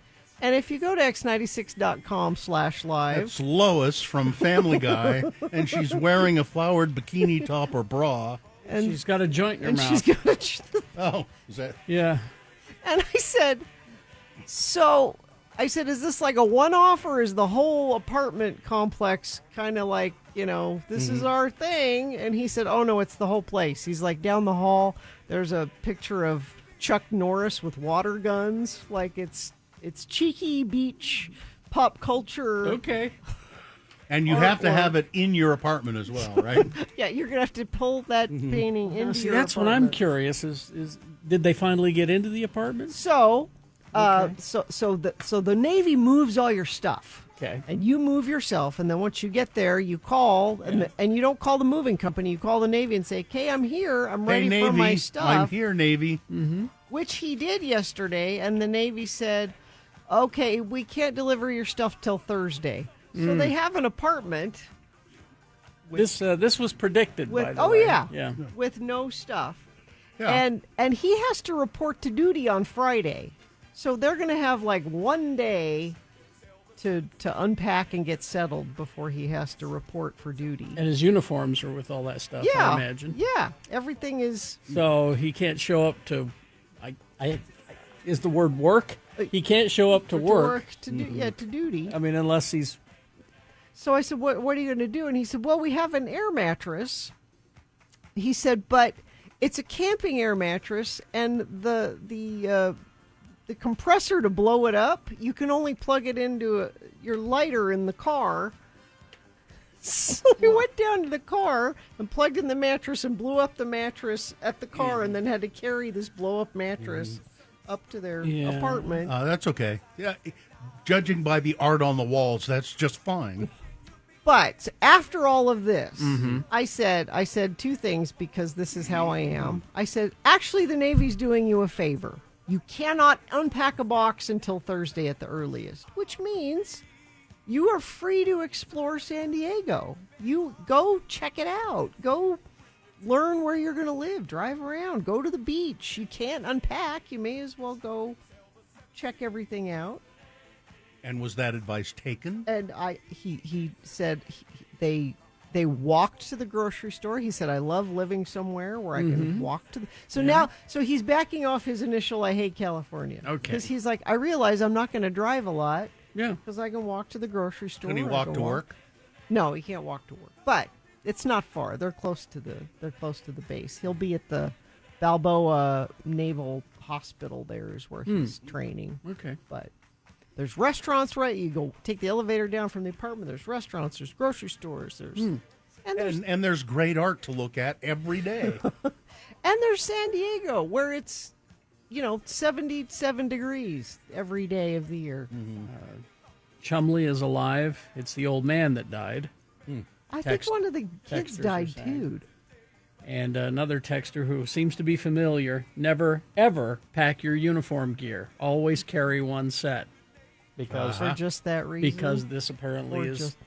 And if you go to x96.com/live.
That's Lois from Family Guy, and she's wearing a flowered bikini top or bra.
And
she's got a joint in her
and
mouth.
she's got a
Oh, is that?
Yeah.
And I said, is this like a one-off, or is the whole apartment complex kind of like, this is our thing? And he said, oh, no, it's the whole place. He's like, down the hall, there's a picture of Chuck Norris with water guns. Like, it's cheeky beach pop culture.
Okay.
And you have to have it in your apartment as well, right?
Yeah, you're going to have to pull that painting into
See,
your
that's what
apartment.
I'm curious is did they finally get into the apartment?
So the Navy moves all your stuff.
Okay.
And you move yourself, and then once you get there, you call, and you don't call the moving company. You call the Navy and say, "Okay, I'm here. I'm ready
Hey, Navy,
for my stuff."
I'm here, Navy.
Mm-hmm. Which he did yesterday, and the Navy said, "Okay, we can't deliver your stuff till Thursday." So they have an apartment.
This was predicted.
With,
by the way.
with no stuff.
Yeah.
And he has to report to duty on Friday. So they're going to have like one day to unpack and get settled before he has to report for duty.
And his uniforms are with all that stuff,
Yeah.
I imagine.
Yeah. Everything is.
So he can't show up to is the word work? He can't show up to work.
To duty.
I mean, unless he's.
So I said, what are you going to do? And he said, well, we have an air mattress. He said, but it's a camping air mattress, and the compressor to blow it up, you can only plug it into your lighter in the car. So we went down to the car and plugged in the mattress and blew up the mattress at the car, and then had to carry this blow-up mattress up to their apartment.
That's okay. Yeah, judging by the art on the walls, that's just fine.
But after all of this, I said two things, because this is how I am. I said, actually, the Navy's doing you a favor. You cannot unpack a box until Thursday at the earliest, which means you are free to explore San Diego. You go check it out. Go learn where you're going to live. Drive around. Go to the beach. You can't unpack. You may as well go check everything out.
And was that advice taken?
And he said they walked to the grocery store. He said, I love living somewhere where I can walk to. So he's backing off his initial I hate California.
Okay.
Because he's like, I realize I'm not going to drive a lot.
Yeah.
Because I can walk to the grocery store.
Can he walk to work?
No, he can't walk to work. But it's not far. They're close to the base. He'll be at the Balboa Naval Hospital. There is where he's training.
Okay.
But there's restaurants, right? You go take the elevator down from the apartment. There's restaurants. There's grocery stores. There's
and there's great art to look at every day.
and there's San Diego, where it's 77 degrees every day of the year.
Chumley is alive. It's the old man that died.
I think one of the kids
texters
died
are saying.
too.
And another texter who seems to be familiar, never, ever pack your uniform gear. Always carry one set. Because
For just that reason?
Because this apparently
Or
is...
just-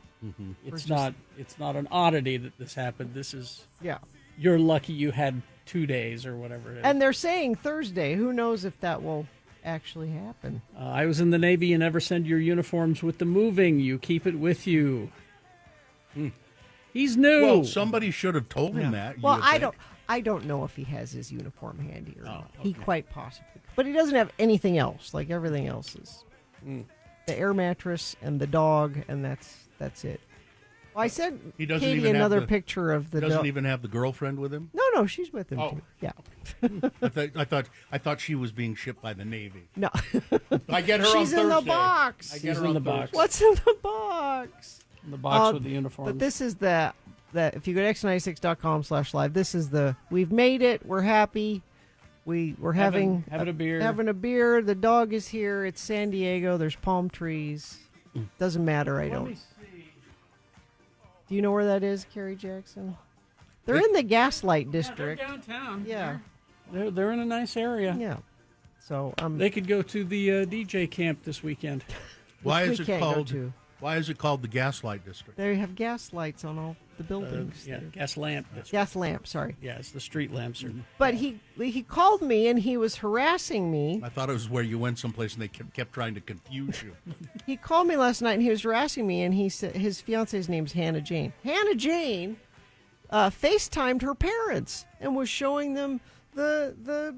It's
or
not. It's not an oddity that this happened. This is.
Yeah.
You're lucky you had 2 days or whatever it is.
And they're saying Thursday. Who knows if that will actually happen?
I was in the Navy. You never send your uniforms with the moving. You keep it with you. He's new.
Well, somebody should have told him that. you
Well,
would
I
think.
don't. I don't know if he has his uniform handy or not. He
okay.
quite possibly, but he doesn't have anything else. Like everything else is
Mm.
the air mattress and the dog, and that's it. Well, I sent
He doesn't
Katie
even have
another
the-
picture of the
Doesn't
dog.
even have the girlfriend with him.
No, she's with him too. Yeah.
I thought she was being shipped by the Navy.
No.
I get her on
She's in the
Thursday.
box.
I get
She's
her
in
on
the
Thursday.
box.
What's in the box?
In the box with the uniforms.
But this is the if you go to x96.com/live, this is the we've made it. We're happy. We're having
a beer.
Having a beer. The dog is here. It's San Diego. There's palm trees. Doesn't matter. I don't. Do you know where that is, Kerry Jackson? They're in the Gaslight District.
They're downtown.
Yeah.
They're in a nice area.
Yeah. So
they could go to the DJ camp this weekend.
Why
Which
is
we
it
can't go
called?
to.
Why is it called the Gaslight District?
They have gas lights on all the buildings.
Yeah, gas lamp.
Gas lamp. Sorry.
Yeah, it's the street lamps.
But he called me and he was harassing me.
I thought it was where you went someplace and they kept trying to confuse you.
He called me last night and he was harassing me, and he said his fiance's name's Hannah Jane. Hannah Jane FaceTimed her parents and was showing them the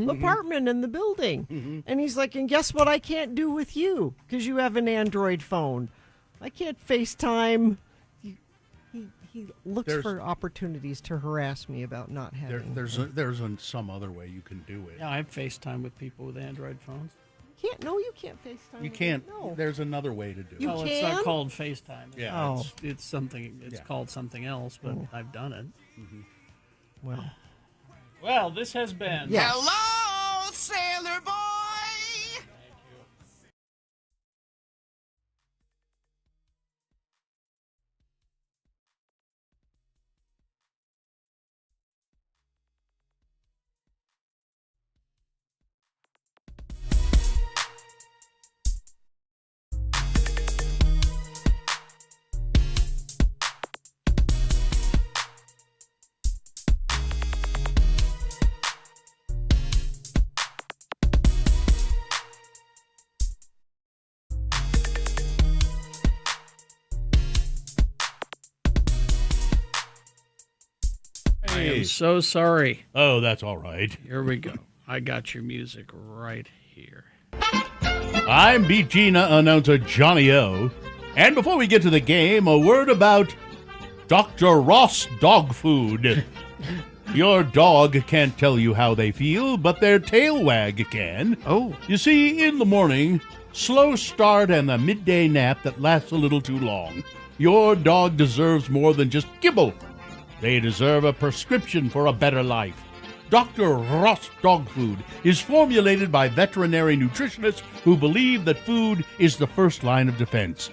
apartment and the building. And he's like, and guess what I can't do with you because you have an Android phone. I can't FaceTime. He looks
There's-
for opportunities to harass me about not having.
There's some other way you can do it.
Yeah, I have FaceTime with people with Android phones.
You can't FaceTime.
You
with
can't.
me. No.
There's another way to do it.
Well, it's not called FaceTime.
Yeah.
Oh.
It's something. It's called something else, but I've done it. Well, this has been.
Yes.
Hello, sailor boy.
I am so sorry.
Oh, that's all right.
Here we go. I got your music right here.
I'm Beat Gina announcer Johnny O. And before we get to the game, a word about Dr. Ross Dog Food. Your dog can't tell you how they feel, but their tail wag can.
Oh.
You see, in the morning, slow start and a midday nap that lasts a little too long. Your dog deserves more than just kibble. They deserve a prescription for a better life. Dr. Ross Dog Food is formulated by veterinary nutritionists who believe that food is the first line of defense.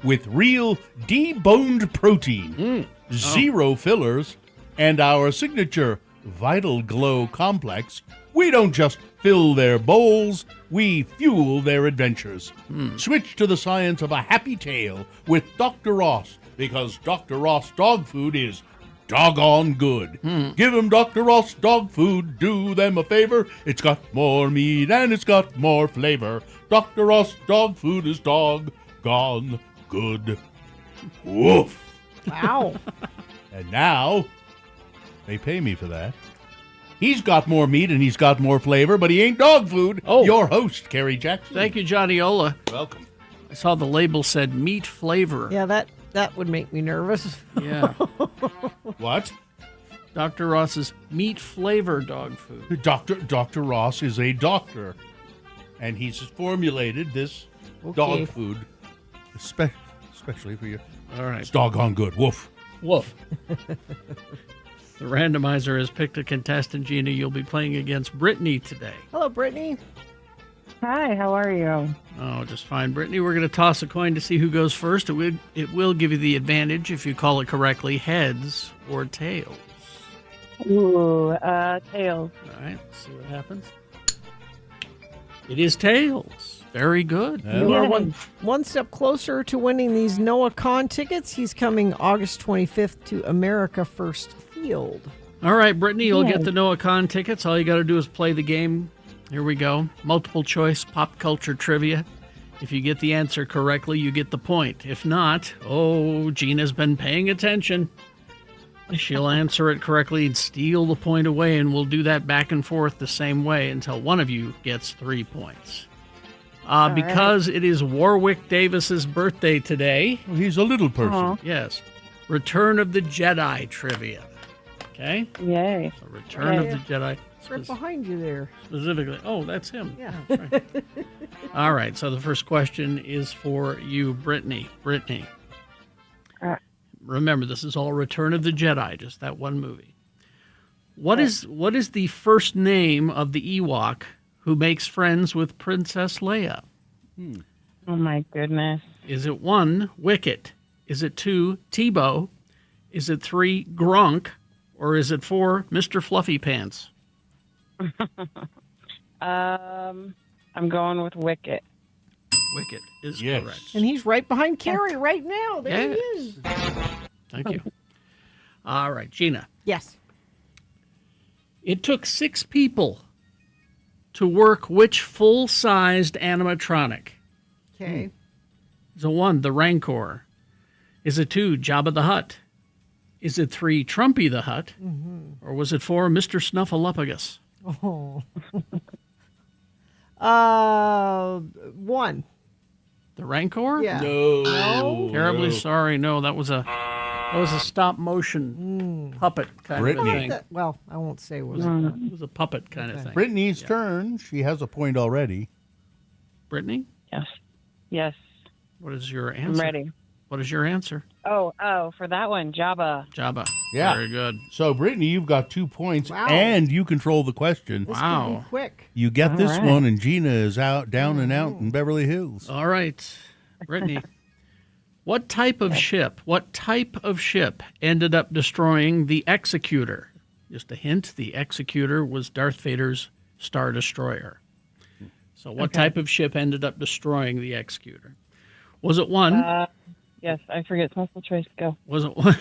With real deboned protein, zero fillers, and our signature Vital Glow Complex, we don't just fill their bowls, we fuel their adventures. Switch to the science of a happy tail with Dr. Ross, because Dr. Ross Dog Food is doggone good. Give them Dr. Ross Dog Food, do them a favor. It's got more meat and it's got more flavor. Dr. Ross Dog Food is doggone good. Woof.
Wow.
And now, they pay me for that. He's got more meat and he's got more flavor, but he ain't dog food.
Oh.
Your host, Kerry Jackson.
Thank you, Johnny Ola.
Welcome.
I saw the label said meat flavor.
Yeah, that would make me nervous.
Yeah.
What?
Dr. Ross's meat flavor dog food.
Dr. Ross is a doctor, and he's formulated this dog food especially for you.
All right.
It's doggone good. Woof.
Woof. The randomizer has picked a contestant, Gina. You'll be playing against Brittany today.
Hello, Brittany.
Hi, how are you?
Oh, just fine. Brittany, we're going to toss a coin to see who goes first. It will give you the advantage if you call it correctly, heads or tails.
Ooh, tails.
All right, let's see what happens. It is tails. Very good.
You are one step closer to winning these Noah Kahn tickets. He's coming August 25th to America First Field.
All right, Brittany, you'll get the Noah Kahn tickets. All you got to do is play the game. Here we go. Multiple choice pop culture trivia. If you get the answer correctly, you get the point. If not, Gina's been paying attention. She'll answer it correctly and steal the point away, and we'll do that back and forth the same way until one of you gets 3 points. Because it is Warwick Davis's birthday today.
Well, he's a little person.
Yes. Return of the Jedi trivia. Okay?
Yay.
So Return of the Jedi.
It's right behind you there.
Specifically. Oh, that's him.
Yeah.
That's right. All right. So the first question is for you, Brittany. Brittany. Remember, this is all Return of the Jedi, just that one movie. What is the first name of the Ewok who makes friends with Princess Leia?
Oh, my goodness.
Is it 1, Wicket? Is it 2, Tebow? Is it 3, Grunk? Or is it 4, Mr. Fluffy Pants?
I'm going with Wicket.
Wicket is correct.
And he's right behind Carrie right now. There he
Yes.
is.
Thank you. All right, Gina.
Yes.
It took 6 people to work which full-sized animatronic?
Okay.
Is it 1, the Rancor? Is it 2, Jabba the Hutt? Is it 3, Trumpy the Hutt? Or was it 4, Mr. Snuffleupagus?
Oh. 1.
The Rancor?
Yeah.
No. Terribly sorry. No, that was a stop motion puppet kind
Brittany.
of thing.
Well, I won't say what
It was a puppet kind of thing.
Brittany's turn. She has a point already.
Brittany?
Yes. Yes.
What is your answer?
I'm ready.
What is your answer?
Oh, for that one, Jabba.
Jabba.
Yeah.
Very good.
So, Brittany, you've got 2 points,
Wow.
and you control the question.
This could be quick.
You get
All
this
right.
one, and Gina is down and out in Beverly Hills.
All right. Brittany. What type of ship ended up destroying the Executor? Just a hint, the Executor was Darth Vader's Star Destroyer. So what type of ship ended up destroying the Executor? Was it 1?
Yes, I forget. It's multiple choice. Go.
Was it 1?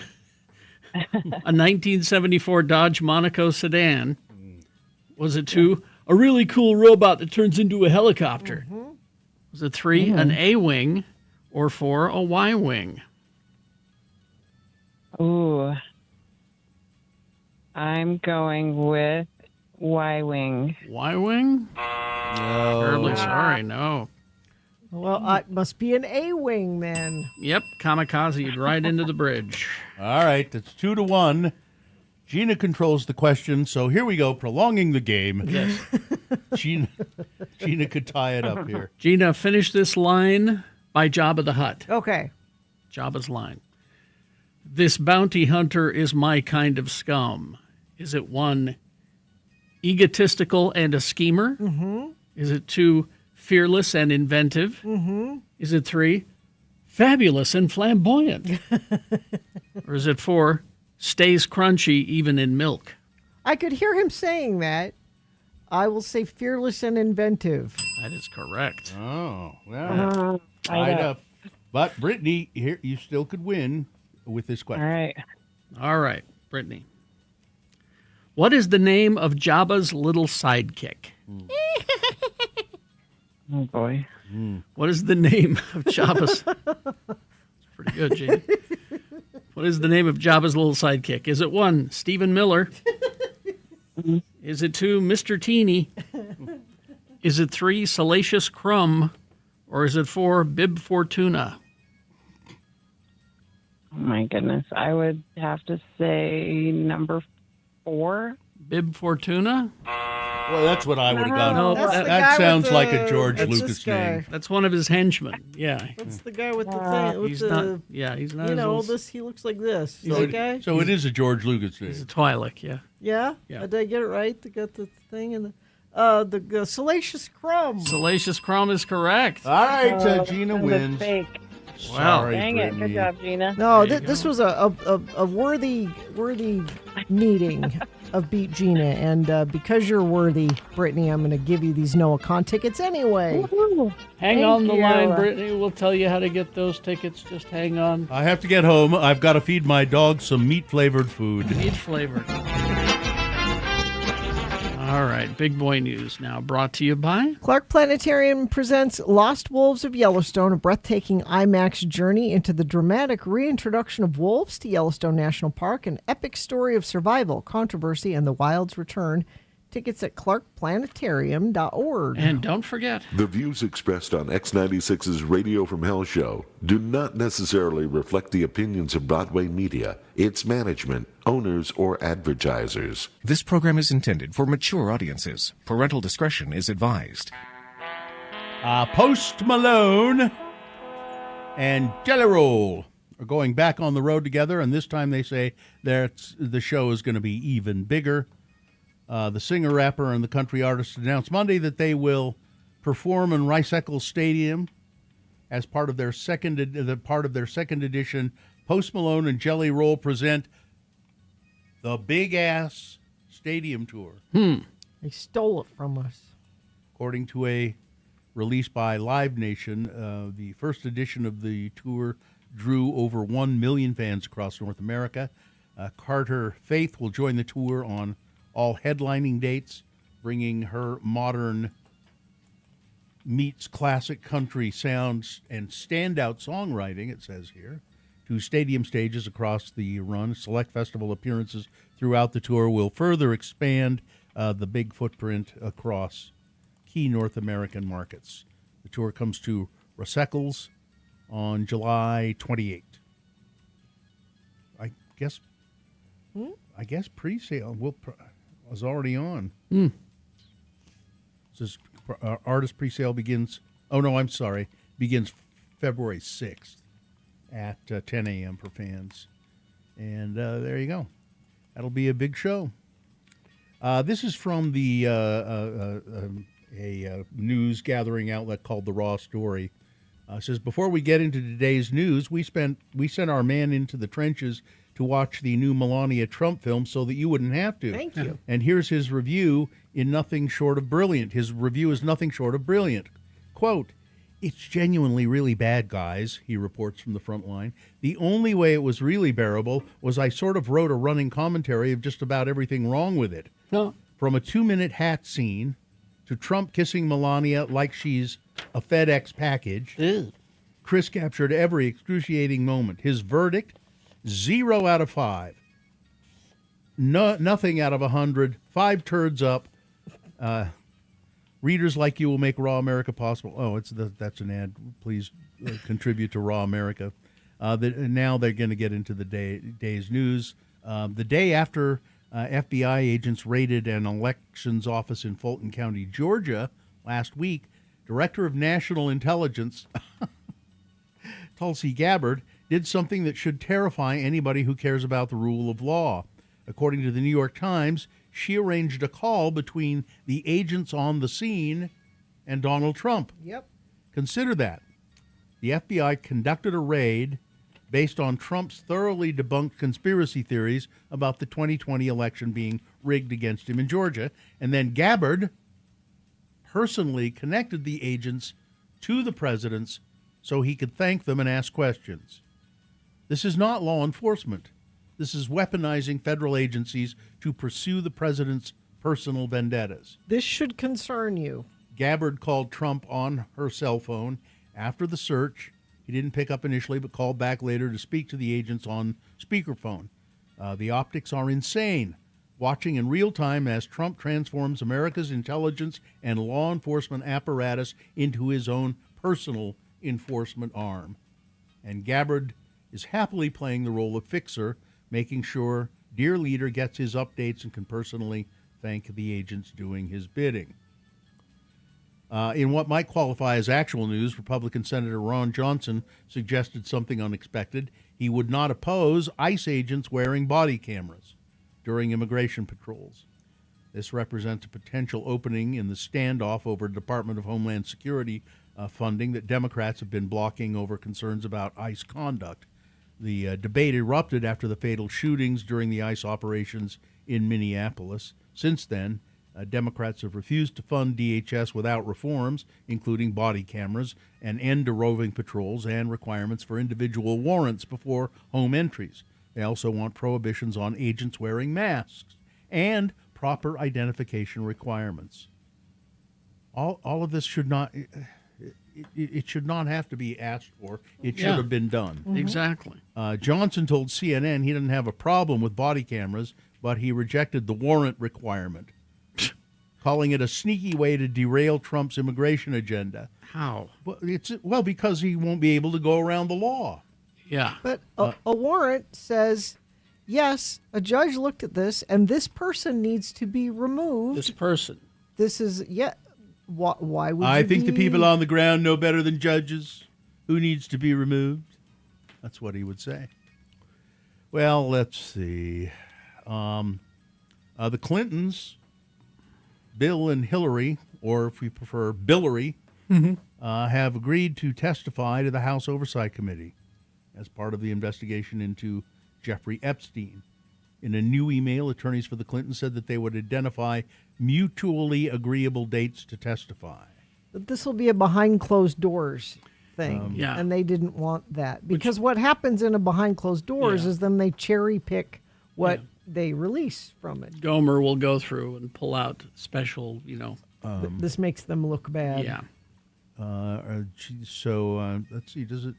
A 1974 Dodge Monaco sedan? Was it 2? A really cool robot that turns into a helicopter? Was it 3? An A-wing? Or 4? A Y-wing?
Ooh. I'm going with Y-wing.
Y-wing?
No.
Terribly sorry, no.
Well, it must be an A-wing then.
Yep, kamikaze right into the bridge.
All right, that's 2-1. Gina controls the question, so here we go, prolonging the game.
Yes.
Gina could tie it up here.
Gina, finish this line by Jabba the Hutt.
Okay.
Jabba's line. This bounty hunter is my kind of scum. Is it 1, egotistical and a schemer?
Mm-hmm.
Is it 2, fearless and inventive?
Mm-hmm.
Is it 3, fabulous and flamboyant? Or is it 4, stays crunchy even in milk?
I could hear him saying that. I will say fearless and inventive.
That is correct.
Oh, well, tied up. But Brittany, here you still could win with this question.
All right, Brittany. What is the name of Jabba's little sidekick?
Oh, boy.
What is the name of Jabba's... That's pretty good, Gene. What is the name of Jabba's little sidekick? Is it 1, Stephen Miller? Is it 2, Mr. Teeny? Is it 3, Salacious Crumb? Or is it 4, Bib Fortuna?
Oh, my goodness. I would have to say number 4.
Bib Fortuna?
Well, that's what I would have gone.
No,
that sounds like a George
that's
Lucas
this guy.
name.
That's one of his henchmen. Yeah.
That's the guy with the thing. With
He's
the,
not. Yeah, he's not.
You
as
know,
old-
this. He looks like this.
So,
That guy.
so it is a George Lucas name.
He's a Twi'lek. Yeah.
Yeah.
Yeah.
Did I get it right? They got the thing in the. The Salacious Crumb.
Salacious Crumb is correct.
All right, Gina wins.
Wow.
Sorry,
Dang it.
Brittany.
Good job, Gina.
No, this was a worthy meeting of Beat Gina, and because you're worthy, Brittany, I'm going to give you these Noah Kahn tickets anyway.
Hang
Thank
on the
you.
line, Brittany. We'll tell you how to get those tickets. Just hang on.
I have to get home. I've got to feed my dog some meat-flavored food.
Meat flavored. All right, big boy news now brought to you by
Clark Planetarium presents Lost Wolves of Yellowstone, a breathtaking IMAX journey into the dramatic reintroduction of wolves to Yellowstone National Park, an epic story of survival, controversy, and the wild's return. Tickets at clarkplanetarium.org.
And don't forget,
the views expressed on X96's Radio from Hell show do not necessarily reflect the opinions of Broadway Media, its management, owners, or advertisers.
This program is intended for mature audiences. Parental discretion is advised.
Post Malone and Jelly Roll are going back on the road together, and this time they say that the show is going to be even bigger. The singer-rapper and the country artist announced Monday that they will perform in Rice-Eccles Stadium as part of their second edition. Post Malone and Jelly Roll present the Big Ass Stadium Tour.
They stole it from us.
According to a release by Live Nation, the first edition of the tour drew over 1 million fans across North America. Carter Faith will join the tour on all headlining dates, bringing her modern meets classic country sounds and standout songwriting, it says here, to stadium stages across the run. Select festival appearances throughout the tour will further expand the big footprint across key North American markets. The tour comes to Rice-Eccles on July 28th. I guess pre-sale was already on. It says artist pre-sale begins. Oh no, I'm sorry. Begins February 6th at 10 a.m. for fans, and there you go. That'll be a big show. This is from the a news gathering outlet called The Raw Story. It says, before we get into today's news, we sent our man into the trenches to watch the new Melania Trump film so that you wouldn't have to.
Thank you.
And here's his review in nothing short of brilliant. His review is nothing short of brilliant. Quote, "It's genuinely really bad, guys," he reports from the front line. "The only way it was really bearable was I sort of wrote a running commentary of just about everything wrong with it. From a 2-minute hat scene to Trump kissing Melania like she's a FedEx package. Chris captured every excruciating moment. His verdict, 0 out of 5. Nothing out of 100. 5 turds up. Readers like you will make Raw America possible." Oh, that's an ad. Please contribute to Raw America. Now they're going to get into the day's news. The day after FBI agents raided an elections office in Fulton County, Georgia, last week, Director of National Intelligence, Tulsi Gabbard, did something that should terrify anybody who cares about the rule of law. According to the New York Times, she arranged a call between the agents on the scene and Donald Trump.
Yep.
Consider that. The FBI conducted a raid based on Trump's thoroughly debunked conspiracy theories about the 2020 election being rigged against him in Georgia. And then Gabbard personally connected the agents to the presidents so he could thank them and ask questions. This is not law enforcement. This is weaponizing federal agencies to pursue the president's personal vendettas.
This should concern you.
Gabbard called Trump on her cell phone after the search. He didn't pick up initially, but called back later to speak to the agents on speakerphone. The optics are insane. Watching in real time as Trump transforms America's intelligence and law enforcement apparatus into his own personal enforcement arm. And Gabbard is happily playing the role of fixer, making sure dear leader gets his updates and can personally thank the agents doing his bidding. In what might qualify as actual news, Republican Senator Ron Johnson suggested something unexpected. He would not oppose ICE agents wearing body cameras during immigration patrols. This represents a potential opening in the standoff over Department of Homeland Security funding that Democrats have been blocking over concerns about ICE conduct. The debate erupted after the fatal shootings during the ICE operations in Minneapolis. Since then, Democrats have refused to fund DHS without reforms, including body cameras, an end to roving patrols, and requirements for individual warrants before home entries. They also want prohibitions on agents wearing masks and proper identification requirements. All of this should not... It should not have to be asked for. It should have been done.
Mm-hmm. Exactly.
Johnson told CNN he didn't have a problem with body cameras, but he rejected the warrant requirement, calling it a sneaky way to derail Trump's immigration agenda.
How?
Well, because he won't be able to go around the law.
Yeah.
But a warrant says, yes, a judge looked at this, and this person needs to be removed.
This person.
This is, why would
I
you
think
be...
the people on the ground know better than judges who needs to be removed. That's what he would say. Well, let's see. The Clintons, Bill and Hillary, or if we prefer, Billary, have agreed to testify to the House Oversight Committee as part of the investigation into Jeffrey Epstein. In a new email, attorneys for the Clintons said that they would identify mutually agreeable dates to testify.
But this will be a behind closed doors thing, and they didn't want that. Because what happens in a behind closed doors is then they cherry pick what they release from it.
Gomer will go through and pull out special,
this makes them look bad.
Yeah.
Let's see, does it...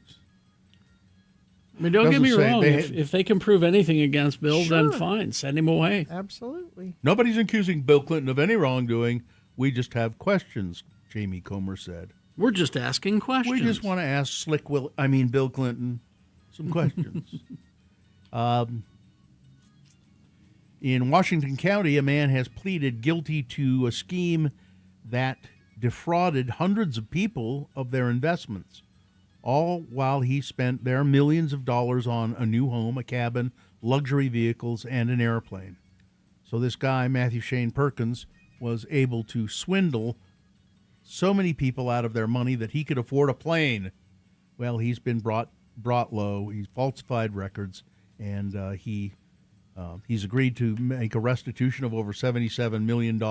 I mean, don't get me wrong.
They
if they can prove anything against Bill, then fine. Send him away.
Absolutely.
Nobody's accusing Bill Clinton of any wrongdoing. We just have questions, Jamie Comer said.
We're just asking questions.
We just want to ask Bill Clinton some questions. In Washington County, a man has pleaded guilty to a scheme that defrauded hundreds of people of their investments, all while he spent their millions of dollars on a new home, a cabin, luxury vehicles, and an airplane. So this guy, Matthew Shane Perkins, was able to swindle so many people out of their money that he could afford a plane. Well, he's been brought low. He's falsified records, and he's agreed to make a restitution of over $77 million.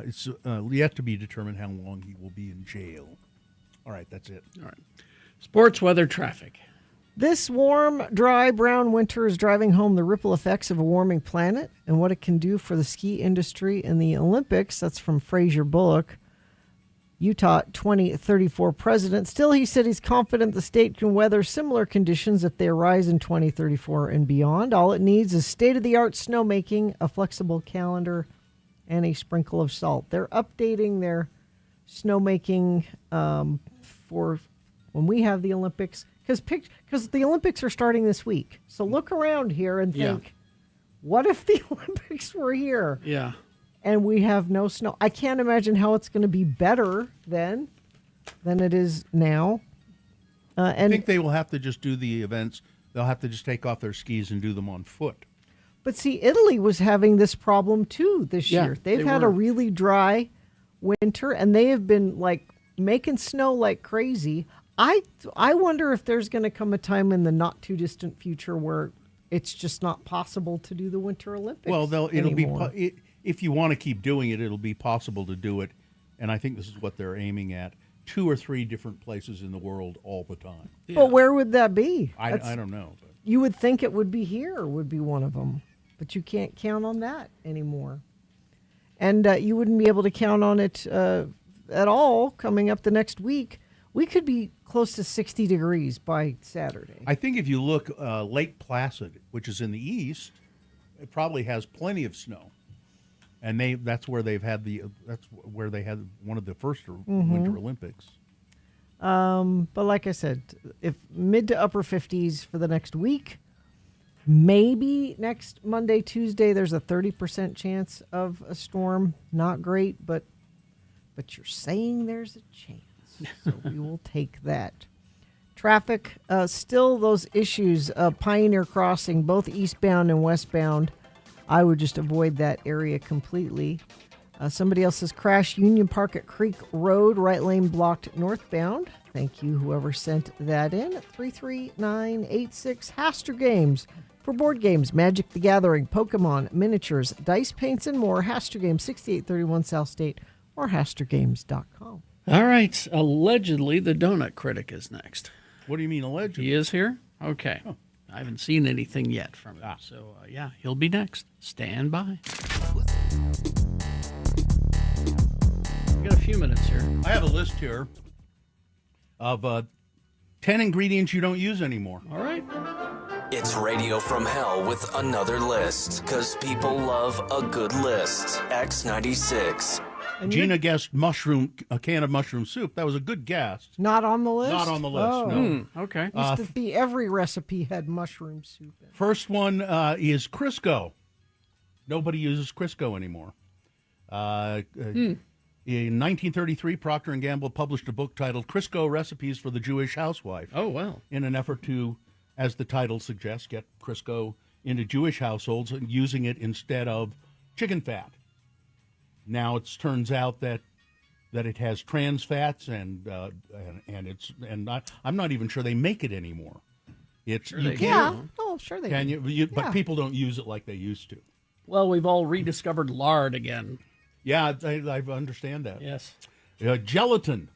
It's yet to be determined how long he will be in jail. All right, that's it.
All right. Sports, weather, traffic.
This warm, dry, brown winter is driving home the ripple effects of a warming planet and what it can do for the ski industry and the Olympics. That's from Fraser Bullock, Utah 2034 president. Still, he said he's confident the state can weather similar conditions if they arise in 2034 and beyond. All it needs is state-of-the-art snowmaking, a flexible calendar, and a sprinkle of salt. They're updating their snowmaking for when we have the Olympics, because the Olympics are starting this week. So look around here and think, what if the Olympics were here?
Yeah.
And we have no snow. I can't imagine how it's going to be better then than it is now.
I think they will have to just do the events. They'll have to just take off their skis and do them on foot.
But see, Italy was having this problem too this year. They've had a really dry winter, and they have been making snow like crazy. I wonder if there's going to come a time in the not too distant future where it's just not possible to do the Winter Olympics.
Well, it'll
anymore.
be if you want to keep doing it, it'll be possible to do it, and I think this is what they're aiming at: 2 or 3 different places in the world all the time.
Yeah. But where would that be?
I don't know. But.
You would think it would be here. Would be one of them, but you can't count on that anymore, and you wouldn't be able to count on it at all coming up the next week. We could be close to 60 degrees by Saturday.
I think if you look, Lake Placid, which is in the east, it probably has plenty of snow, and that's where they had one of the first Winter Olympics.
But like I said, if mid to upper 50s for the next week, maybe next Monday, Tuesday, there's a 30% chance of a storm. Not great, but you're saying there's a chance. So we will take that. Traffic, still those issues of Pioneer Crossing, both eastbound and westbound, I would just avoid that area completely. Somebody else says crash Union Park at Creek Road, right lane blocked northbound. Thank you, whoever sent that in. 33986 Haster Games. For board games, Magic the Gathering, Pokemon, miniatures, dice, paints, and more. Haster Games, 6831 South State, or hastergames.com.
All right. Allegedly, the donut critic is next.
What do you mean allegedly?
He is here? Okay. I haven't seen anything yet from him. So, yeah, he'll be next. Stand by. We got a few minutes here.
I have a list here of 10 ingredients you don't use anymore.
All right.
It's Radio from Hell with another list, because people love a good list. X96.
Gina guessed a can of mushroom soup. That was a good guess.
Not on the list?
Not on the list,
Oh.
no.
Okay.
Used to be every recipe had mushroom soup in it.
First one is Crisco. Nobody uses Crisco anymore. In 1933, Procter & Gamble published a book titled Crisco Recipes for the Jewish Housewife.
Oh, wow.
In an effort to, as the title suggests, get Crisco into Jewish households and using it instead of chicken fat. Now it turns out that it has trans fats and I'm not even sure they make it anymore. It's
Sure
you
they
can't.
do.
Oh, sure they
Can
do.
you? But
Yeah.
people don't use it like they used to.
Well, we've all rediscovered lard again.
Yeah, I understand that.
Yes.
Gelatin.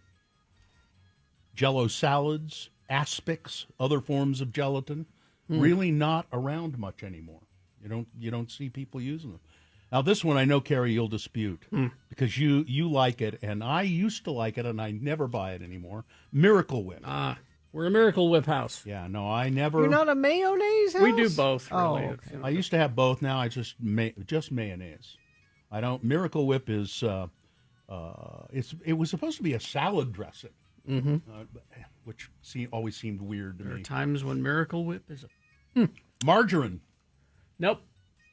Jell-O salads, aspics, other forms of gelatin, really not around much anymore. You don't see people using them. Now, this one I know, Carrie, you'll dispute because you like it, and I used to like it, and I never buy it anymore. Miracle Whip.
We're a Miracle Whip house.
Yeah, no, I never.
You're not a mayonnaise house?
We do both, really.
Oh,
It's,
I used to have both. Now I just mayonnaise. I don't. Miracle Whip is it was supposed to be a salad dressing, which always seemed weird to
There
me.
are times when Miracle Whip is
Margarine.
Nope.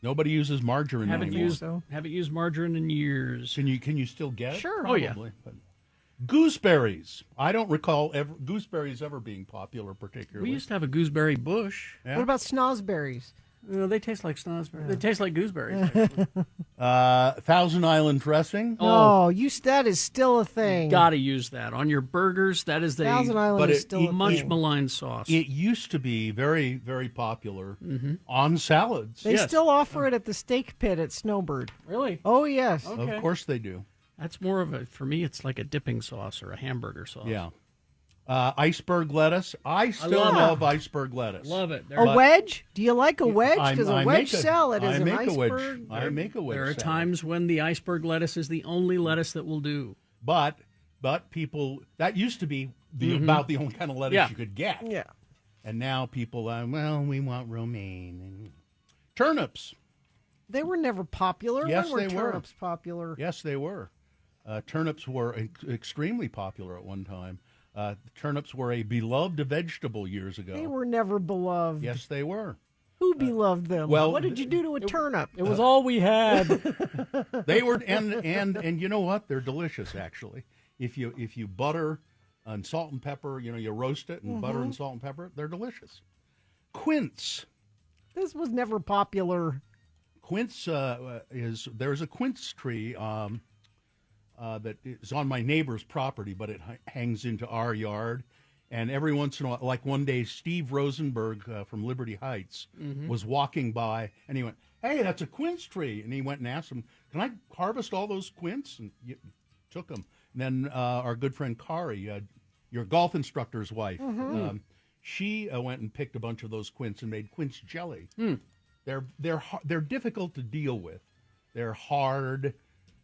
Nobody uses margarine anymore.
Haven't used margarine in years.
Can you still get it?
Sure.
Probably.
Oh, yeah.
But gooseberries. I don't recall gooseberries ever being popular particularly.
We used to have a gooseberry bush.
Yeah.
What about snozberries?
They taste like snozberries. They taste like gooseberries.
Thousand Island dressing.
Oh, that is still a thing.
Got to use that on your burgers. That is the
Thousand Island is still a
much
thing.
maligned sauce.
It used to be very, very popular on salads.
They still offer it at the steak pit at Snowbird.
Really?
Oh, yes.
Okay.
Of course they do.
That's more of for me, it's like a dipping sauce or a hamburger sauce.
Yeah. Iceberg lettuce. I still
love it.
love iceberg lettuce.
Love it.
A wedge? Do you like a wedge? Because a
I
wedge
make
salad is
I
an
make a wedge.
iceberg.
I make a wedge
There are
salad.
times when the iceberg lettuce is the only lettuce that will do.
But people, that used to be about the only kind of lettuce you could get.
Yeah.
And now people, we want romaine. And turnips.
They were never popular.
Yes,
when
they
were
were.
turnips popular?
Yes, they were. Turnips were extremely popular at one time. Turnips were a beloved vegetable years ago.
They were never beloved.
Yes, they were.
Who beloved them?
well,
what did you do to a turnip?
It was all we had.
They were, and you know what? They're delicious, actually. If you butter and salt and pepper, you roast it and butter and salt and pepper, they're delicious. Quince.
This was never popular.
Quince there's a quince tree that is on my neighbor's property, but it hangs into our yard. And every once in a while, like one day, Steve Rosenberg from Liberty Heights was walking by, and he went, "Hey, that's a quince tree." And he went and asked him, "Can I harvest all those quince?" And took them. And then our good friend Kari, your golf instructor's wife, she went and picked a bunch of those quince and made quince jelly. They're difficult to deal with. They're hard,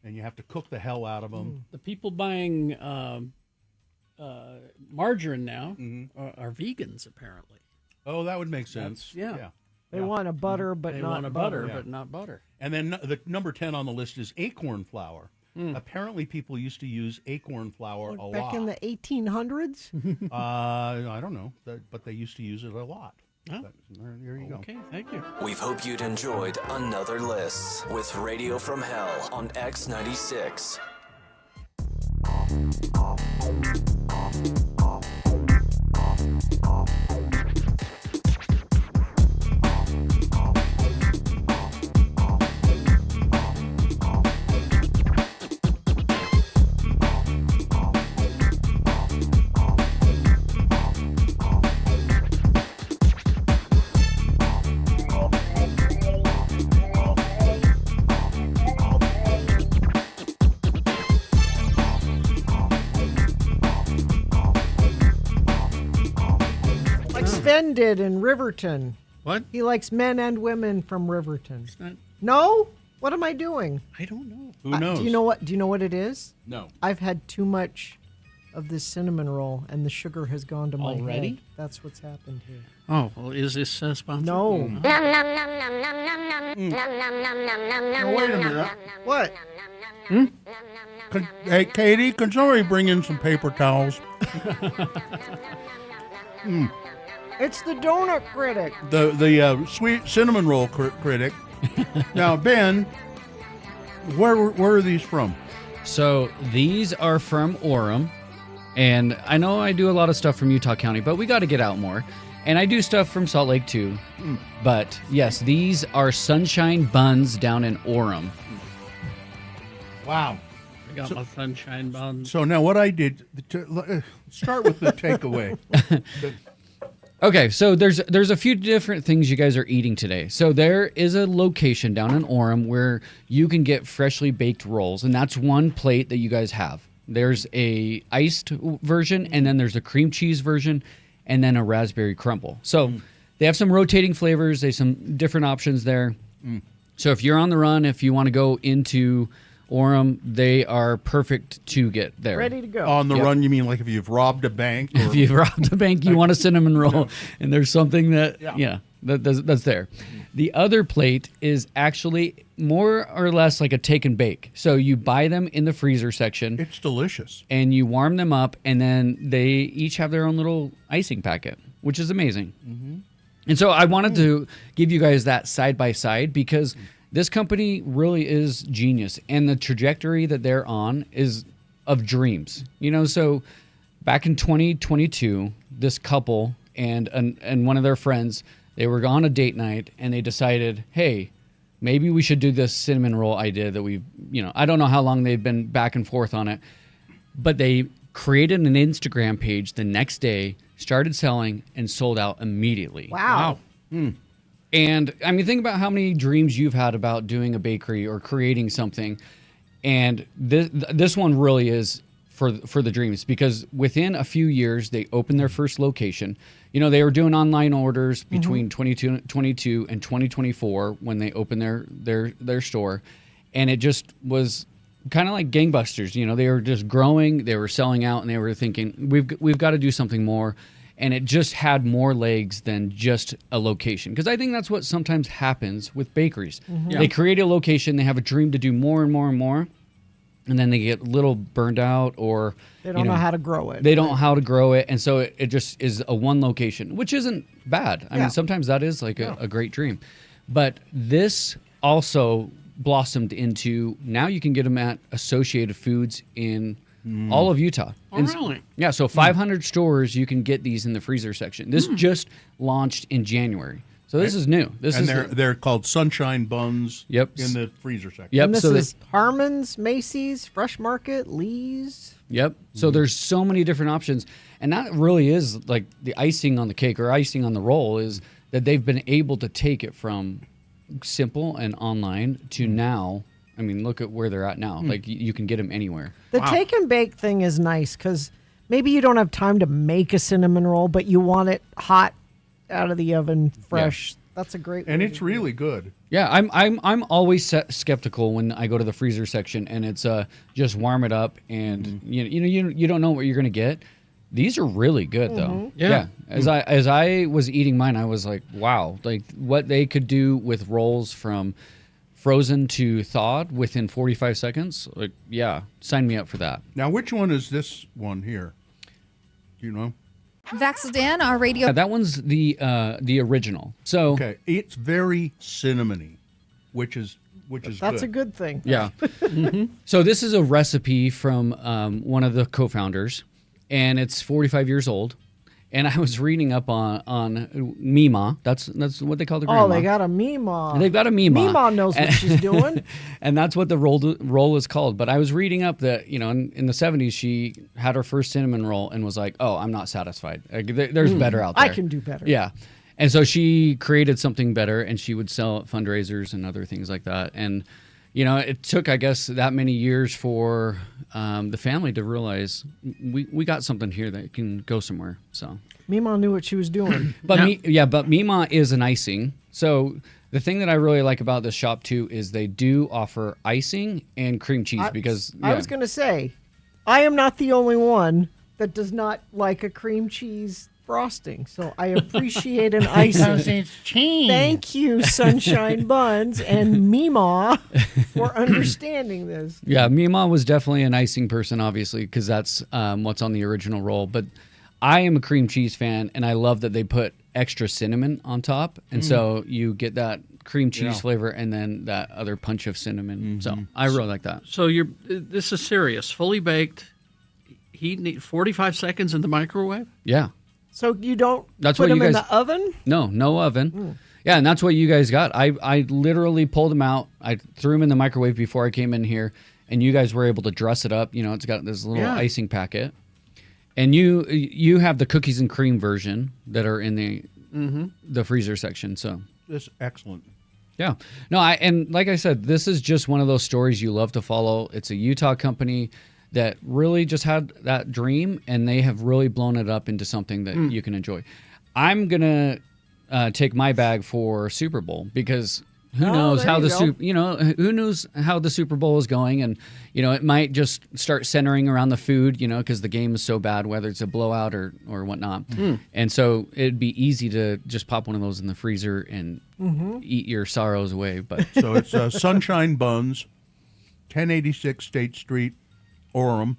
and you have to cook the hell out of them.
The people buying margarine now are vegans, apparently.
Oh, that would make sense.
Yeah.
They want a butter, but
They
not
want a
butter.
butter, but not butter.
And then the number 10 on the list is acorn flour. Apparently, people used to use acorn flour a lot.
Back in the 1800s?
I don't know, but they used to use it a lot.
Huh?
But there you go.
Okay, thank you.
We hope you'd enjoyed another list with Radio from Hell on X96.
Ben did in Riverton.
What?
He likes men and women from Riverton.
Not...
No? What am I doing?
I don't know.
Who knows?
Do you know what? Do you know what it is?
No.
I've had too much of this cinnamon roll, and the sugar has gone to my
Already?
head. That's what's happened here.
Oh, well, is this sponsored?
No.
Now, wait a minute.
What?
Hey, Katie, can somebody bring in some paper towels?
It's the donut critic.
The sweet cinnamon roll critic. Now, Ben, where are these from?
So these are from Orem, and I know I do a lot of stuff from Utah County, but we got to get out more. And I do stuff from Salt Lake too. But yes, these are Sunshine Buns down in Orem.
Wow.
I got my sunshine buns.
So now what I did, start with the takeaway.
Okay, so there's a few different things you guys are eating today. So there is a location down in Orem where you can get freshly baked rolls, and that's one plate that you guys have. There's a iced version, and then there's a cream cheese version, and then a raspberry crumble. So they have some rotating flavors. There's some different options there. So if you're on the run, if you want to go into Orem, they are perfect to get there.
Ready to go.
On the run, you mean like if you've robbed a bank? Or...
If you've robbed a bank, you want a cinnamon roll, and there's something that, that's there. The other plate is actually more or less like a take and bake. So you buy them in the freezer section.
It's delicious.
And you warm them up, and then they each have their own little icing packet, which is amazing. And so I wanted to give you guys that side by side because this company really is genius, and the trajectory that they're on is of dreams. So back in 2022, this couple and one of their friends, they were on a date night, and they decided, hey, maybe we should do this cinnamon roll idea that I don't know how long they've been back and forth on it, but they created an Instagram page the next day, started selling, and sold out immediately.
Wow.
And I mean, think about how many dreams you've had about doing a bakery or creating something. And this one really is for the dreams, because within a few years, they opened their first location. They were doing online orders between 2022 and 2024 when they opened their store. And it just was kind of like gangbusters. They were just growing, they were selling out, and they were thinking, we've got to do something more. And it just had more legs than just a location. Because I think that's what sometimes happens with bakeries. They create a location, they have a dream to do more and more and more, and then they get a little burned out, or
they don't know how to grow it.
They don't know how to grow it, and so it just is a one location, which isn't bad. I mean, sometimes that is like a great dream. But this also blossomed into, now you can get them at Associated Foods in all of Utah.
Oh, really?
Yeah, so 500 stores you can get these in the freezer section. This just launched in January. So this is new.
They're called Sunshine Buns in the freezer section.
Yep.
And this is Harmon's, Macy's, Fresh Market, Lee's.
Yep. So there's so many different options. And that really is like the icing on the cake or icing on the roll, is that they've been able to take it from simple and online to now. I mean, look at where they're at now. Like you can get them anywhere.
The take and bake thing is nice because maybe you don't have time to make a cinnamon roll, but you want it hot out of the oven, fresh. That's a great way.
And it's really good.
Yeah, I'm always skeptical when I go to the freezer section and it's just warm it up, and you don't know what you're gonna get. These are really good though. Yeah. As I was eating mine, I was like, wow, like what they could do with rolls from frozen to thawed within 45 seconds. Like, yeah, sign me up for that.
Now, which one is this one here? Do you know?
Vaxel Dan, our radio.
Yeah, that one's the original. So
okay, it's very cinnamony, which is
that's a good thing.
Yeah. So this is a recipe from one of the co-founders, and it's 45 years old. And I was reading up on Mima. That's what they call the grandma.
Oh, they got a Mima.
They've got a Mima.
Mima knows what she's doing.
And that's what the roll is called. But I was reading up that, in the 70s, she had her first cinnamon roll and was like, oh, I'm not satisfied. There's better out there.
I can do better.
Yeah. And so she created something better, and she would sell at fundraisers and other things like that. And it took, I guess, that many years for the family to realize we got something here that can go somewhere. So
Mima knew what she was doing.
but Mima is an icing. So the thing that I really like about this shop too is they do offer icing and cream cheese because
I was going to say, I am not the only one that does not like a cream cheese frosting. So I appreciate an icing.
Because it's cheese.
Thank you, Sunshine Buns and Mima, for understanding this.
Yeah, Mima was definitely an icing person, obviously, because that's what's on the original roll. But I am a cream cheese fan, and I love that they put extra cinnamon on top. And so you get that cream cheese flavor and then that other punch of cinnamon. So I really like that.
So this is serious. Fully baked, heat 45 seconds in the microwave?
Yeah.
So you don't
That's
put
what
them
you
in
guys-
the oven?
No oven. Yeah, and that's what you guys got. I literally pulled them out. I threw them in the microwave before I came in here, and you guys were able to dress it up. It's got this little icing packet. And you have the cookies and cream version that are in the freezer section. So
This excellent.
yeah, no, and like I said, this is just one of those stories you love to follow. It's a Utah company that really just had that dream, and they have really blown it up into something that you can enjoy. I'm gonna take my bag for Super Bowl because who knows how who knows how the Super Bowl is going, and it might just start centering around the food, because the game is so bad, whether it's a blowout or whatnot. And so it'd be easy to just pop one of those in the freezer and eat your sorrows away. But
So it's Sunshine Buns, 1086 State Street, Orem.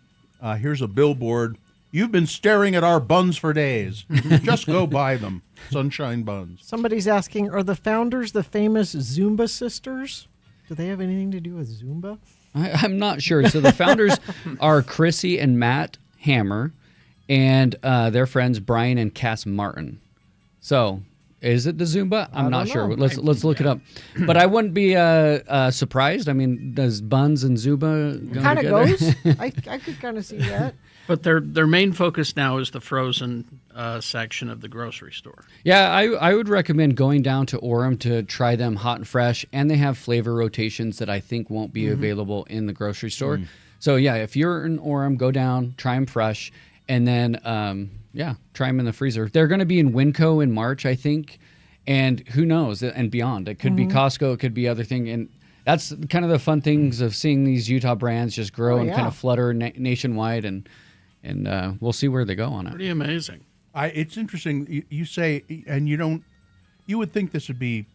Here's a billboard. You've been staring at our buns for days. Just go buy them. Sunshine Buns.
Somebody's asking, are the founders the famous Zumba sisters? Do they have anything to do with Zumba?
I'm not sure. So the founders are Chrissy and Matt Hammer, and their friends Brian and Cass Martin. So is it the Zumba? I'm not sure.
know.
Let's look it up. But I wouldn't be surprised. I mean, does buns and Zumba go
Kind of
together?
goes. I could kind of see that.
But their main focus now is the frozen section of the grocery store.
Yeah, I would recommend going down to Orem to try them hot and fresh, and they have flavor rotations that I think won't be available in the grocery store. So yeah, if you're in Orem, go down, try them fresh, and then try them in the freezer. They're going to be in Winco in March, I think, and who knows, and beyond. It could be Costco, it could be other thing, and that's kind of the fun things of seeing these Utah brands just grow and kind of flutter nationwide, and we'll see where they go on it.
Pretty amazing.
It's interesting. You say, and you would think this would be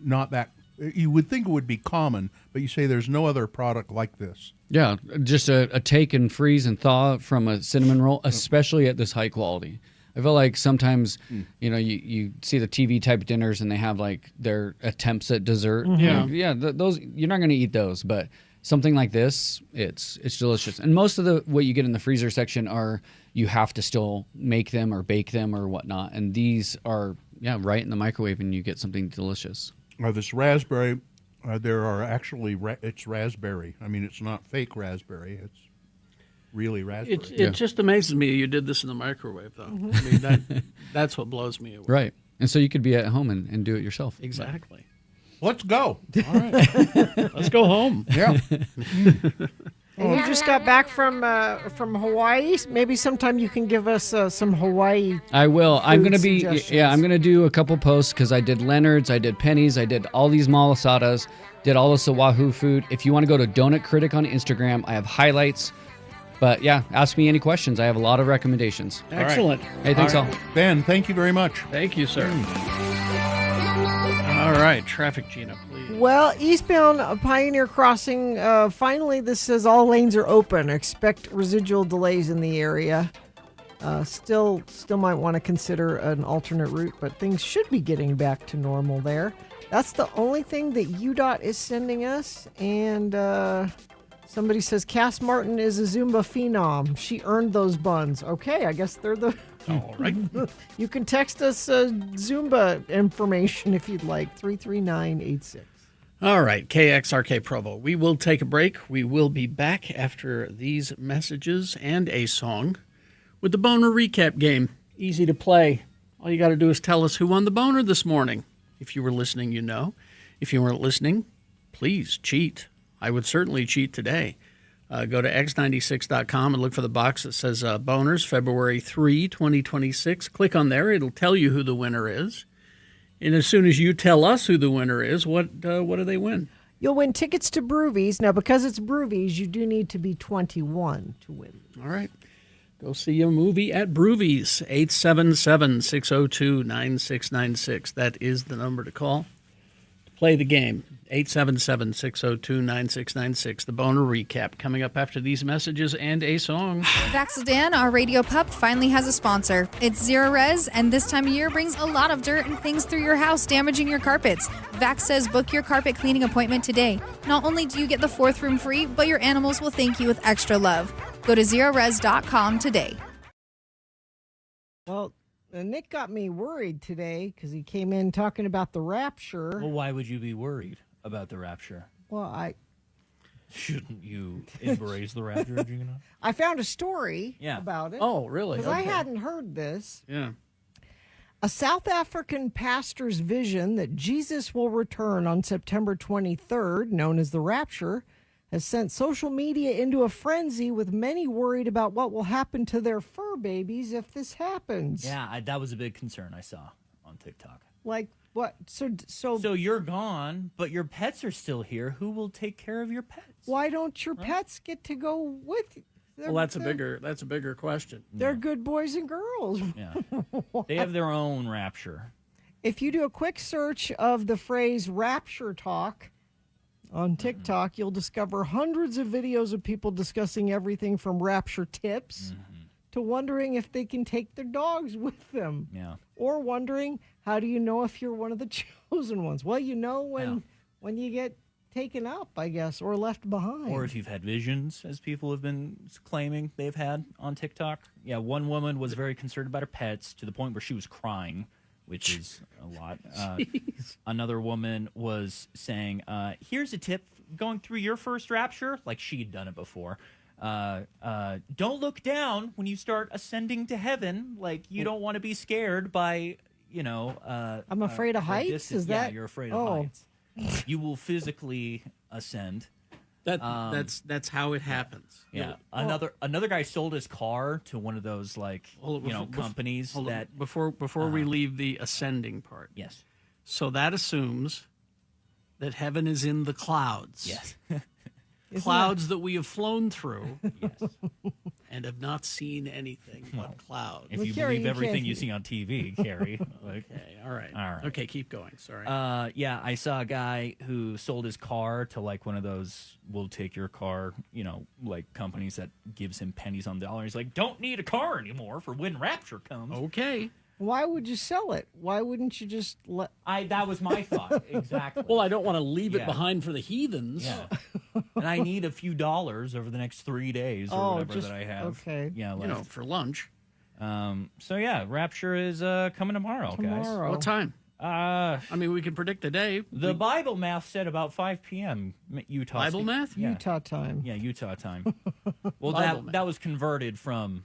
not that. You would think it would be common, but you say there's no other product like this.
Yeah, just a take and freeze and thaw from a cinnamon roll, especially at this high quality. I feel like sometimes, you see the TV type dinners and they have like their attempts at dessert.
Yeah.
Those you're not going to eat those, but something like this, it's delicious. And most of what you get in the freezer section are you have to still make them or bake them or whatnot. And these are right in the microwave and you get something delicious.
This raspberry, there are actually it's raspberry. I mean, it's not fake raspberry. It's really raspberry.
It just amazes me you did this in the microwave, though. I mean, that's what blows me away.
Right. And so you could be at home and do it yourself.
Exactly.
Let's go.
All right. Let's go home.
Yeah.
And you just got back from Hawaii. Maybe sometime you can give us some Hawaii.
I will. I'm going to be,
suggestions.
I'm going to do a couple posts because I did Leonard's, I did Penny's, I did all these malasadas, did all this Oahu food. If you want to go to Donut Critic on Instagram, I have highlights. But yeah, ask me any questions. I have a lot of recommendations.
Excellent.
Hey, thanks all.
Ben, thank you very much.
Thank you, sir. All right, traffic, Gina, please.
Well, eastbound Pioneer Crossing, finally this says all lanes are open. Expect residual delays in the area. Still might want to consider an alternate route, but things should be getting back to normal there. That's the only thing that UDOT is sending us. And somebody says Cass Martin is a Zumba phenom. She earned those buns. Okay, I guess they're the...
All right.
You can text us Zumba information if you'd like, 33986.
All right, KXRK Provo. We will take a break. We will be back after these messages and a song with the Boner Recap Game. Easy to play. All you got to do is tell us who won the Boner this morning. If you were listening, you know. If you weren't listening, please cheat. I would certainly cheat today. Go to x96.com and look for the box that says Boners, February 3, 2026. Click on there. It'll tell you who the winner is. And as soon as you tell us who the winner is, what do they win?
You'll win tickets to Broovies. Now, because it's Broovies, you do need to be 21 to win.
All right. Go see a movie at Broovies, 877-602-9696. That is the number to call to play the game, 877-602-9696. The Boner Recap coming up after these messages and a song.
Vaxildan, our radio pup, finally has a sponsor. It's Zero Res, and this time of year brings a lot of dirt and things through your house, damaging your carpets. Vax says book your carpet cleaning appointment today. Not only do you get the 4th room free, but your animals will thank you with extra love. Go to zerores.com today.
Well, Nick got me worried today because he came in talking about the rapture.
Well, why would you be worried about the rapture?
Well,
Shouldn't you embrace the rapture, Gina?
I found a story
Yeah.
about it.
Oh, really?
Because I
Okay.
hadn't heard this.
Yeah.
A South African pastor's vision that Jesus will return on September 23rd, known as the rapture, has sent social media into a frenzy, with many worried about what will happen to their fur babies if this happens.
Yeah, that was a big concern I saw on TikTok.
Like what? So
you're gone, but your pets are still here. Who will take care of your pets?
why don't your pets get to go with you?
Well, that's a bigger question.
They're good boys and girls.
Yeah. They have their own rapture.
If you do a quick search of the phrase rapture talk on TikTok, you'll discover hundreds of videos of people discussing everything from rapture tips to wondering if they can take their dogs with them.
Yeah.
Or wondering, how do you know if you're one of the chosen ones? Well, you know when you get taken up, I guess, or left behind.
Or if you've had visions, as people have been claiming they've had on TikTok. Yeah, one woman was very concerned about her pets to the point where she was crying, which is a lot. Another woman was saying, here's a tip going through your first rapture, like she'd done it before. Don't look down when you start ascending to heaven. Like, you don't want to be scared by,
I'm afraid of heights?
distance.
Is
Yeah,
that-
you're afraid
Oh.
of heights. You will physically ascend.
That's how it happens.
Yeah. Another guy sold his car to one of those companies that
before we leave the ascending part.
Yes.
So that assumes that heaven is in the clouds.
Yes.
Clouds that we have flown through. Yes. And have not seen anything but clouds.
If you believe everything you see on TV, Carrie.
Okay, all right. Okay, keep going. Sorry.
Yeah, I saw a guy who sold his car to one of those we'll take your car, companies that gives him pennies on the dollar. He's like, don't need a car anymore for when rapture comes.
Okay.
Why would you sell it? Why wouldn't you just let...
That was my thought, exactly.
Well, I don't want to leave it
Yeah.
behind for the heathens.
Yeah. And I need a few dollars over the next 3 days or whatever that I have.
Okay.
Yeah, left.
For lunch.
So yeah, rapture is coming tomorrow, guys.
What time? I mean, we can predict the day.
The Bible math said about 5 p.m. Utah.
Bible math?
Yeah.
Utah time.
Yeah, Utah time. Well,
Bible math.
that was converted from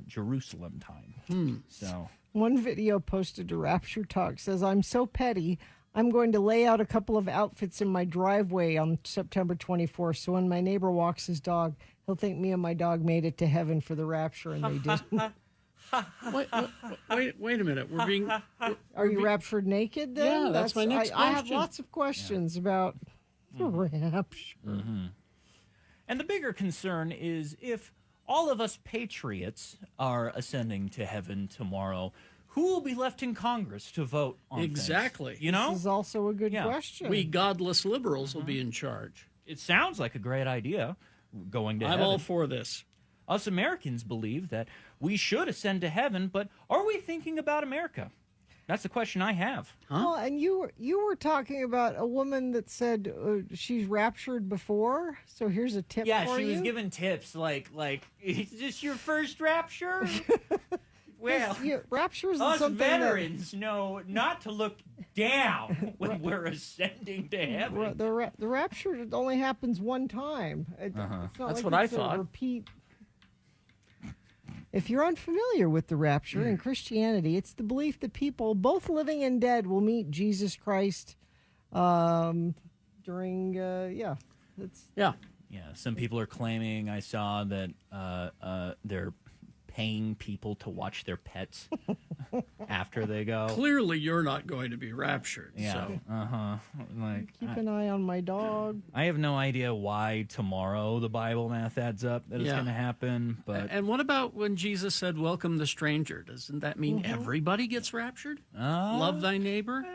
Jerusalem time. So
One video posted to Rapture Talk says, I'm so petty, I'm going to lay out a couple of outfits in my driveway on September 24th, so when my neighbor walks his dog, he'll think me and my dog made it to heaven for the rapture, and they did.
Wait a minute. We're being...
Are you raptured naked then?
Yeah, that's my next
I have
question.
lots of questions about the rapture.
And the bigger concern is if all of us patriots are ascending to heaven tomorrow, who will be left in Congress to vote on
Exactly.
things? You know?
This is also a good
Yeah.
question.
We godless liberals will be in charge.
It sounds like a great idea, going to heaven.
I'm all for this.
Us Americans believe that we should ascend to heaven, but are we thinking about America? That's the question I have.
Well, and you were talking about a woman that said she's raptured before. So here's a tip
Yeah,
for
she
you.
was giving tips like, is this your first rapture? Well,
rapture is
us
something
veterans know not to look down when we're ascending to heaven.
The rapture only happens one time. It's not
That's
like
what I
it's a
thought.
Repeat. If you're unfamiliar with the rapture in Christianity, it's the belief that people, both living and dead, will meet Jesus Christ during, it's
Yeah.
Yeah, some people are claiming, I saw that they're paying people to watch their pets after they go.
Clearly, you're not going to be raptured.
Yeah.
So.
Like,
keep an eye on my dog.
I have no idea why tomorrow the Bible math adds up that it's
Yeah.
going to happen. But
And what about when Jesus said, "Welcome the stranger"? Doesn't that mean everybody gets raptured? Love thy neighbor,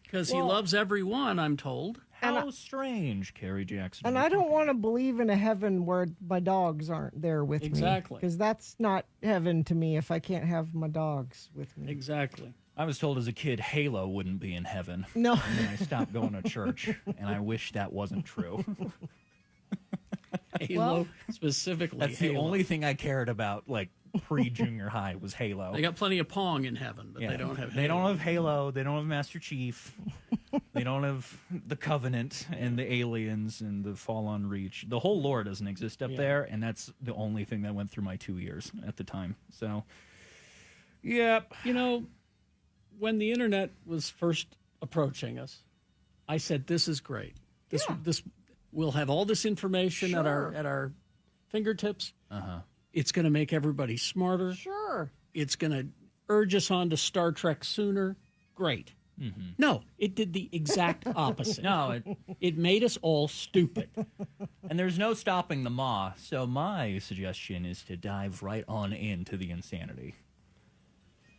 because he
well-
loves everyone. I'm told.
how strange, Carrie Jackson.
And I don't want to believe in a heaven where my dogs aren't there with me.
Exactly.
Because that's not heaven to me if I can't have my dogs with me.
Exactly.
I was told as a kid Halo wouldn't be in heaven.
No.
And then I stopped going to church, and I wish that wasn't true.
Halo specifically.
That's
Halo.
the only thing I cared about, like pre-junior high, was Halo.
They got plenty of Pong in heaven, but they don't have.
They don't have Halo. They don't have Master Chief. They don't have the Covenant and the aliens and the Fallen Reach. The whole lore doesn't exist up there, and that's the only thing that went through my 2 years at the time. So, yep.
You know, when the internet was first approaching us, I said, "This is great. This we'll have all this information at our fingertips. It's going to make everybody smarter.
Sure.
It's going to urge us on to Star Trek sooner. Great." No, it did the exact opposite.
No,
it made us all stupid.
And there's no stopping the maw. So my suggestion is to dive right on into the insanity.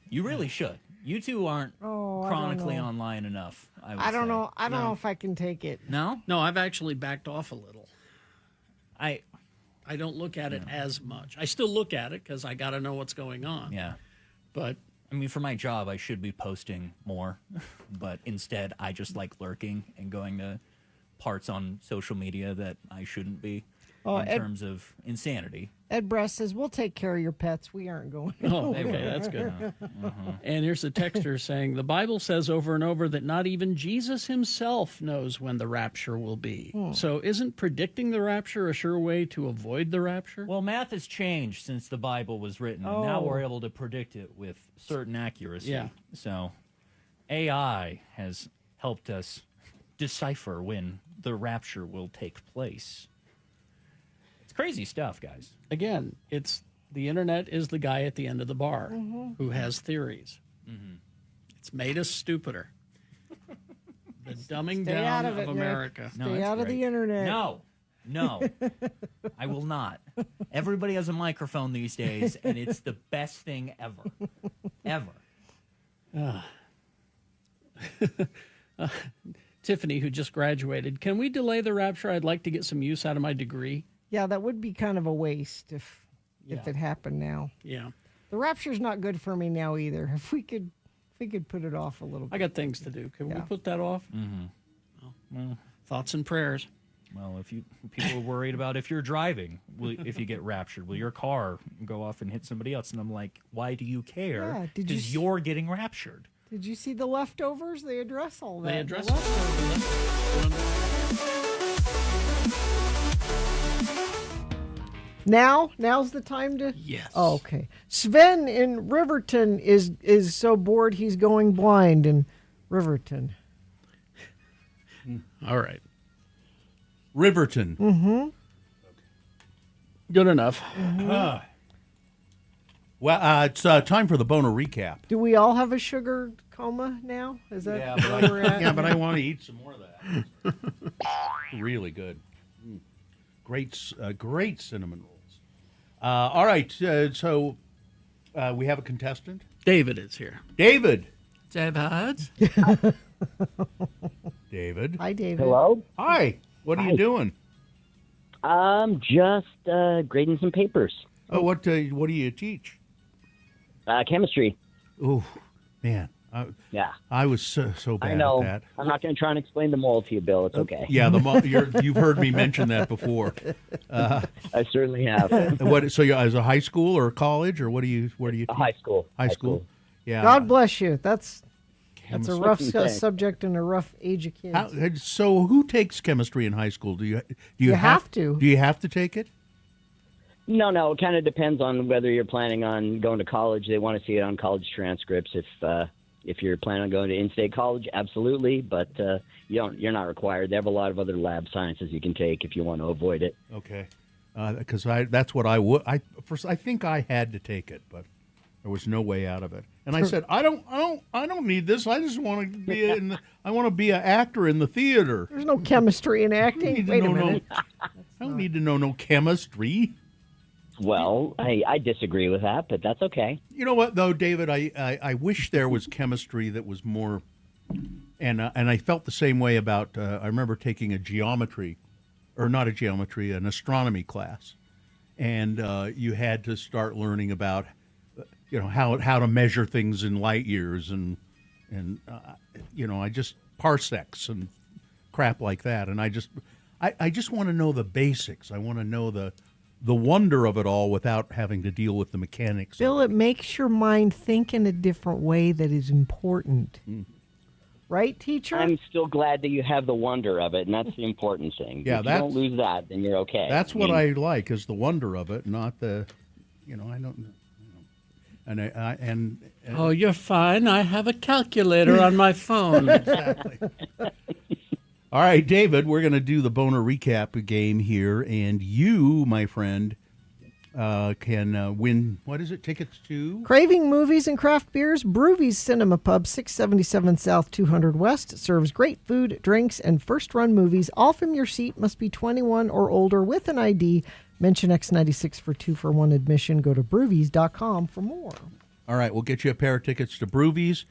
You really should. You two aren't
I don't
chronically
know.
online enough.
I don't know. I don't know if I can take it.
No?
No, I've actually backed off a little.
I
don't look at it as much. I still look at it because I got to know what's going on.
Yeah.
But
I mean, for my job, I should be posting more, but instead, I just like lurking and going to parts on social media that I shouldn't be in terms of insanity.
Ed Bress says, we'll take care of your pets. We aren't going.
Oh, okay, that's good. And here's a texter saying, the Bible says over and over that not even Jesus himself knows when the rapture will be. So isn't predicting the rapture a sure way to avoid the rapture?
Well, math has changed since the Bible was written, and now we're able to predict it with certain accuracy.
Yeah.
So AI has helped us decipher when the rapture will take place. It's crazy stuff, guys.
Again, it's the internet is the guy at the end of the bar who has theories. It's made us stupider. The dumbing
Stay
down
out
of
of it, Nick.
America.
Stay out of the internet.
No, I will not. Everybody has a microphone these days, and it's the best thing ever. Ever.
Tiffany, who just graduated, can we delay the rapture? I'd like to get some use out of my degree.
Yeah, that would be kind of a waste if it happened now.
Yeah.
The rapture's not good for me now either. If we could put it off a little bit.
I got things to do. Can we put that off?
Well,
thoughts and prayers.
Well, if people are worried about if you're driving, if you get raptured, will your car go off and hit somebody else? And I'm like, why do you care?
Yeah,
Because you're getting raptured.
Did you see the leftovers? They address all that.
They address
The leftovers. Now's the time to.
Yes.
Oh, okay. Sven in Riverton is so bored he's going blind in Riverton.
All right.
Riverton.
Mm-hmm.
Good enough.
Well, it's time for the Boner recap.
Do we all have a sugar coma now? Is that where we're at?
Yeah, but I want to eat some more of that. Really good. Great cinnamon rolls. All right, so we have a contestant.
David is here.
David.
David.
David.
Hi, David.
Hello.
Hi. What are you doing?
Just grading some papers.
Oh, what do you teach?
Chemistry.
Oh, man.
Yeah.
I was so bad
I know.
at that.
I'm not going to try and explain the mole to you, Bill. It's okay.
Yeah, you've heard me mention that before.
I certainly have.
So you're as a high school or college or where do you teach?
High school.
High school. Yeah.
God bless you. That's a
Chemistry.
rough
Thanks.
subject and a rough age of kids.
So who takes chemistry in high school? Do you
have to.
Do you have to take it?
No. It kind of depends on whether you're planning on going to college. They want to see it on college transcripts if If you're planning on going to in-state college, absolutely, but you're not required. They have a lot of other lab sciences you can take if you want to avoid it.
Okay, because that's what I would. I think I had to take it, but there was no way out of it. And I said, I don't need this. I just want to be I want to be an actor in the theater.
There's no chemistry in acting. Wait a minute.
I don't need to know no chemistry.
Well, I disagree with that, but that's okay.
You know what, though, David? I wish there was chemistry that was more, and I felt the same way about. I remember taking an astronomy class, and you had to start learning about, how to measure things in light years and I just parsecs and crap like that, and I just want to know the basics. I want to know the wonder of it all without having to deal with the mechanics.
Bill, it makes your mind think in a different way that is important. Right, teacher?
I'm still glad that you have the wonder of it, and that's the important thing.
Yeah,
if you don't lose that, then you're okay.
That's what I like, is the wonder of it, not the, I don't. And
oh, you're fine. I have a calculator on my phone.
Exactly. All right, David, we're going to do the Boner Recap game here, and you, my friend, can win, what is it, tickets to?
Craving movies and craft beers, Broovies Cinema Pub, 677 South 200 West, serves great food, drinks, and first-run movies, all from your seat. Must be 21 or older with an ID. Mention X96 for 2-for-1 admission. Go to broovies.com for more.
All right, we'll get you a pair of tickets to Broovies.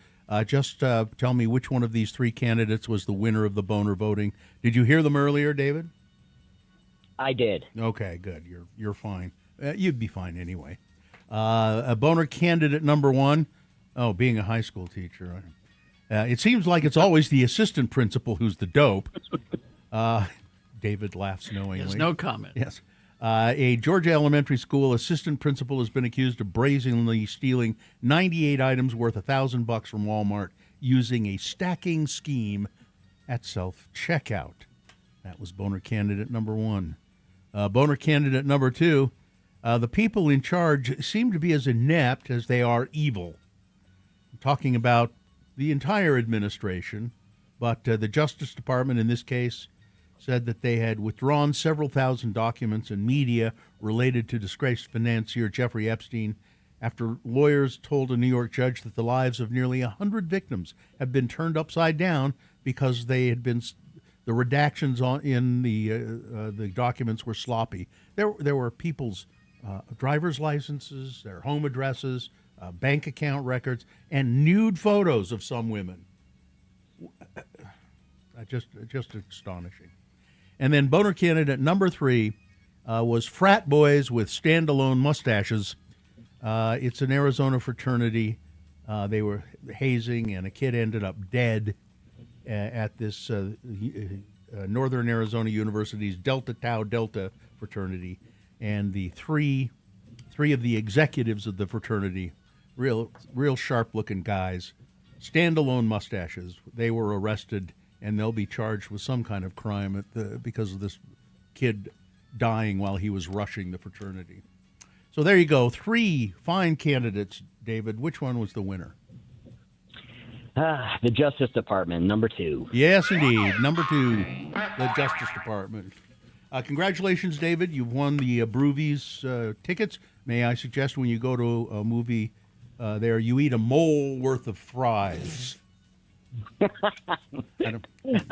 Just tell me which one of these three candidates was the winner of the Boner voting. Did you hear them earlier, David?
I did.
Okay, good. You're fine. You'd be fine anyway. A Boner candidate number one. Oh, being a high school teacher. It seems like it's always the assistant principal who's the dope. David laughs knowingly.
There's no comment.
Yes. A Georgia elementary school assistant principal has been accused of brazenly stealing 98 items worth $1,000 from Walmart using a stacking scheme at self-checkout. That was Boner candidate number one. Boner candidate number two, the people in charge seem to be as inept as they are evil. I'm talking about the entire administration, but the Justice Department in this case said that they had withdrawn several thousand documents and media related to disgraced financier Jeffrey Epstein after lawyers told a New York judge that the lives of nearly 100 victims have been turned upside down because they had been the redactions in the documents were sloppy. There were people's driver's licenses, their home addresses, bank account records, and nude photos of some women. Just astonishing. And then Boner candidate number three was frat boys with standalone mustaches. It's an Arizona fraternity. They were hazing, and a kid ended up dead at this Northern Arizona University's Delta Tau Delta fraternity. And the three of the executives of the fraternity, real sharp-looking guys, standalone mustaches, they were arrested, and they'll be charged with some kind of crime because of this kid dying while he was rushing the fraternity. So there you go. Three fine candidates, David. Which one was the winner?
The Justice Department, number two.
Yes, indeed. Number two, the Justice Department. Congratulations, David. You've won the Broovies tickets. May I suggest when you go to a movie there, you eat a mole worth of fries.
I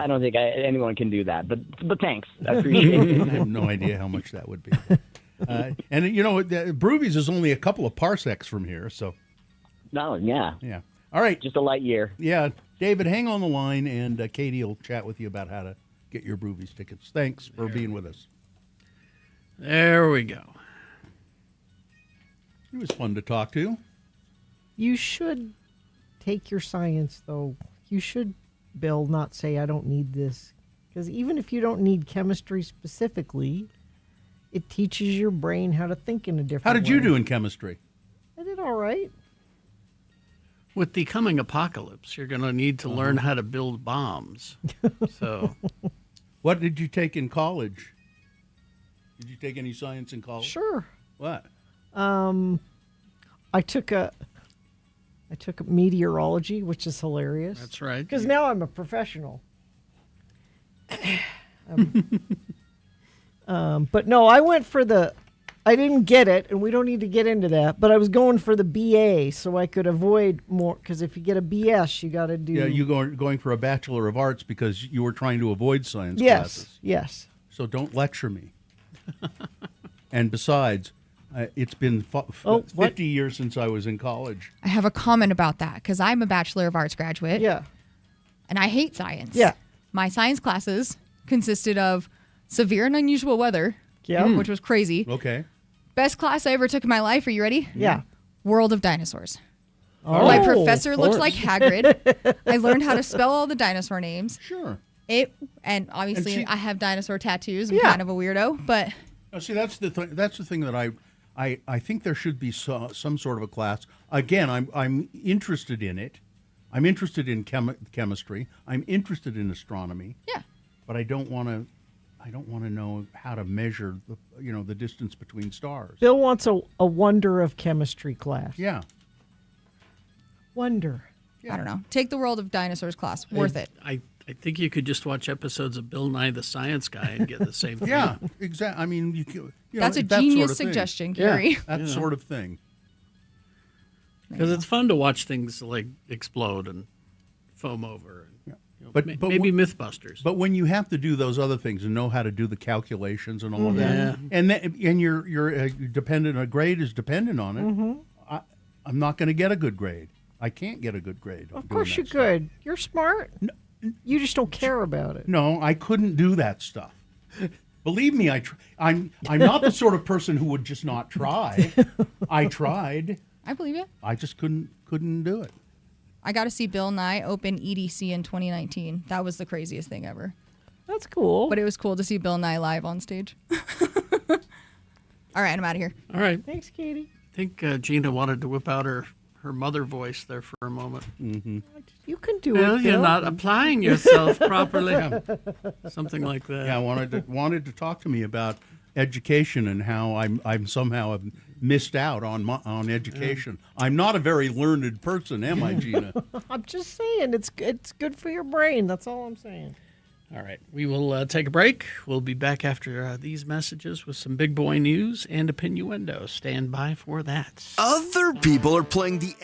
don't think anyone can do that, but thanks. I appreciate it.
I have no idea how much that would be. And, Broovies is only a couple of parsecs from here, so.
No, yeah.
Yeah. All right.
Just a light year.
Yeah. David, hang on the line, and Katie will chat with you about how to get your Broovies tickets. Thanks for being with us.
There we go.
He was fun to talk to.
You should take your science, though. You should, Bill, not say, I don't need this. Because even if you don't need chemistry specifically, it teaches your brain how to think in a different way.
How did you do in chemistry?
I did all right.
With the coming apocalypse, you're going to need to learn how to build bombs. So,
What did you take in college?
Did you take any science in college?
Sure.
What?
I took a I took meteorology, which is hilarious.
That's right.
Because now I'm a professional. But no, I went for I didn't get it, and we don't need to get into that, but I was going for the BA so I could avoid more, because if you get a BS, you got to do...
Yeah, you going for a Bachelor of Arts because you were trying to avoid science
Yes,
classes.
yes.
So don't lecture me. And besides, it's been 50 years since I was in college.
I have a comment about that because I'm a Bachelor of Arts graduate.
Yeah.
And I hate science.
Yeah.
My science classes consisted of severe and unusual weather, which was crazy.
Okay.
Best class I ever took in my life. Are you ready?
Yeah.
World of Dinosaurs.
Oh,
my professor
of
looked
course.
like Hagrid. I learned how to spell all the dinosaur names.
Sure.
And obviously I have dinosaur tattoos. I'm
Yeah.
kind of a weirdo, but
Now, see, that's the thing that I think there should be some sort of a class. Again, I'm interested in it. I'm interested in chemistry. I'm interested in astronomy.
Yeah.
But I don't want to know how to measure the distance between stars.
Bill wants a wonder of chemistry class.
Yeah.
Wonder.
I don't know. Take the World of Dinosaurs class. Worth it.
I think you could just watch episodes of Bill Nye the Science Guy and get the same thing.
Yeah, exactly. I mean, you
That's a
that
genius
sort of thing.
suggestion, Carrie.
Yeah, that sort of thing.
Because it's fun to watch things like explode and foam over. And,
But
maybe Mythbusters.
But when you have to do those other things and know how to do the calculations and all of that,
Yeah.
and you're dependent, a grade is dependent on it. I'm not going to get a good grade. I can't get a good grade.
Of course you could. You're smart. You just don't care about it.
No, I couldn't do that stuff. Believe me, I'm not the sort of person who would just not try. I tried.
I believe you.
I just couldn't do it.
I got to see Bill Nye open EDC in 2019. That was the craziest thing ever.
That's cool.
But it was cool to see Bill Nye live on stage. All right, I'm out of here.
All right.
Thanks, Katie.
I think Gina wanted to whip out her mother voice there for a moment.
Mm-hmm.
You can do
Well,
it,
you're
Bill.
not applying yourself properly. Something like that.
Yeah, wanted to talk to me about education and how I'm somehow have missed out on education. I'm not a very learned person, am I, Gina?
I'm just saying, it's good for your brain. That's all I'm saying.
All right. We will take a break. We'll be back after these messages with some big boy news and opinioendo. Stand by for that.
Other people are playing the...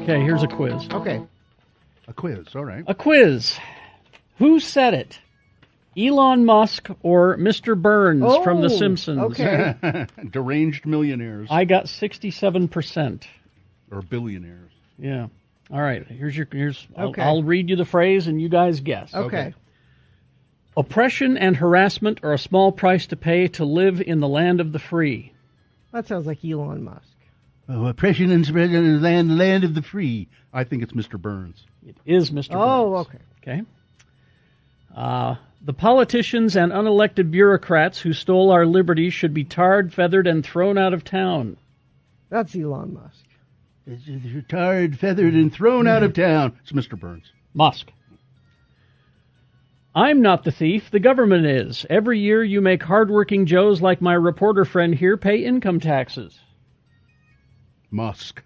Okay, here's a quiz.
Okay.
A quiz, all right.
A quiz. Who said it? Elon Musk or Mr. Burns from The Simpsons?
Okay.
Deranged millionaires.
I got 67%.
Or billionaires.
Yeah. All right.
Okay.
I'll read you the phrase and you guys guess.
Okay.
Oppression and harassment are a small price to pay to live in the land of the free.
That sounds like Elon Musk.
Oh, oppression and spread in the land of the free. I think it's Mr. Burns.
It is Mr.
Oh,
Burns.
okay.
Okay. The politicians and unelected bureaucrats who stole our liberties should be tarred, feathered, and thrown out of town.
That's Elon Musk.
They're tarred, feathered, and thrown out of town. It's Mr. Burns.
Musk. I'm not the thief. The government is. Every year you make hardworking Joes like my reporter friend here pay income taxes.
Musk.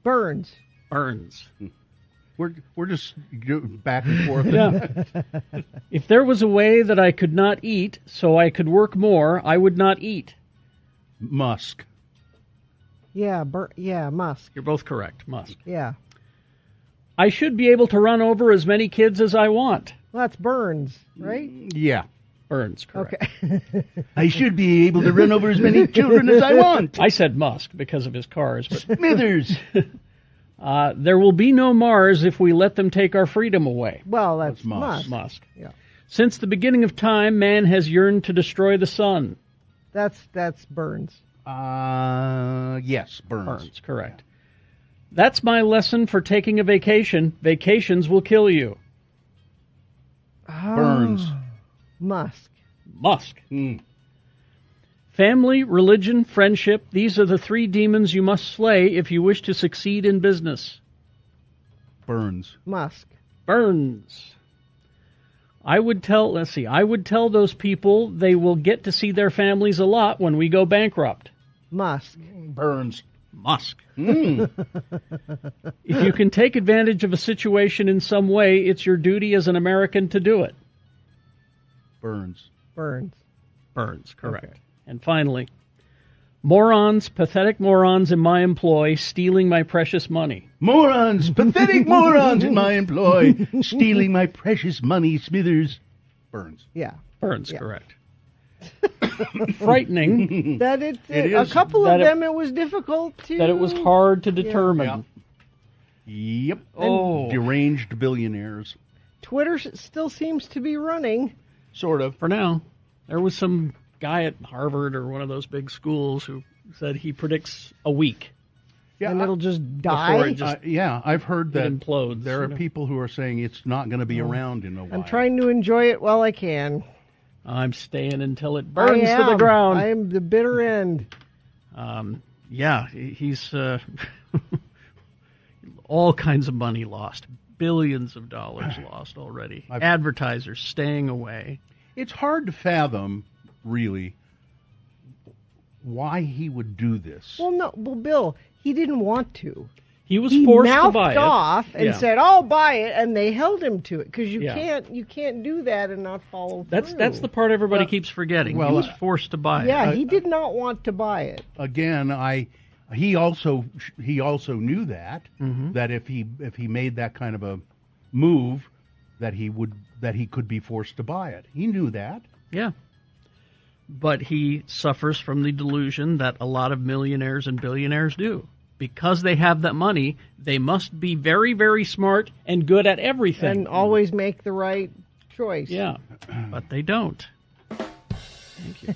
Burns.
Burns.
We're just back and forth.
Yeah. If there was a way that I could not eat so I could work more, I would not eat.
Musk.
Yeah, Musk.
You're both correct. Musk.
Yeah.
I should be able to run over as many kids as I want.
Well, that's Burns, right?
Yeah.
Burns, correct.
Okay.
I should be able to run over as many children as I want.
I said Musk because of his cars. But
Smithers.
There will be no Mars if we let them take our freedom away.
Well, that's Musk.
Musk.
Yeah.
Since the beginning of time, man has yearned to destroy the sun.
That's Burns.
Yes, Burns.
Burns, correct. That's my lesson for taking a vacation. Vacations will kill you.
Burns.
Musk.
Musk. Family, religion, friendship, these are the three demons you must slay if you wish to succeed in business.
Burns.
Musk.
Burns. I would tell those people they will get to see their families a lot when we go bankrupt.
Musk.
Burns.
Musk. If you can take advantage of a situation in some way, it's your duty as an American to do it.
Burns.
Burns.
Burns, correct. Okay. And finally, morons, pathetic morons in my employ, stealing my precious money.
Morons, pathetic morons in my employ, stealing my precious money, Smithers. Burns.
Yeah.
Burns, correct. Frightening.
That a couple of them, it was difficult to...
That it was hard to determine.
Yep. And deranged billionaires.
Twitter still seems to be running.
Sort of.
For now. There was some guy at Harvard or one of those big schools who said he predicts a week.
Yeah, and it'll just die?
I've heard that
implodes.
There are people who are saying it's not going to be around in a while.
I'm trying to enjoy it while I can.
I'm staying until it burns to the ground.
I am the bitter end.
He's all kinds of money lost. Billions of dollars lost already. Advertisers staying away.
It's hard to fathom, really, why he would do this.
Well, Bill, he didn't want to.
He was forced to buy it.
He mouthed off and said, "I'll buy it," and they held him to it because you can't do that and not follow through.
That's the part everybody keeps forgetting. He was forced to buy it.
Yeah, he did not want to buy it.
Again, he also knew that that if he made that kind of a move, that he could be forced to buy it. He knew that.
Yeah. But he suffers from the delusion that a lot of millionaires and billionaires do. Because they have that money, they must be very, very smart and good at everything.
And always make the right choice.
Yeah, but they don't. Thank you.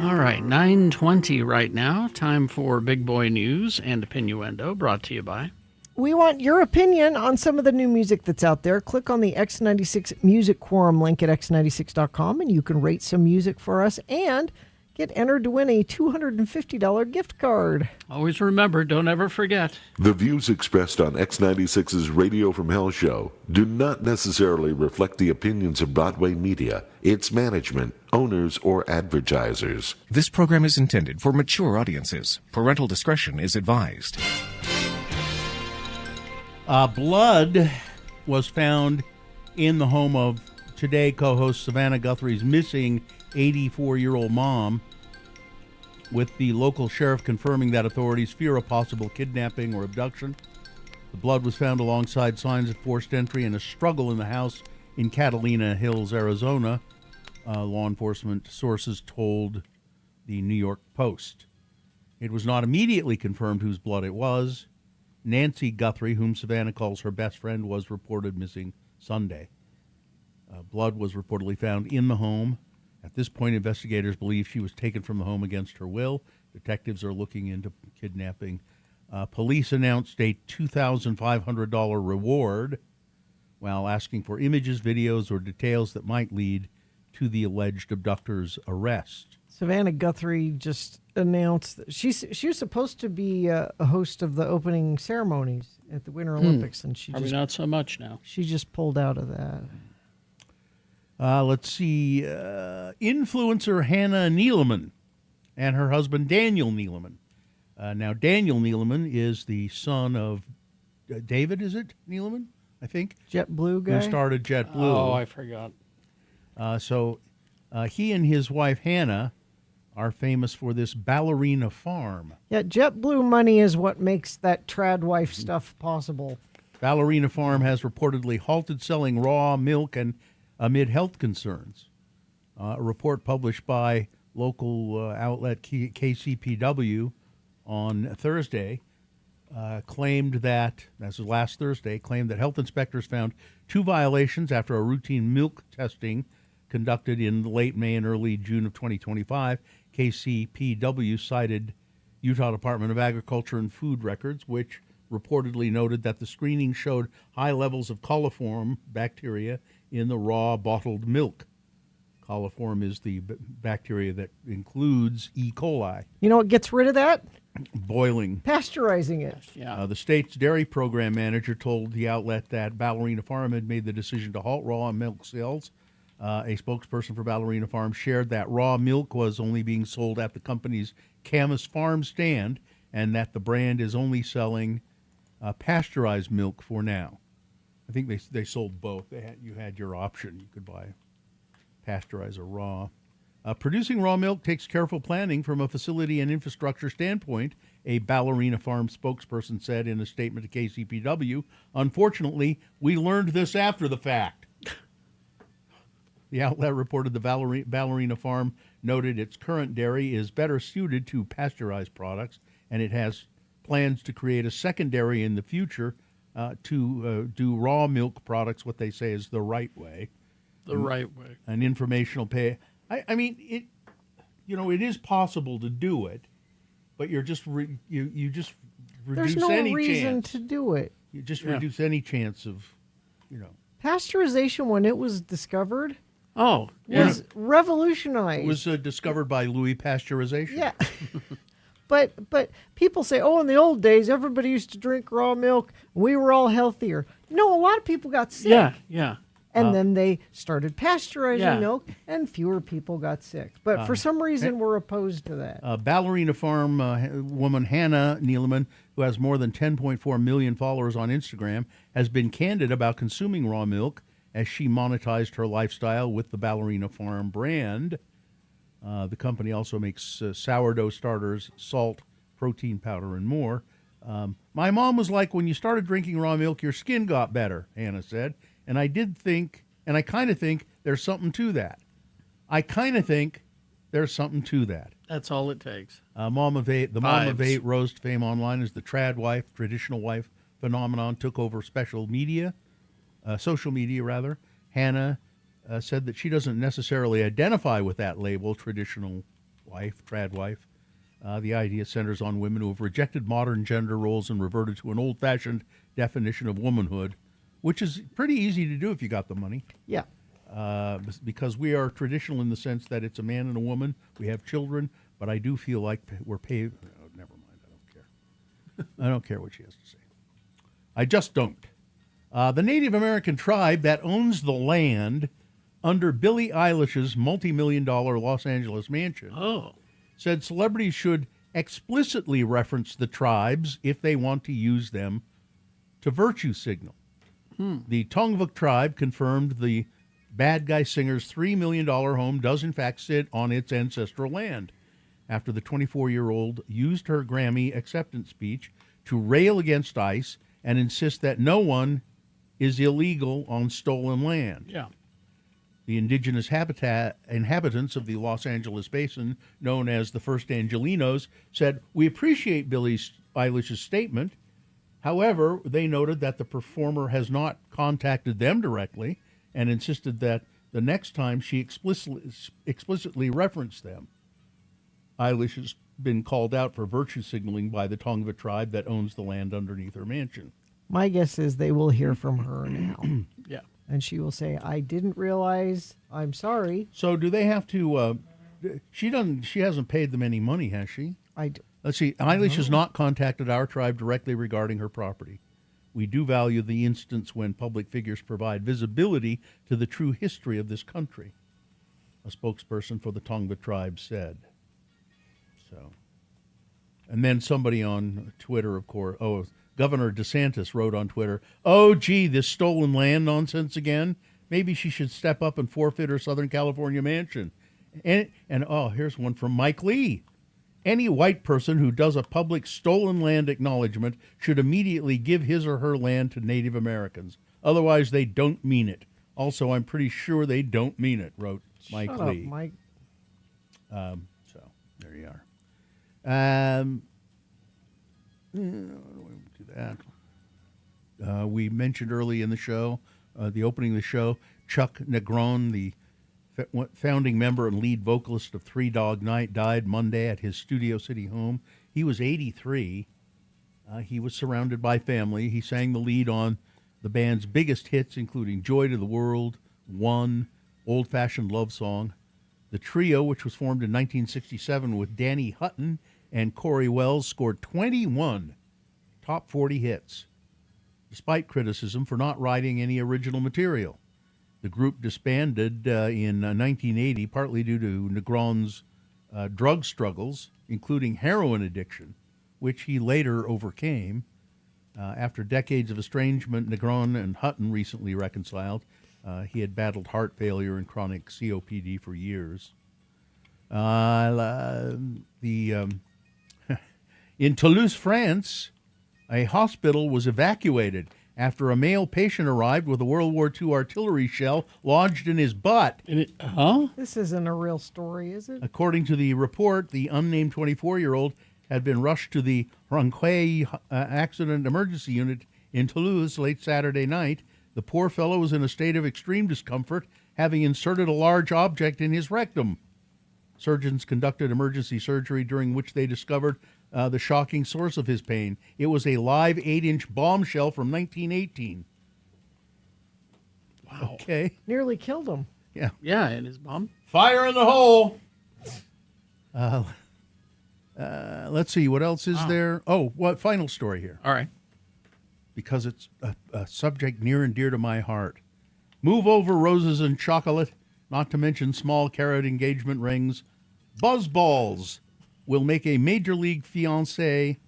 All right, 9:20 right now. Time for Big Boy News and Opinioendo, brought to you by...
We want your opinion on some of the new music that's out there. Click on the X96 Music Quorum link at x96.com, and you can rate some music for us and get entered to win a $250 gift card.
Always remember, don't ever forget.
The views expressed on X96's Radio from Hell show do not necessarily reflect the opinions of Broadway Media, its management, owners, or advertisers.
This program is intended for mature audiences. Parental discretion is advised.
Blood was found in the home of Today co-host Savannah Guthrie's missing 84-year-old mom, with the local sheriff confirming that authorities fear a possible kidnapping or abduction. The blood was found alongside signs of forced entry and a struggle in the house in Catalina Hills, Arizona, law enforcement sources told the New York Post. It was not immediately confirmed whose blood it was. Nancy Guthrie, whom Savannah calls her best friend, was reported missing Sunday. Blood was reportedly found in the home. At this point, investigators believe she was taken from the home against her will. Detectives are looking into kidnapping. Police announced a $2,500 reward while asking for images, videos, or details that might lead to the alleged abductor's arrest.
Savannah Guthrie just announced that she was supposed to be a host of the opening ceremonies at the Winter Olympics, and she
Probably not so much now.
She just pulled out of that.
Let's see. Influencer Hannah Neeleman and her husband, Daniel Neeleman. Now, Daniel Neeleman is the son of David, is it, Neeleman, I think?
JetBlue guy?
Who started JetBlue.
Oh, I forgot.
So he and his wife, Hannah, are famous for this ballerina farm.
Yeah, JetBlue money is what makes that trad wife stuff possible.
Ballerina Farm has reportedly halted selling raw milk and amid health concerns. A report published by local outlet KCPW on Thursday claimed that, as of last Thursday, claimed that health inspectors found 2 violations after a routine milk testing conducted in late May and early June of 2025. KCPW cited Utah Department of Agriculture and Food Records, which reportedly noted that the screening showed high levels of coliform bacteria in the raw bottled milk. Coliform is the bacteria that includes E. coli.
You know what gets rid of that?
Boiling.
Pasteurizing it.
Yeah.
The state's dairy program manager told the outlet that Ballerina Farm had made the decision to halt raw milk sales. A spokesperson for Ballerina Farm shared that raw milk was only being sold at the company's Camas Farm stand and that the brand is only selling pasteurized milk for now. I think they sold both. You had your option. You could buy pasteurized or raw. Producing raw milk takes careful planning from a facility and infrastructure standpoint, a Ballerina Farm spokesperson said in a statement to KCPW. Unfortunately, we learned this after the fact. The outlet reported the Ballerina Farm noted its current dairy is better suited to pasteurized products, and it has plans to create a secondary in the future to do raw milk products, what they say is the right way.
The right way.
An informational pay. I mean, it is possible to do it, but you're just you just reduce
There's no
any
reason
chance.
to do it.
You just reduce any chance of,
Pasteurization, when it was discovered,
was
revolutionized.
It was discovered by Louis Pasteurization.
Yeah. But people say, in the old days, everybody used to drink raw milk. We were all healthier. No, a lot of people got sick.
Yeah.
And then they started pasteurizing
Yeah.
milk, and fewer people got sick. But for some reason, we're opposed to that.
Ballerina Farm woman Hannah Neeleman, who has more than 10.4 million followers on Instagram, has been candid about consuming raw milk as she monetized her lifestyle with the Ballerina Farm brand. The company also makes sourdough starters, salt, protein powder, and more. My mom was like, when you started drinking raw milk, your skin got better, Hannah said. And I kind of think there's something to that.
That's all it takes.
Mom of Eight rose to fame online as the trad wife, traditional wife phenomenon, took over social media. Hannah said that she doesn't necessarily identify with that label, traditional wife, trad wife. The idea centers on women who have rejected modern gender roles and reverted to an old-fashioned definition of womanhood, which is pretty easy to do if you got the money.
Yeah.
Because we are traditional in the sense that it's a man and a woman. We have children, but I do feel like we're paid. Oh, never mind. I don't care. I don't care what she has to say. I just don't. The Native American tribe that owns the land under Billie Eilish's multi-million-dollar Los Angeles mansion said celebrities should explicitly reference the tribes if they want to use them to virtue signal. The Tongva tribe confirmed the Bad Guy Singer's $3 million home does in fact sit on its ancestral land after the 24-year-old used her Grammy acceptance speech to rail against ICE and insist that no one is illegal on stolen land.
Yeah.
The indigenous inhabitants of the Los Angeles basin, known as the First Angelinos, said, "We appreciate Billie Eilish's statement. However, they noted that the performer has not contacted them directly and insisted that the next time she explicitly referenced them." Eilish has been called out for virtue signaling by the Tongva tribe that owns the land underneath her mansion.
My guess is they will hear from her now.
Yeah.
And she will say, "I didn't realize. I'm sorry."
So do they have to she hasn't paid them any money, has she? Let's see. Eilish has not contacted our tribe directly regarding her property. We do value the instance when public figures provide visibility to the true history of this country, a spokesperson for the Tongva tribe said. So, and then somebody on Twitter, of course. Oh, Governor DeSantis wrote on Twitter, "Oh, gee, this stolen land nonsense again. Maybe she should step up and forfeit her Southern California mansion." And here's one from Mike Lee. "Any white person who does a public stolen land acknowledgement should immediately give his or her land to Native Americans. Otherwise, they don't mean it. Also, I'm pretty sure they don't mean it," wrote Mike
Shut
Lee.
up, Mike.
So there you are. Do that. We mentioned early in the show, the opening of the show, Chuck Negron, the founding member and lead vocalist of Three Dog Night, died Monday at his Studio City home. He was 83. He was surrounded by family. He sang the lead on the band's biggest hits, including Joy to the World, One, Old Fashioned Love Song. The trio, which was formed in 1967 with Danny Hutton and Corey Wells, scored 21 top 40 hits, despite criticism for not writing any original material. The group disbanded in 1980, partly due to Negron's drug struggles, including heroin addiction, which he later overcame. After decades of estrangement, Negron and Hutton recently reconciled. He had battled heart failure and chronic COPD for years. In Toulouse, France, a hospital was evacuated after a male patient arrived with a World War II artillery shell lodged in his butt.
This isn't a real story, is it?
According to the report, the unnamed 24-year-old had been rushed to the Ranquet Accident Emergency Unit in Toulouse late Saturday night. The poor fellow was in a state of extreme discomfort, having inserted a large object in his rectum. Surgeons conducted emergency surgery, during which they discovered the shocking source of his pain. It was a live 8-inch bombshell from 1918.
Wow.
Okay.
Nearly killed him.
Yeah.
Yeah, and his mom.
Fire in the hole. Let's see. What else is there? Oh, what final story here?
All right.
Because it's a subject near and dear to my heart. Move over roses and chocolate, not to mention small carat engagement rings. Buzzballs will make a Major League fiancé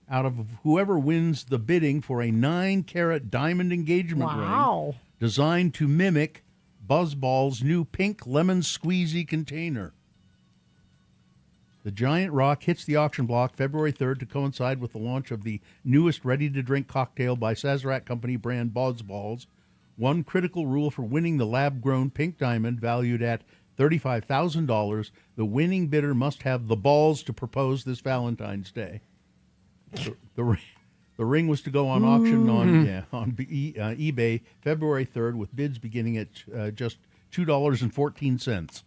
out of whoever wins the bidding for a 9-carat diamond engagement ring designed to mimic Buzzball's new pink lemon squeezy container. The giant rock hits the auction block February 3rd to coincide with the launch of the newest ready-to-drink cocktail by Sazerac Company brand Buzzballs. One critical rule for winning the lab-grown pink diamond, valued at $35,000, the winning bidder must have the balls to propose this Valentine's Day. The ring was to go on auction on eBay February 3rd, with bids beginning at just $2.14.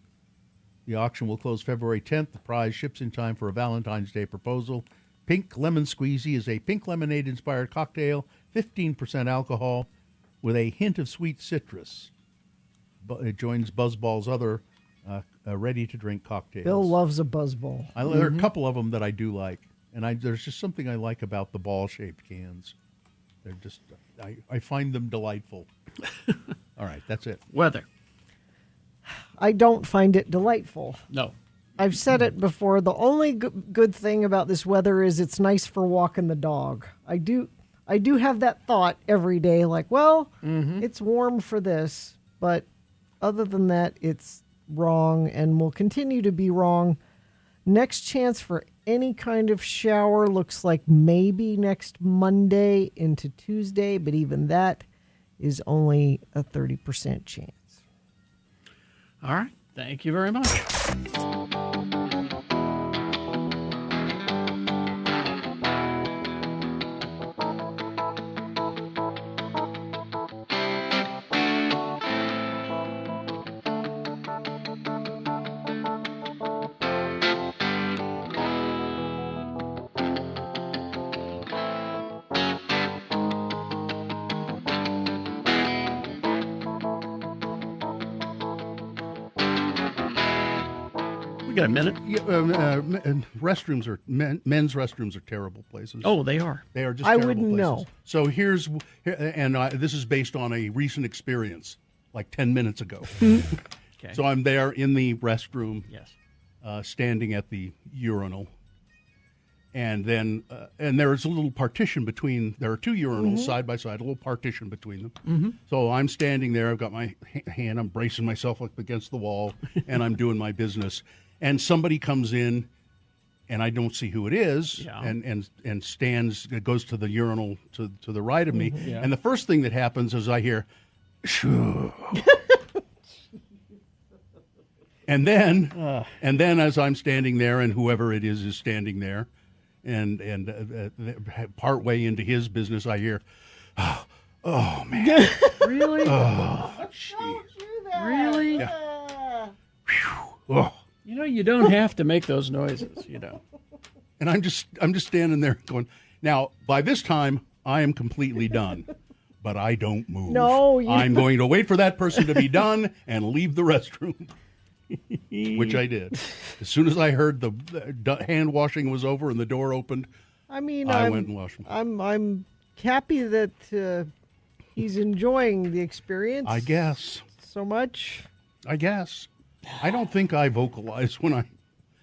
The auction will close February 10th. The prize ships in time for a Valentine's Day proposal. Pink Lemon Squeezy is a pink lemonade-inspired cocktail, 15% alcohol, with a hint of sweet citrus. It joins Buzzball's other ready-to-drink cocktails.
Bill loves a Buzzball.
There are a couple of them that I do like, and there's just something I like about the ball-shaped cans. They're just, I find them delightful. All right, that's it.
Weather.
I don't find it delightful.
No.
I've said it before. The only good thing about this weather is it's nice for walking the dog. I do have that thought every day, like, well, it's warm for this, but other than that, it's wrong and will continue to be wrong. Next chance for any kind of shower looks like maybe next Monday into Tuesday, but even that is only a 30% chance.
All right. Thank you very much. Got a minute?
Restrooms are men's restrooms are terrible places.
Oh, they are.
They are just.
I
terrible
wouldn't
places.
know.
So this is based on a recent experience, like 10 minutes ago.
Okay.
So I'm there in the restroom.
Yes.
standing at the urinal. And then, and there is a little partition between, there are two urinals side by side, a little partition between them.
Mhm.
So I'm standing there, I've got my hand, I'm bracing myself up against the wall, and I'm doing my business. And somebody comes in, and I don't see who it is,
Yeah.
and stands, goes to the urinal to the right of me.
Yeah.
And the first thing that happens is I hear, shoo. And then as I'm standing there, and whoever it is standing there, and part way into his business, I hear, oh man,
Really?
oh,
Really?
yeah. Oh.
You know, you don't have to make those noises, you know.
And I'm just standing there going, now by this time I am completely done, but I don't move.
No,
I'm going to wait for that person to be done and leave the restroom. Which I did. As soon as I heard the hand washing was over and the door opened,
I mean,
I
I'm,
went and washed my.
I'm happy that he's enjoying the experience.
I guess.
So much.
I guess. I don't think I vocalize when I.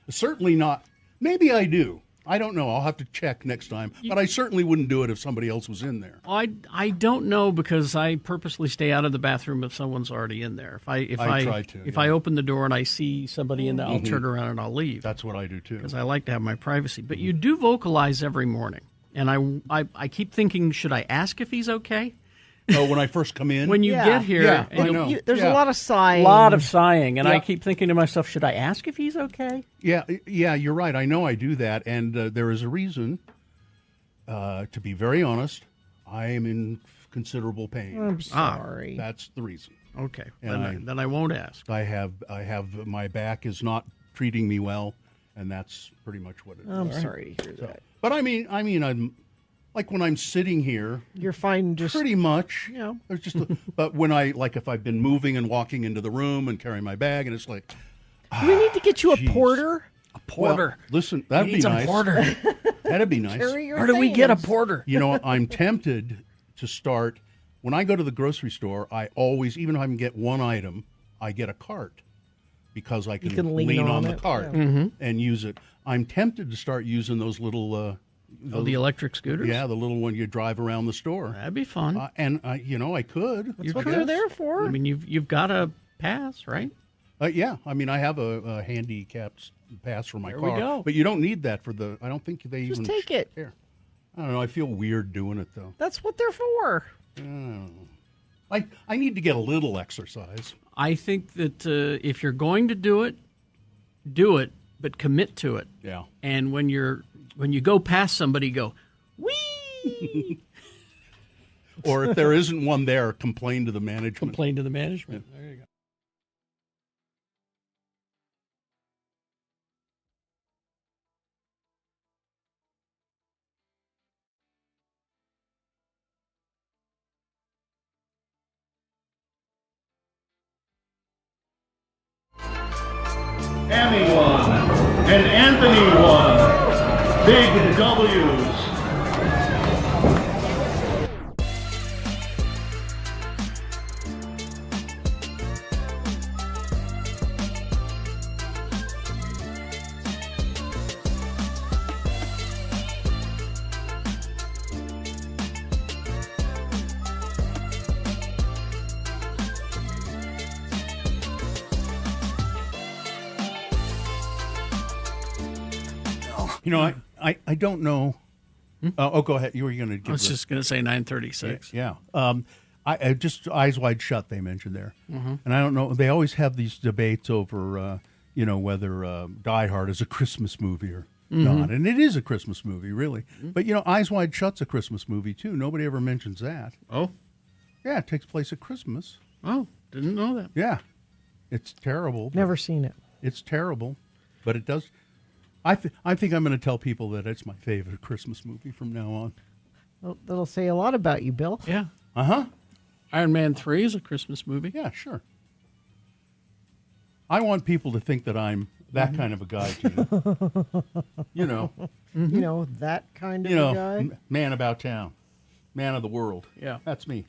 Certainly not. Maybe I do. I don't know. I'll have to check next time. But I certainly wouldn't do it if somebody else was in there.
I don't know, because I purposely stay out of the bathroom if someone's already in there. If I open the door and I see somebody in there, I'll turn around and I'll leave.
That's what I do too.
Because I like to have my privacy. But you do vocalize every morning, and I keep thinking, should I ask if he's okay?
Oh, when I first come in?
When you get here,
yeah,
and
I know.
There's a lot of sighing.
And I keep thinking to myself, should I ask if he's okay?
Yeah, you're right. I know I do that, and there is a reason. To be very honest, I am in considerable pain.
I'm sorry.
That's the reason.
Okay,
And
then I won't ask.
I have my back is not treating me well, and that's pretty much what it is.
I'm sorry to hear that.
But I mean, I'm like when I'm sitting here,
You're fine. Just
pretty much.
You know.
There's just, but when if I've been moving and walking into the room and carrying my bag, and it's like,
Do we need to get you a porter?
A porter.
Well, listen, that'd be
He needs
nice.
A porter.
That'd be nice.
Carry your
Where do we get a
things.
porter?
You know, I'm tempted to start. When I go to the grocery store, I always, even if I can get one item, I get a cart because I can lean on the
it,
cart
yeah.
and use it. I'm tempted to start using those little.
The electric scooters?
Yeah, the little one you drive around the store.
That'd be fun.
And I could.
That's what they're there for.
I mean, you've got a pass, right?
Yeah, I mean, I have a handicapped pass for my
There
car.
we go.
But you don't need that for the. I don't think they
Just
even
take it.
Here. I don't know. I feel weird doing it though.
That's what they're for.
I need to get a little exercise.
I think that if you're going to do it, but commit to it.
Yeah.
And when you go past somebody, go, wee!
Or if there isn't one there, complain to the management.
Complain to the management. There you go.
Tammy won, and Anthony won. Big W's.
You know, I don't know. Go ahead. You were going to give
I was just going to say 9:36.
Yeah. I just Eyes Wide Shut, they mentioned there.
Mhm.
And I don't know. They always have these debates over, whether Die Hard is a Christmas movie or not. And it is a Christmas movie, really. But, Eyes Wide Shut's a Christmas movie, too. Nobody ever mentions that.
Oh?
Yeah, it takes place at Christmas.
Oh, didn't know that.
Yeah. It's terrible. but
Never seen it.
It's terrible. But it does. I think I'm going to tell people that it's my favorite Christmas movie from now on.
Well, that'll say a lot about you, Bill.
Yeah.
Uh-huh.
Iron Man 3 is a Christmas movie.
Yeah, sure. I want people to think that I'm that kind of a guy, too. You know.
You know, that kind of
You know,
a guy.
man about town. Man of the world.
Yeah.
That's me.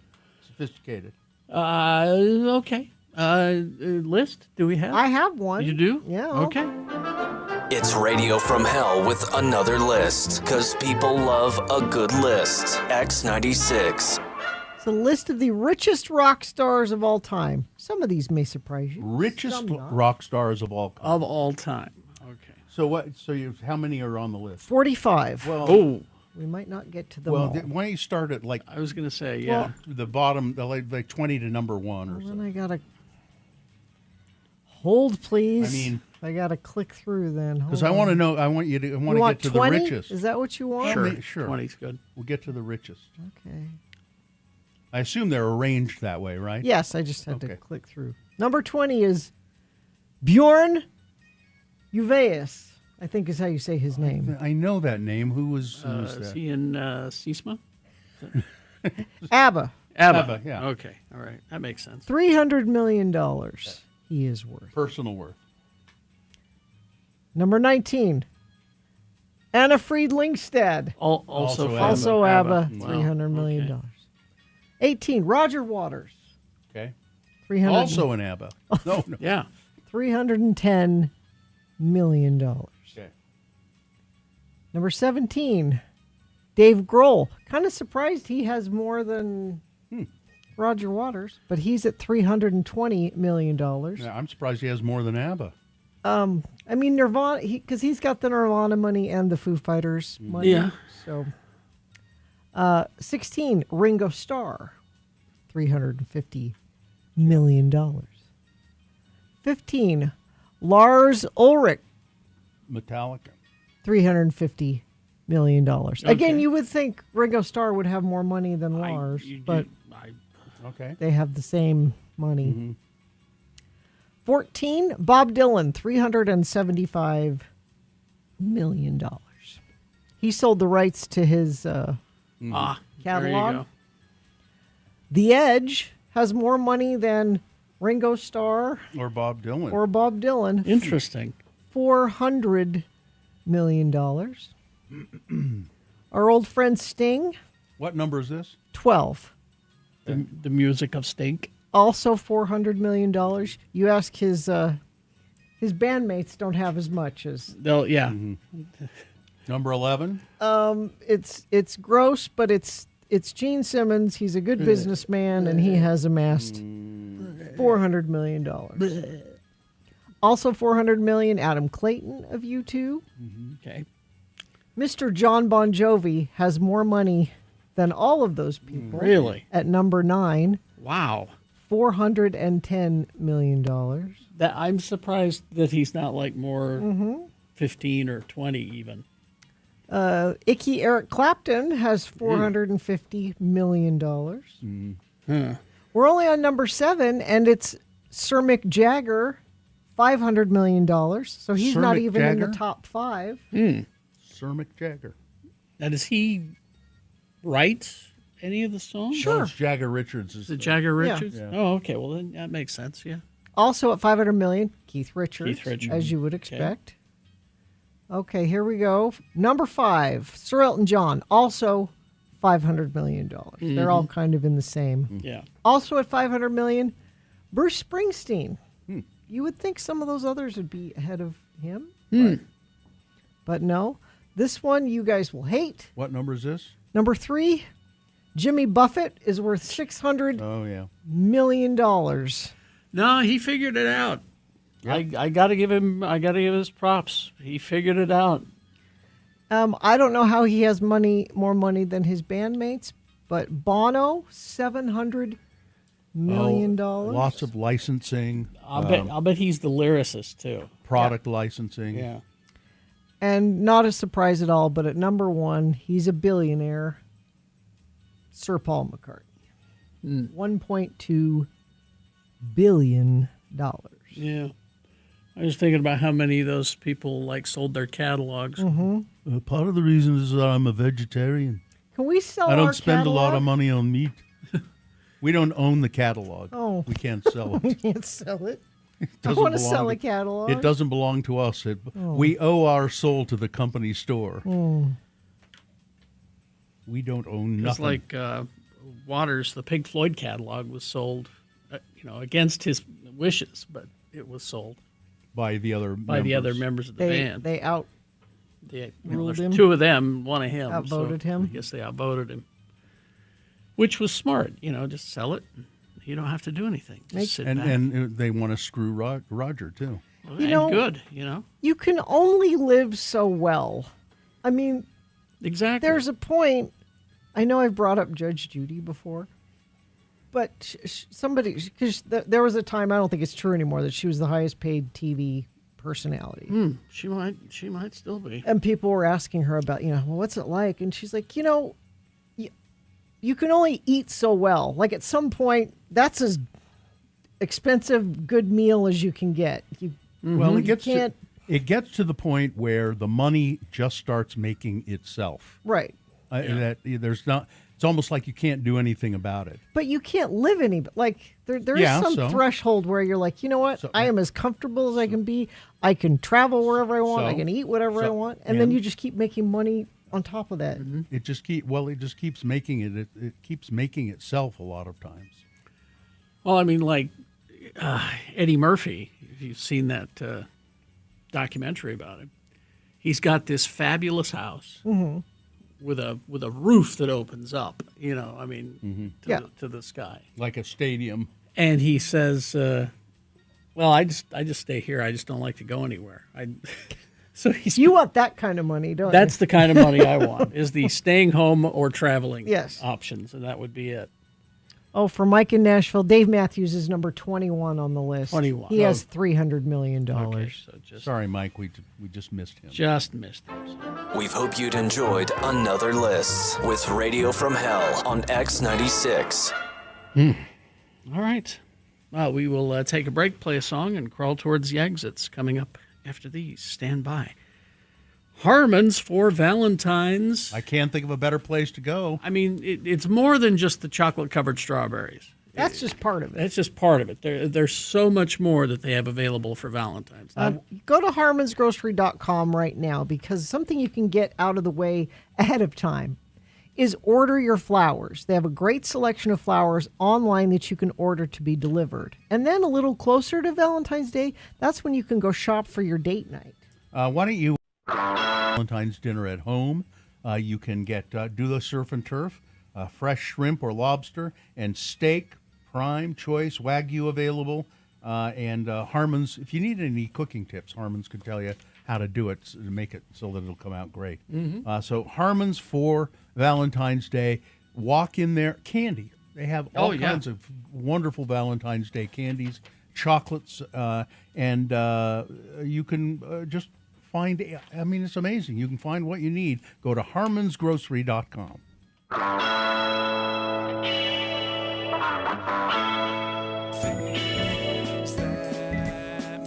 Sophisticated.
Okay. List? Do we have?
I have one.
You do?
Yeah.
Okay.
It's Radio from Hell with another list, because people love a good list. X96.
It's a list of the richest rock stars of all time. Some of these may surprise you.
Richest
Some not.
rock stars of all time.
Of all time. Okay.
So what? So how many are on the list?
45.
Well,
we might not get to them all.
why don't you start at like?
I was going to say, yeah.
The bottom, like 20 to number 1 or
Well,
something.
then I gotta hold, please.
I mean,
I gotta click through then.
Because
Hold
I want to
on.
know. I want you to. I want
You
to get to
20?
the richest.
Is that what you want?
Sure.
20's good.
We'll get to the richest.
Okay.
I assume they're arranged that way, right?
Yes, I just had to click through. Number 20 is Bjorn Ulvaeus, I think is how you say his name.
I know that name. Who was
Is
that?
he in Sisma?
ABBA.
ABBA, yeah.
Okay. All right. That makes sense.
$300 million he is worth.
Personal worth.
Number 19, Anna Fried Lingstad.
Also
ABBA.
Wow.
$300 million. 18, Roger Waters.
Okay.
300
Also an ABBA. No.
Yeah.
$310 million.
Okay.
Number 17, Dave Grohl. Kind of surprised he has more than Roger Waters, but he's at $320 million.
Yeah, I'm surprised he has more than ABBA.
I mean, Nirvana, because he's got the Nirvana money and the Foo Fighters money.
Yeah.
So, 16, Ringo Starr, $350 million. 15, Lars Ulrich,
Metallica.
$350 million. Again,
Okay.
you would think Ringo Starr would have more money than Lars, but
Okay.
they have the same money. 14, Bob Dylan, $375 million. He sold the rights to his
There you
catalog.
go.
The Edge has more money than Ringo Starr
Or Bob Dylan.
or Bob Dylan.
Interesting.
$400 million. Our old friend Sting,
What number is this?
12.
The music of Stink.
Also $400 million. You ask his bandmates don't have as much as.
They'll, yeah.
Number 11.
It's gross, but it's Gene Simmons. He's a good businessman, and he has amassed $400 million. Also $400 million, Adam Clayton of U2.
Okay.
Mr. John Bon Jovi has more money than all of those people.
Really?
At number 9,
Wow.
$410 million.
That I'm surprised that he's not like more 15 or 20 even.
Icky Eric Clapton has $450 million. We're only on number 7, and it's Sir Mick Jagger, $500 million. So he's
Sir
not
Mick
even in
Jagger?
the top 5.
Sir Mick Jagger.
Now, does he write any of the songs?
Sure.
No, it's Jagger Richards. Is
The Jagger
Yeah.
Richards?
Yeah.
Oh, okay. Well, then that makes sense, yeah.
Also at $500 million, Keith Richards,
Keith Richards.
as you would expect. Okay, here we go. Number 5, Sir Elton John, also $500 million. They're all kind of in the same.
Yeah.
Also at $500 million, Bruce Springsteen. You would think some of those others would be ahead of him, but no. This one you guys will hate.
What number is this?
Number 3, Jimmy Buffett is worth $600
Oh, yeah.
million.
No, he figured it out.
Yep.
I got to give him his props. He figured it out.
I don't know how he has more money than his bandmates, but Bono, $700 million.
Lots of licensing.
I'll bet he's the lyricist too.
Product licensing.
Yeah.
And not a surprise at all, but at number 1, he's a billionaire, Sir Paul McCartney. $1.2 billion.
Yeah. I was thinking about how many of those people like sold their catalogs.
Part of the reason is that I'm a vegetarian.
Can we sell
I
our
don't spend a lot of
catalog?
money on meat. We don't own the catalog.
Oh.
We can't sell
We
it.
can't sell it. I
Doesn't
want to
belong
sell
to-
a catalog.
It doesn't belong to us. We owe our soul to the company store. We don't own
It's
nothing.
like Waters, the Pink Floyd catalog was sold, against his wishes, but it was sold
by the other
members of the band.
They
There's
him?
two of them, one of him.
Outvoted
so
him?
I guess they outvoted him, which was smart. Just sell it. You don't have to do anything. Just sit back.
And they want to screw Roger too.
Well, good.
You can only live so well. I mean,
exactly.
There's a point. I know I've brought up Judge Judy before, but because there was a time, I don't think it's true anymore, that she was the highest paid TV personality.
She might still be.
And people were asking her about, well, what's it like? And she's like, you can only eat so well. Like at some point, that's as expensive good meal as you can get.
Well, it gets to the point where the money just starts making itself.
Right.
That there's not. It's almost like you can't do anything about it.
But you can't live there is some threshold where you're like, you know what? I am as comfortable as I can be. I can travel wherever I want. I can eat whatever I want, and then you just keep making money on top of that.
It just keeps making it. It keeps making itself a lot of times.
Well, I mean, like Eddie Murphy. If you've seen that documentary about him, he's got this fabulous house with a roof that opens up. To the sky,
like a stadium.
And he says, "Well, I just stay here. I just don't like to go anywhere." So
you want that kind of money, don't you?
That's the kind of money I want, is the staying home or traveling options, and that would be it.
Oh, for Mike in Nashville, Dave Matthews is number 21 on the list.
21.
He has $300 million.
Okay,
sorry, Mike, we just missed him.
Just missed him.
We hope you'd enjoyed another list with Radio from Hell on X96.
All right. Well, we will take a break, play a song, and crawl towards the exits coming up after these. Stand by. Harmon's for Valentine's.
I can't think of a better place to go.
I mean, it's more than just the chocolate-covered strawberries.
That's just part of it.
That's just part of it. There's so much more that they have available for Valentine's.
Go to harmonsgrocery.com right now, because something you can get out of the way ahead of time is order your flowers. They have a great selection of flowers online that you can order to be delivered. And then a little closer to Valentine's Day, that's when you can go shop for your date night.
Why don't you Valentine's dinner at home? You can get Dula Surf and Turf, fresh shrimp or lobster, and steak, prime, choice, Wagyu available. And Harmon's, if you need any cooking tips, Harmon's can tell you how to do it to make it so that it'll come out great. So Harmon's for Valentine's Day. Walk in there. Candy. They have all kinds of wonderful Valentine's Day candies, chocolates, and you can just find, I mean, it's amazing. You can find what you need. Go to harmonsgrocery.com.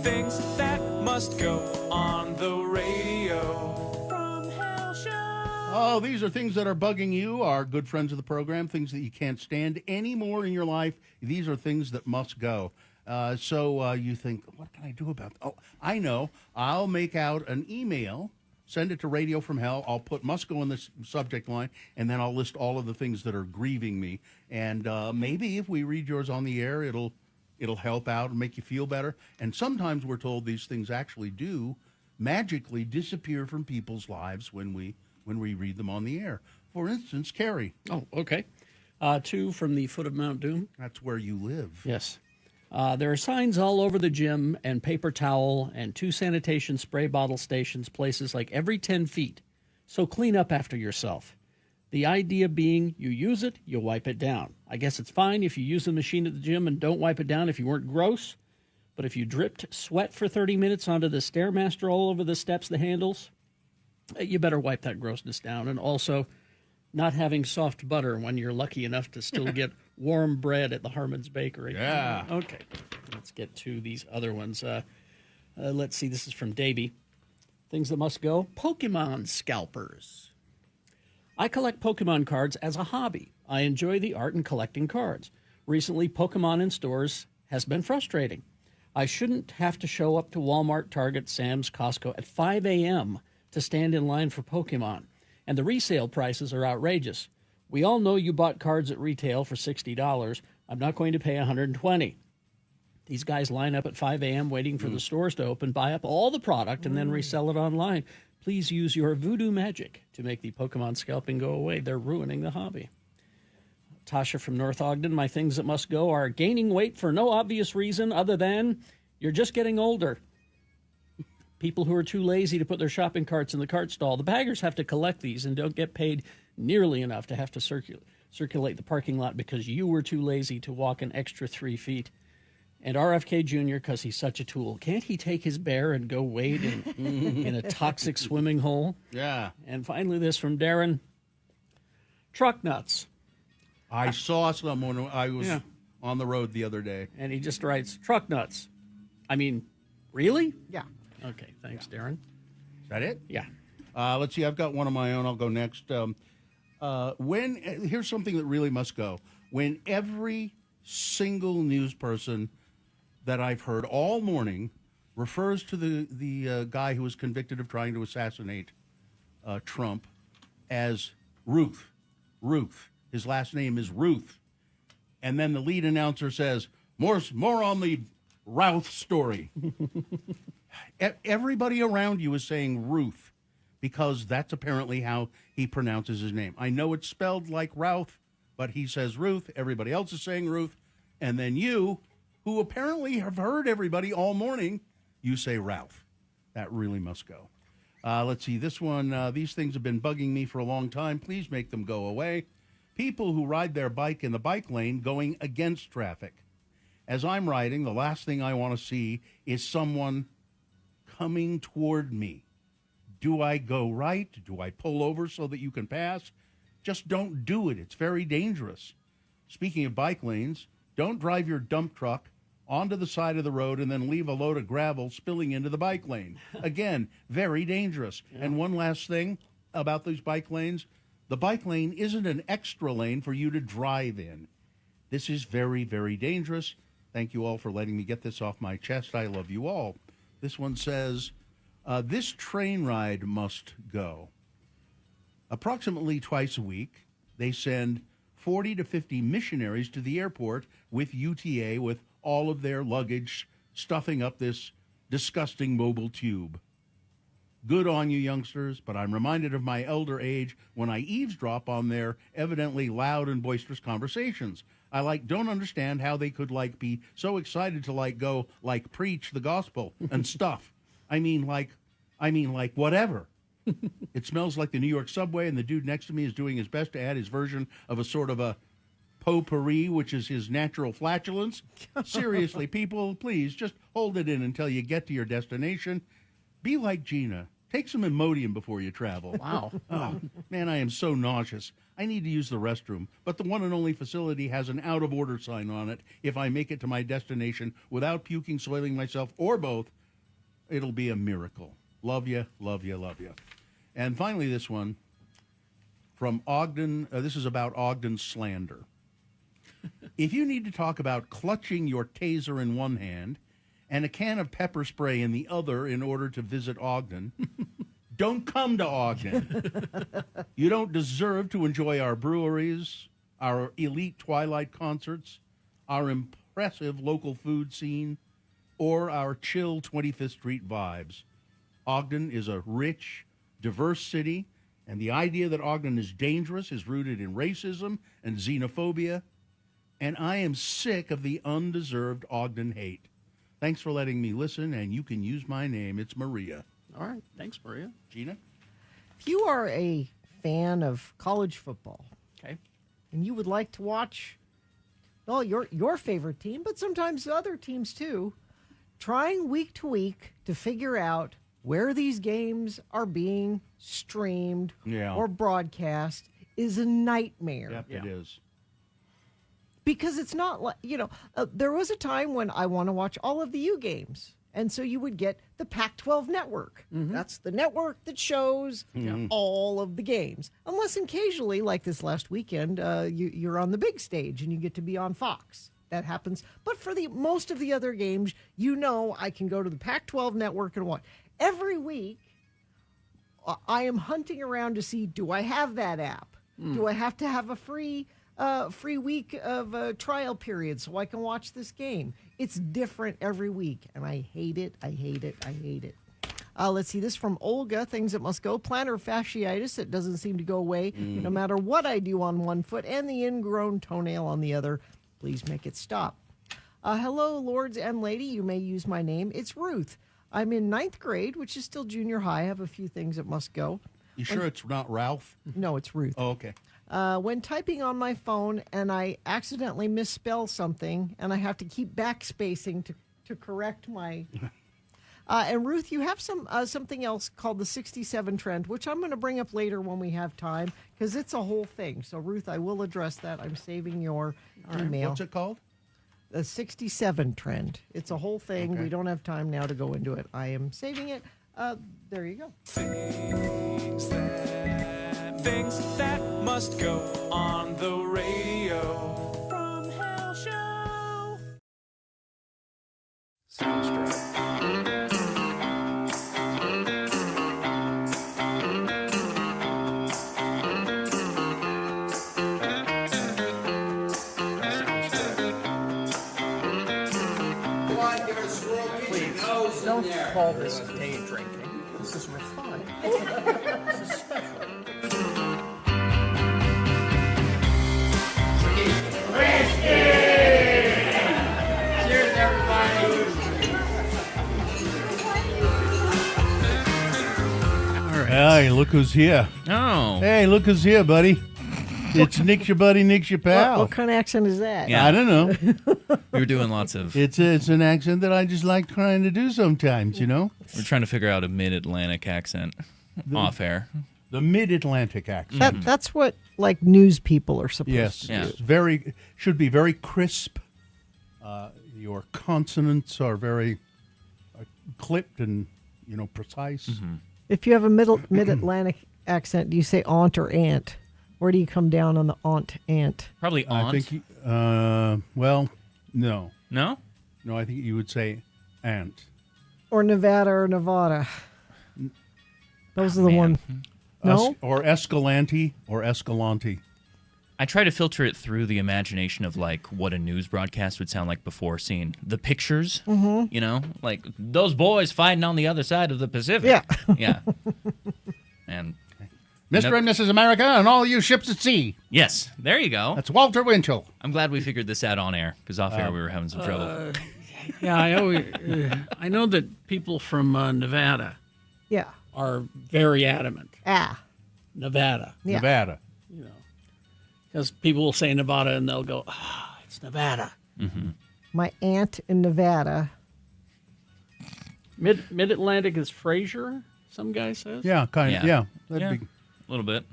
Things that must go on the radio from Hell Show.
Oh, these are things that are bugging you, our good friends of the program, things that you can't stand anymore in your life. These are things that must go. So you think, what can I do about that? Oh, I know. I'll make out an email, send it to Radio from Hell. I'll put must go in the subject line, and then I'll list all of the things that are grieving me. And maybe if we read yours on the air, it'll help out and make you feel better. And sometimes we're told these things actually do magically disappear from people's lives when we read them on the air. For instance, Carrie.
Oh, okay. 2 from the foot of Mount Doom.
That's where you live.
Yes. There are signs all over the gym and paper towel and 2 sanitation spray bottle stations, places like every 10 feet. So clean up after yourself. The idea being you use it, you wipe it down. I guess it's fine if you use the machine at the gym and don't wipe it down if you weren't gross. But if you dripped sweat for 30 minutes onto the Stairmaster all over the steps, the handles, you better wipe that grossness down. And also, not having soft butter when you're lucky enough to still get warm bread at the Harmon's Bakery.
Yeah.
Okay. Let's get to these other ones. Let's see. This is from Davey. Things that must go. Pokemon scalpers. I collect Pokemon cards as a hobby. I enjoy the art and collecting cards. Recently, Pokemon in stores has been frustrating. I shouldn't have to show up to Walmart, Target, Sam's, Costco at 5 a.m. to stand in line for Pokemon. And the resale prices are outrageous. We all know you bought cards at retail for $60. I'm not going to pay $120. These guys line up at 5 a.m. waiting for the stores to open, buy up all the product, and then resell it online. Please use your voodoo magic to make the Pokemon scalping go away. They're ruining the hobby. Tasha from North Ogden, my things that must go are gaining weight for no obvious reason other than you're just getting older. People who are too lazy to put their shopping carts in the cart stall. The baggers have to collect these and don't get paid nearly enough to have to circulate the parking lot because you were too lazy to walk an extra 3 feet. And RFK Jr., because he's such a tool, can't he take his bear and go wade in a toxic swimming hole?
Yeah.
And finally, this from Darren. Truck nuts.
I saw someone, I was on the road the other day.
And he just writes, truck nuts. I mean, really?
Yeah.
Okay, thanks, Darren.
Is that it?
Yeah.
Let's see, I've got one of my own. I'll go next. Here's something that really must go. When every single news person that I've heard all morning refers to the guy who was convicted of trying to assassinate Trump as Ruth. His last name is Ruth. And then the lead announcer says, more on the Routh story. Everybody around you is saying Ruth because that's apparently how he pronounces his name. I know it's spelled like Routh, but he says Ruth. Everybody else is saying Ruth. And then you, who apparently have heard everybody all morning, you say Ralph. That really must go. Let's see, this one, these things have been bugging me for a long time. Please make them go away. People who ride their bike in the bike lane going against traffic. As I'm riding, the last thing I want to see is someone coming toward me. Do I go right? Do I pull over so that you can pass? Just don't do it. It's very dangerous. Speaking of bike lanes, don't drive your dump truck onto the side of the road and then leave a load of gravel spilling into the bike lane. Again, very dangerous. Yeah. And one last thing about these bike lanes, the bike lane isn't an extra lane for you to drive in. This is very, very dangerous. Thank you all for letting me get this off my chest. I love you all. This one says, this train ride must go. Approximately twice a week, they send 40 to 50 missionaries to the airport with UTA with all of their luggage stuffing up this disgusting mobile tube. Good on you, youngsters, but I'm reminded of my elder age when I eavesdrop on their evidently loud and boisterous conversations. I don't understand how they could be so excited to go preach the gospel and stuff. I mean whatever. It smells like the New York subway, and the dude next to me is doing his best to add his version of a sort of a potpourri, which is his natural flatulence. Seriously, people, please just hold it in until you get to your destination. Be like Gina. Take some Imodium before you travel.
Wow.
Oh, man, I am so nauseous. I need to use the restroom, but the one and only facility has an out-of-order sign on it. If I make it to my destination without puking, soiling myself, or both, it'll be a miracle. Love you, love you, love you. And finally, this one from Ogden. This is about Ogden slander. If you need to talk about clutching your taser in one hand and a can of pepper spray in the other in order to visit Ogden, don't come to Ogden. You don't deserve to enjoy our breweries, our elite Twilight concerts, our impressive local food scene, or our chill 25th Street vibes. Ogden is a rich, diverse city, and the idea that Ogden is dangerous is rooted in racism and xenophobia, and I am sick of the undeserved Ogden hate. Thanks for letting me listen, and you can use my name. It's Maria.
All right. Thanks, Maria.
Gina?
If you are a fan of college football,
okay,
and you would like to watch, well, your favorite team, but sometimes other teams too, trying week to week to figure out where these games are being streamed or broadcast is a nightmare.
Yep, it is.
Because it's not like, there was a time when I want to watch all of the U games. And so you would get the Pac-12 network. Mm-hmm. That's the network that shows all of the games. Unless occasionally, like this last weekend, you're on the big stage and you get to be on Fox. That happens. But for most of the other games, I can go to the Pac-12 network and watch. Every week, I am hunting around to see, do I have that app? Do I have to have a free free week of trial period so I can watch this game. It's different every week, and I hate it. I hate it. I hate it. Let's see, this from Olga, things that must go. Plantar fasciitis, it doesn't seem to go away no matter what I do on one foot, and the ingrown toenail on the other. Please make it stop. Hello, lords and lady, you may use my name. It's Ruth. I'm in 9th grade, which is still junior high. I have a few things that must go.
You sure it's not Ralph?
No, it's Ruth.
Oh, okay.
When typing on my phone and I accidentally misspell something and I have to keep backspacing to correct my... and Ruth, you have something else called the 67 trend, which I'm going to bring up later when we have time, because it's a whole thing. So, Ruth, I will address that. I'm saving your email.
What's it called?
The 67 trend. It's a whole thing.
Okay.
We don't have time now to go into it. I am saving it. There you go.
Things that must go on the radio. From Hell Show. Soundstripe.
Don't call this day drinking. This is refined. This is special.
Cheers, everybody.
Hey, look who's here.
Oh.
Hey, look who's here, buddy. It's Nick's your buddy, Nick's your pal.
What kind of accent is that?
Yeah.
I don't know.
We were doing lots of...
It's an accent that I just like trying to do sometimes, you know?
We're trying to figure out a mid-Atlantic accent off air.
The mid-Atlantic accent.
That's what, like, news people are supposed
Yes,
to do.
it's should be very crisp. Your consonants are very clipped and, precise.
Mm-hmm.
If you have a mid-Atlantic accent, do you say aunt or aunt? Where do you come down on the aunt?
Probably aunt.
I think, well, no.
No?
No, I think you would say aunt.
Or Nevada or Nevada. Those are the
man.
one. No?
Or Escalante or Escalante.
I try to filter it through the imagination of, like, what a news broadcast would sound like before seeing the pictures.
Mm-hmm.
Like, those boys fighting on the other side of the Pacific.
Yeah.
Yeah. And...
Mr. and Mrs. America and all you ships at sea.
Yes, there you go.
That's Walter Winchell.
I'm glad we figured this out on air, because off air we were having some trouble.
Yeah, I know that people from Nevada
Yeah.
are very adamant. Nevada.
Yeah.
Nevada.
Because people will say Nevada and they'll go, it's Nevada.
Mm-hmm.
My aunt in Nevada.
Mid-Atlantic is Fraser, some guy says.
Yeah, kind of. Yeah. That'd be...
A little bit.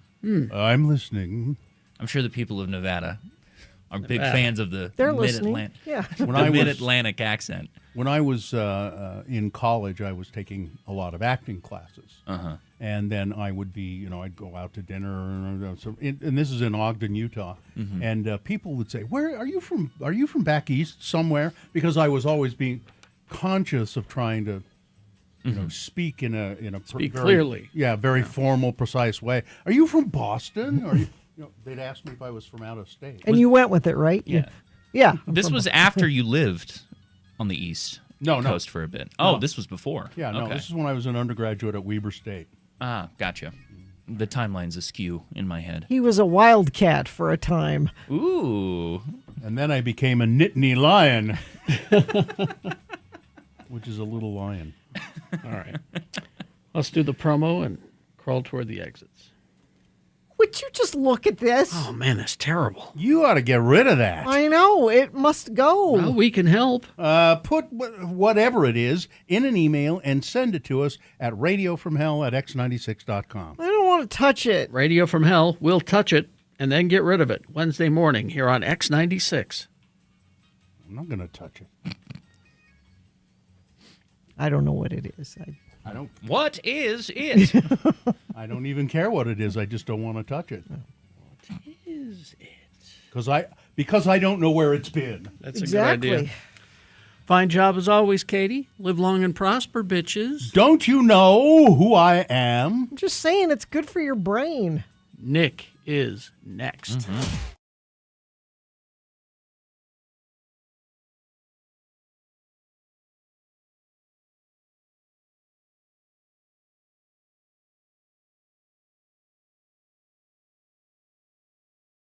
I'm listening.
I'm sure the people of Nevada are big
Nevada.
fans of the
They're listening.
mid-Atlantic,
Yeah.
mid-Atlantic accent.
When I was in college, I was taking a lot of acting classes.
Uh-huh.
And then I would be, I'd go out to dinner, and this is in Ogden, Utah.
Mm-hmm.
And people would say, "Where are you from? Are you from back east somewhere?" Because I was always being conscious of trying to, speak in a
Speak
very,
clearly.
yeah, very formal, precise way. Are you from Boston? Or they'd ask me if I was from out of state.
And you went with it, right?
Yeah.
Yeah.
This was after you lived on the East Coast for a bit. Oh,
No.
this was before.
Yeah, no,
Okay.
this is when I was an undergraduate at Weber State.
Ah, gotcha. The timeline's askew in my head.
He was a wildcat for a time.
Ooh.
And then I became a Nittany Lion, which is a little lion.
All right. Let's do the promo and crawl toward the exits.
Would you just look at this?
Oh, man, that's terrible.
You ought to get rid of that.
I know. It must go.
Well, we can help.
Put whatever it is in an email and send it to us at radiofromhell@x96.com.
I don't want to touch it.
Radio from Hell, we'll touch it and then get rid of it Wednesday morning here on X96.
I'm not going to touch it.
I don't know what it is.
I don't.
What is it?
I don't even care what it is. I just don't want to touch it.
What is it?
Because I don't know where it's been.
That's a good idea. Fine job as always, Katie. Live long and prosper, bitches.
Don't you know who I am?
I'm just saying it's good for your brain.
Nick is next.
Mm-hmm.